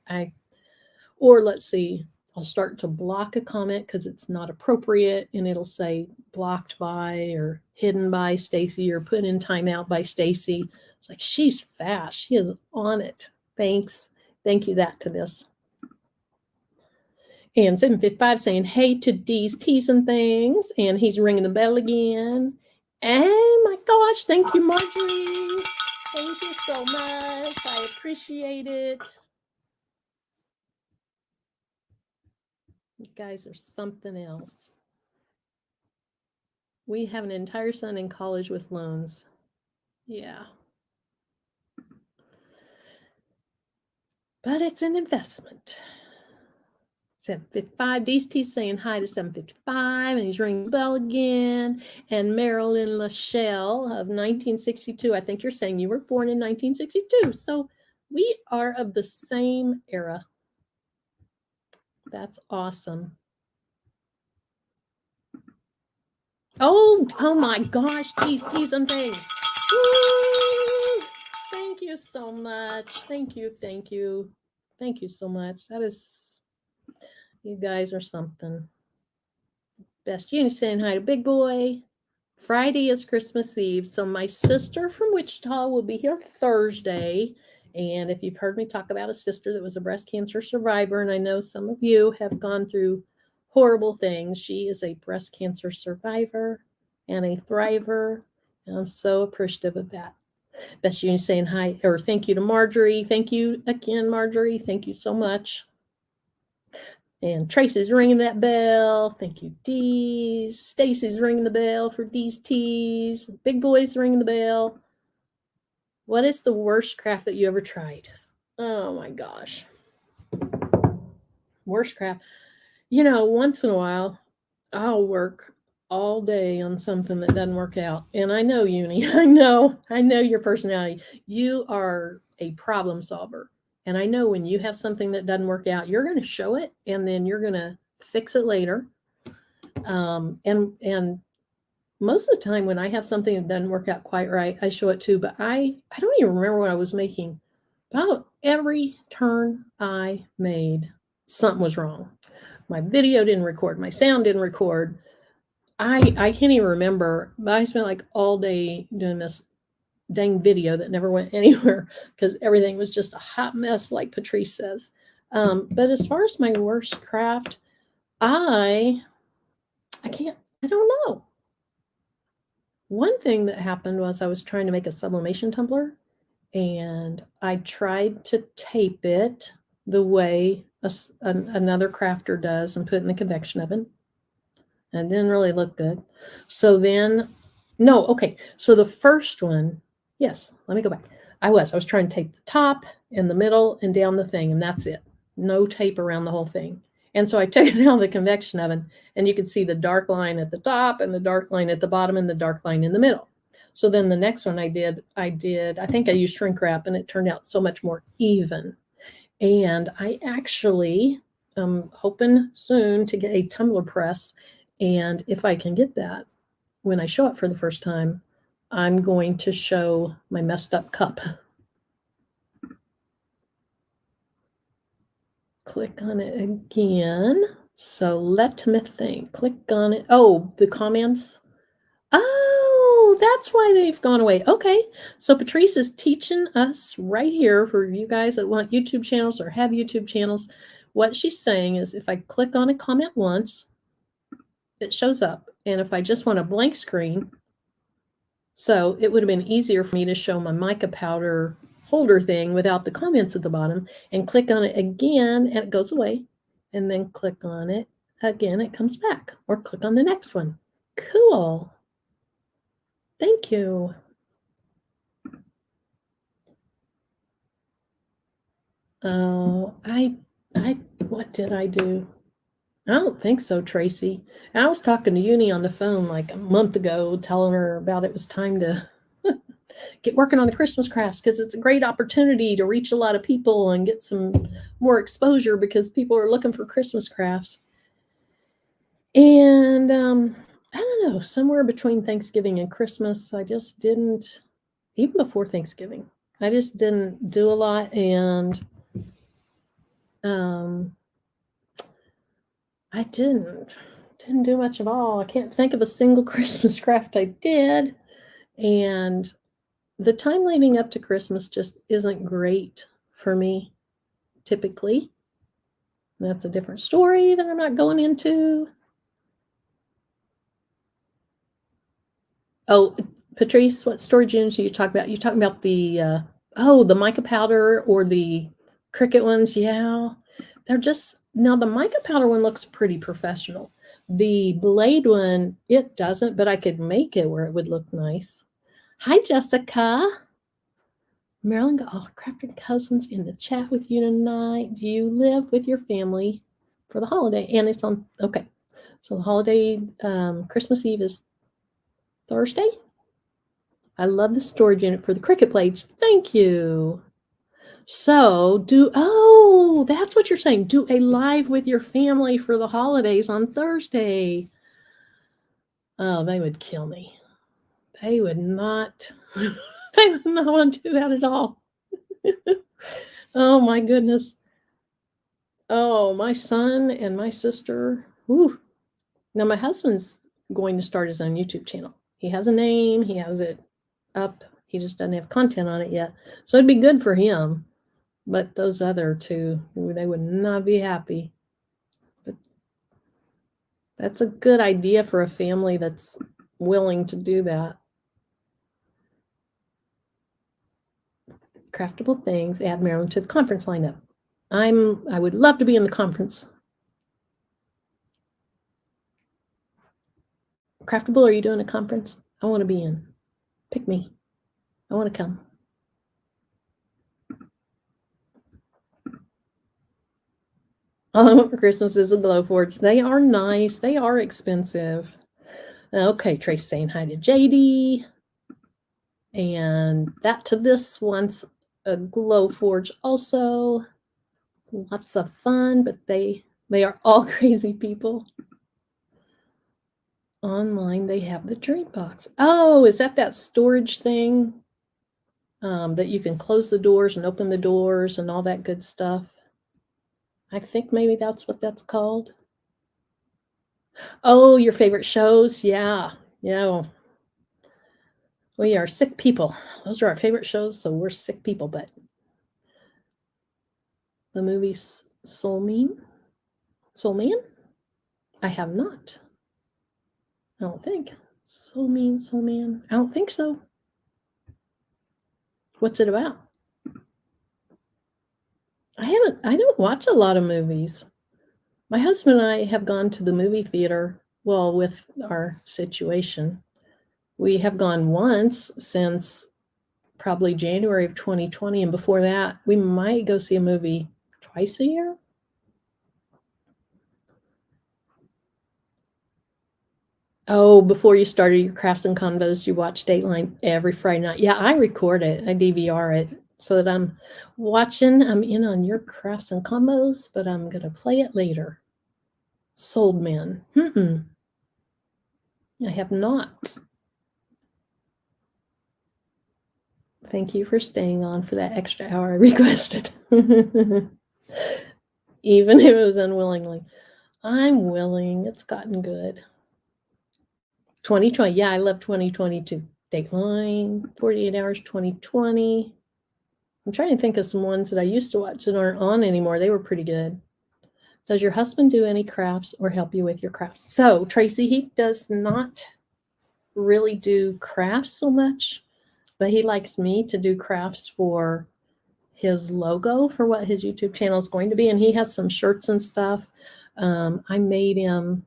Or let's see, I'll start to block a comment because it's not appropriate, and it'll say blocked by or hidden by Stacy or put in timeout by Stacy. It's like, she's fast. She is on it. Thanks. Thank you that to this. And 755 saying, hey to D's T's and things. And he's ringing the bell again. And my gosh, thank you, Marjorie. Thank you so much. I appreciate it. You guys are something else. We have an entire son in college with loans. Yeah. But it's an investment. 755, DST saying hi to 755, and he's ringing the bell again. And Marilyn Lachelle of 1962. I think you're saying you were born in 1962. So we are of the same era. That's awesome. Oh my gosh, DSTs and things. Woo! Thank you so much. Thank you. Thank you. Thank you so much. That is, you guys are something. Best Uni saying hi to Big Boy. Friday is Christmas Eve, so my sister from Wichita will be here Thursday. And if you've heard me talk about a sister that was a breast cancer survivor, and I know some of you have gone through horrible things, she is a breast cancer survivor and a thriver, and I'm so appreciative of that. Best Uni saying hi, or thank you to Marjorie. Thank you again, Marjorie. Thank you so much. And Tracy's ringing that bell. Thank you, D's. Stacy's ringing the bell for D's T's. Big Boy's ringing the bell. What is the worst craft that you ever tried? Oh my gosh. Worst craft. You know, once in a while, I'll work all day on something that doesn't work out. And I know, Uni, I know your personality. You are a problem solver. And I know when you have something that doesn't work out, you're going to show it, and then you're going to fix it later. And most of the time when I have something that doesn't work out quite right, I show it too. But I don't even remember what I was making. About every turn I made, something was wrong. My video didn't record. My sound didn't record. I can't even remember, but I spent like all day doing this dang video that never went anywhere because everything was just a hot mess, like Patrice says. But as far as my worst craft, I don't know. One thing that happened was I was trying to make a sublimation tumbler, and I tried to tape it the way another crafter does and put it in the convection oven. And it didn't really look good. So then, so the first one, yes, let me go back. I was trying to tape the top and the middle and down the thing, and that's it. No tape around the whole thing. And so I took it out of the convection oven, and you could see the dark line at the top and the dark line at the bottom and the dark line in the middle. So then the next one I think I used shrink wrap, and it turned out so much more even. And I actually am hoping soon to get a tumbler press. And if I can get that, when I show it for the first time, I'm going to show my messed up cup. Click on it again. So let me think. Click on it. Oh, the comments. Oh, that's why they've gone away. Okay. So Patrice is teaching us right here for you guys that want YouTube channels or have YouTube channels. What she's saying is if I click on a comment once, it shows up. And if I just want a blank screen, so it would have been easier for me to show my mica powder holder thing without the comments at the bottom, and click on it again and it goes away. And then click on it again, it comes back. Or click on the next one. Cool. Thank you. Oh, what did I do? I don't think so, Tracy. I was talking to Uni on the phone like a month ago, telling her about it was time to get working on the Christmas crafts because it's a great opportunity to reach a lot of people and get some more exposure because people are looking for Christmas crafts. And I don't know, somewhere between Thanksgiving and Christmas, I just didn't, even before Thanksgiving, I just didn't do a lot. And I didn't do much of all. I can't think of a single Christmas craft I did. And the time leading up to Christmas just isn't great for me, typically. That's a different story that I'm not going into. Oh, Patrice, what storage units are you talking about? You talking about the, the mica powder or the Cricut ones? Yeah, they're just, now the mica powder one looks pretty professional. The blade one, it doesn't, but I could make it where it would look nice. Hi, Jessica. Marilyn got all crafting cousins in the chat with you tonight. Do you live with your family for the holiday? And it's on, okay. So the holiday, Christmas Eve is Thursday. I love the storage unit for the Cricut blades. Thank you. So that's what you're saying. Do a live with your family for the holidays on Thursday. Oh, they would kill me. They would not, they would not want to do that at all. Oh my goodness. Oh, my son and my sister. Whew. Now my husband's going to start his own YouTube channel. He has a name, he has it up. He just doesn't have content on it yet. So it'd be good for him. But those other two, they would not be happy. But that's a good idea for a family that's willing to do that. Craftable things, add Marilyn to the conference lineup. I would love to be in the conference. Craftable, are you doing a conference? I want to be in. Pick me. I want to come. All I want for Christmas is a Glowforge. They are nice. They are expensive. Okay, Trace saying hi to JD. And that to this one's a Glowforge also. Lots of fun, but they are all crazy people. Online, they have the dream box. Oh, is that storage thing? That you can close the doors and open the doors and all that good stuff. I think maybe that's what that's called. Oh, your favorite shows? Yeah. Yeah. We are sick people. Those are our favorite shows, so we're sick people, but the movie Soul Man? I have not. I don't think. Soul Man. I don't think so. What's it about? I don't watch a lot of movies. My husband and I have gone to the movie theater, well, with our situation. We have gone once since probably January of 2020, and before that, we might go see a movie twice a year. Oh, before you started your crafts and convos, you watch Dateline every Friday night. Yeah, I record it. I DVR it so that I'm watching. I'm in on your crafts and combos, but I'm going to play it later. Sold Men. I have not. Thank you for staying on for that extra hour I requested. Even if it was unwillingly. I'm willing. It's gotten good. 2020. Yeah, I love 2022. Dateline, 48 Hours, 2020. I'm trying to think of some ones that I used to watch that aren't on anymore. They were pretty good. Does your husband do any crafts or help you with your crafts? So, Tracy, he does not really do crafts so much, but he likes me to do crafts for his logo for what his YouTube channel is going to be. And he has some shirts and stuff. I made him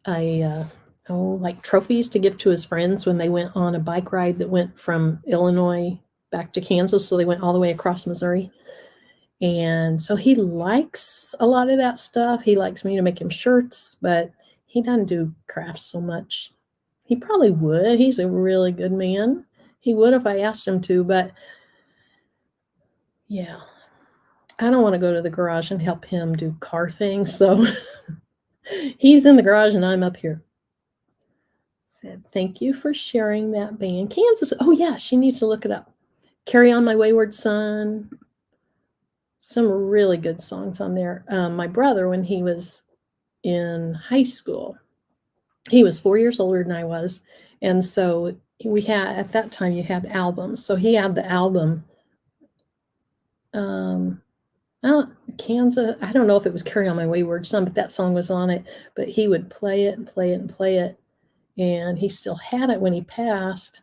like trophies to give to his friends when they went on a bike ride that went from Illinois back to Kansas. So they went all the way across Missouri. And so he likes a lot of that stuff. He likes me to make him shirts, but he doesn't do crafts so much. He probably would. He's a really good man. He would if I asked him to, but yeah, I don't want to go to the garage and help him do car things. So he's in the garage and I'm up here. Said, thank you for sharing that band. Kansas. Oh, yeah, she needs to look it up. Carry On My Wayward Son. Some really good songs on there. My brother, when he was in high school, he was 4 years older than I was. And so we had, at that time, you had albums. So he had the album, Kansas. I don't know if it was Carry On My Wayward Son, but that song was on it. But he would play it and play it and play it. And he still had it when he passed.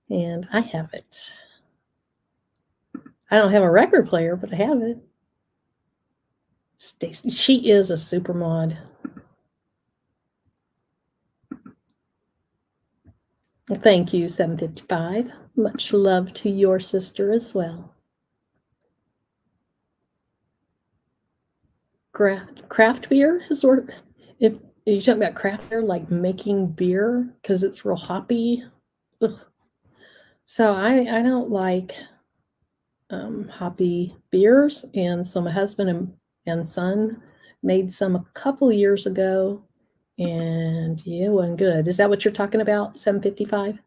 And I have it. I don't have a record player, but I have it. Stacy, she is a super mod. Thank you, 755. Much love to your sister as well. Craft beer is work. If you talk about craft beer, like making beer, because it's real hoppy. Ugh. So I don't like hoppy beers, and so my husband and son made some a couple years ago, and yeah, it wasn't good. Is that what you're talking about, 755?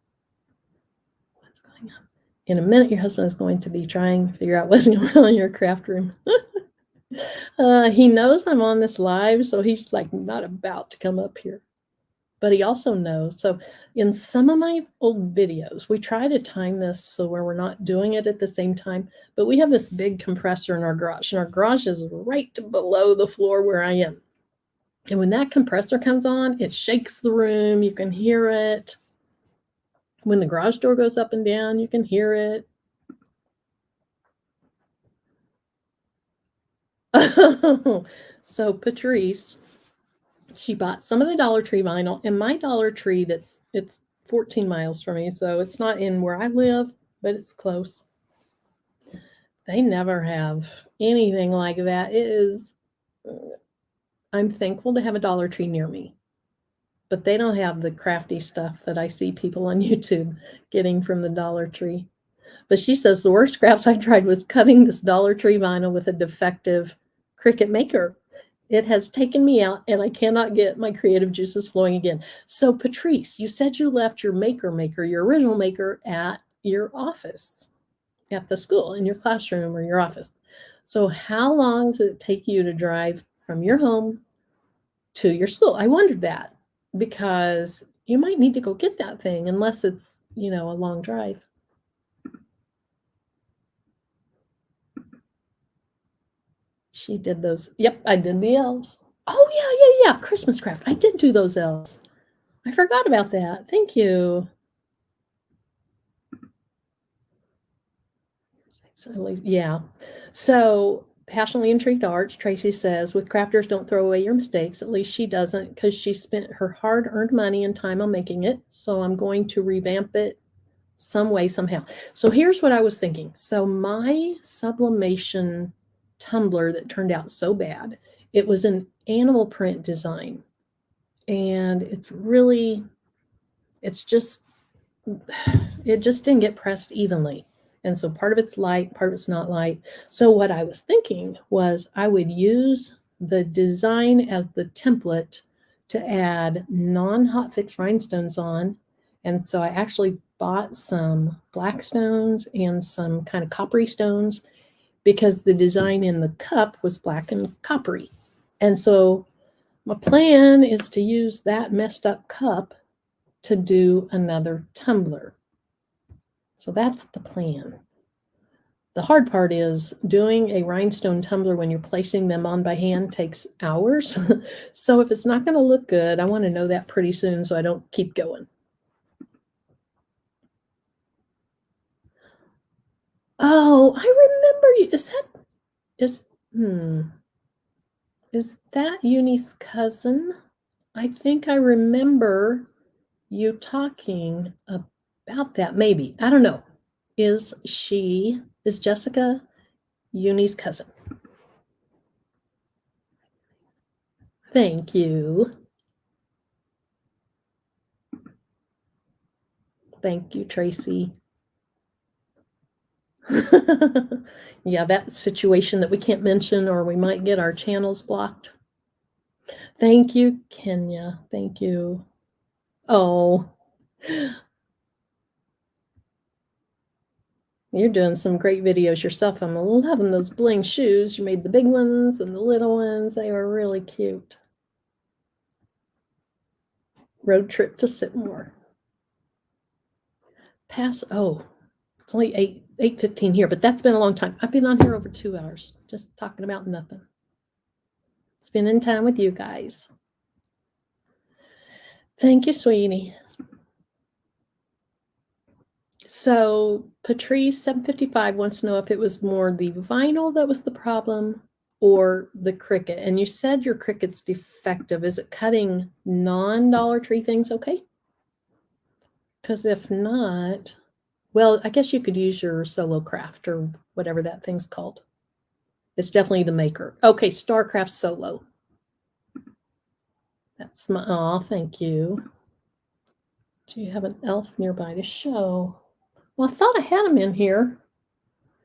What's going on? In a minute, your husband is going to be trying to figure out what's going on in your craft room. He knows I'm on this live, so he's like not about to come up here. But he also knows. So in some of my old videos, we try to time this so where we're not doing it at the same time. But we have this big compressor in our garage, and our garage is right below the floor where I am. And when that compressor comes on, it shakes the room. You can hear it. When the garage door goes up and down, you can hear it. So Patrice, she bought some of the Dollar Tree vinyl, and my Dollar Tree, it's 14 miles from me, so it's not in where I live, but it's close. They never have anything like that. I'm thankful to have a Dollar Tree near me, but they don't have the crafty stuff that I see people on YouTube getting from the Dollar Tree. But she says the worst crafts I tried was cutting this Dollar Tree vinyl with a defective Cricut maker. It has taken me out, and I cannot get my creative juices flowing again. So, Patrice, you said you left your maker, your original maker, at your office, at the school, in your classroom or your office. So how long does it take you to drive from your home to your school? I wondered that, because you might need to go get that thing unless it's, a long drive. She did those. Yep, I did the elves. Oh, yeah. Christmas craft. I did do those elves. I forgot about that. Thank you. Yeah. So, passionately intrigued arts, Tracy says, with crafters, don't throw away your mistakes. At least she doesn't, because she spent her hard-earned money and time on making it. So I'm going to revamp it some way, somehow. So here's what I was thinking. So my sublimation tumbler that turned out so bad, it was an animal print design. And it just didn't get pressed evenly. And so part of it's light, part of it's not light. So what I was thinking was I would use the design as the template to add non-hotfix rhinestones on. And so I actually bought some black stones and some kind of coppery stones, because the design in the cup was black and coppery. And so my plan is to use that messed up cup to do another tumbler. So that's the plan. The hard part is doing a rhinestone tumbler when you're placing them on by hand takes hours. So if it's not going to look good, I want to know that pretty soon so I don't keep going. Oh, I remember. Is that Uni's cousin? I think I remember you talking about that. Maybe. I don't know. Is Jessica Uni's cousin? Thank you. Thank you, Tracy. Yeah, that situation that we can't mention or we might get our channels blocked. Thank you, Kenya. Thank you. Oh, you're doing some great videos yourself. I'm loving those bling shoes. You made the big ones and the little ones. They were really cute. Road trip to Sitmore. Oh, it's only 8:15 here, but that's been a long time. I've been on here over 2 hours, just talking about nothing. Spending time with you guys. Thank you, sweetie. So Patrice 755 wants to know if it was more the vinyl that was the problem or the Cricut. And you said your Cricut's defective. Is it cutting non-Dollar Tree things okay? Because if not, well, I guess you could use your Solo Craft or whatever that thing's called. It's definitely the maker. Okay, StarCraft Solo. That's my, oh, thank you. Do you have an elf nearby to show? Well, I thought I had them in here.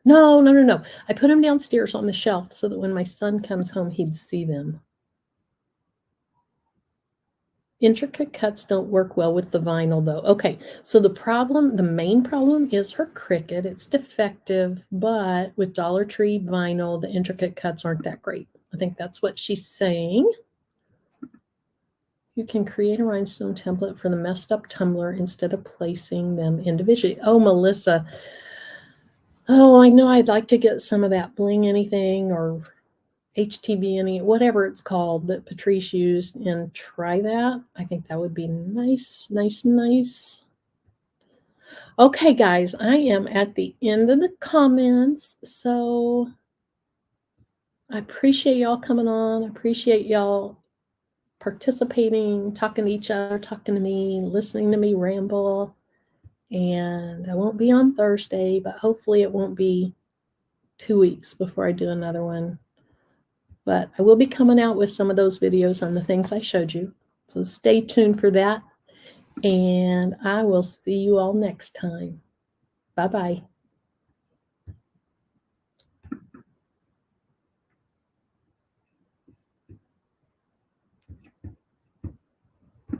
No. I put them downstairs on the shelf so that when my son comes home, he'd see them. Intricate cuts don't work well with the vinyl, though. Okay, so the main problem is her Cricut. It's defective, but with Dollar Tree vinyl, the intricate cuts aren't that great. I think that's what she's saying. You can create a rhinestone template for the messed up tumbler instead of placing them individually. Oh, Melissa. Oh, I know I'd like to get some of that Bling Anything or HTB any, whatever it's called that Patrice used, and try that. I think that would be nice. Okay, guys, I am at the end of the comments, so I appreciate y'all coming on. I appreciate y'all participating, talking to each other, talking to me, listening to me ramble. And I won't be on Thursday, but hopefully it won't be 2 weeks before I do another one. But I will be coming out with some of those videos on the things I showed you. So stay tuned for that. And I will see you all next time. Bye-bye.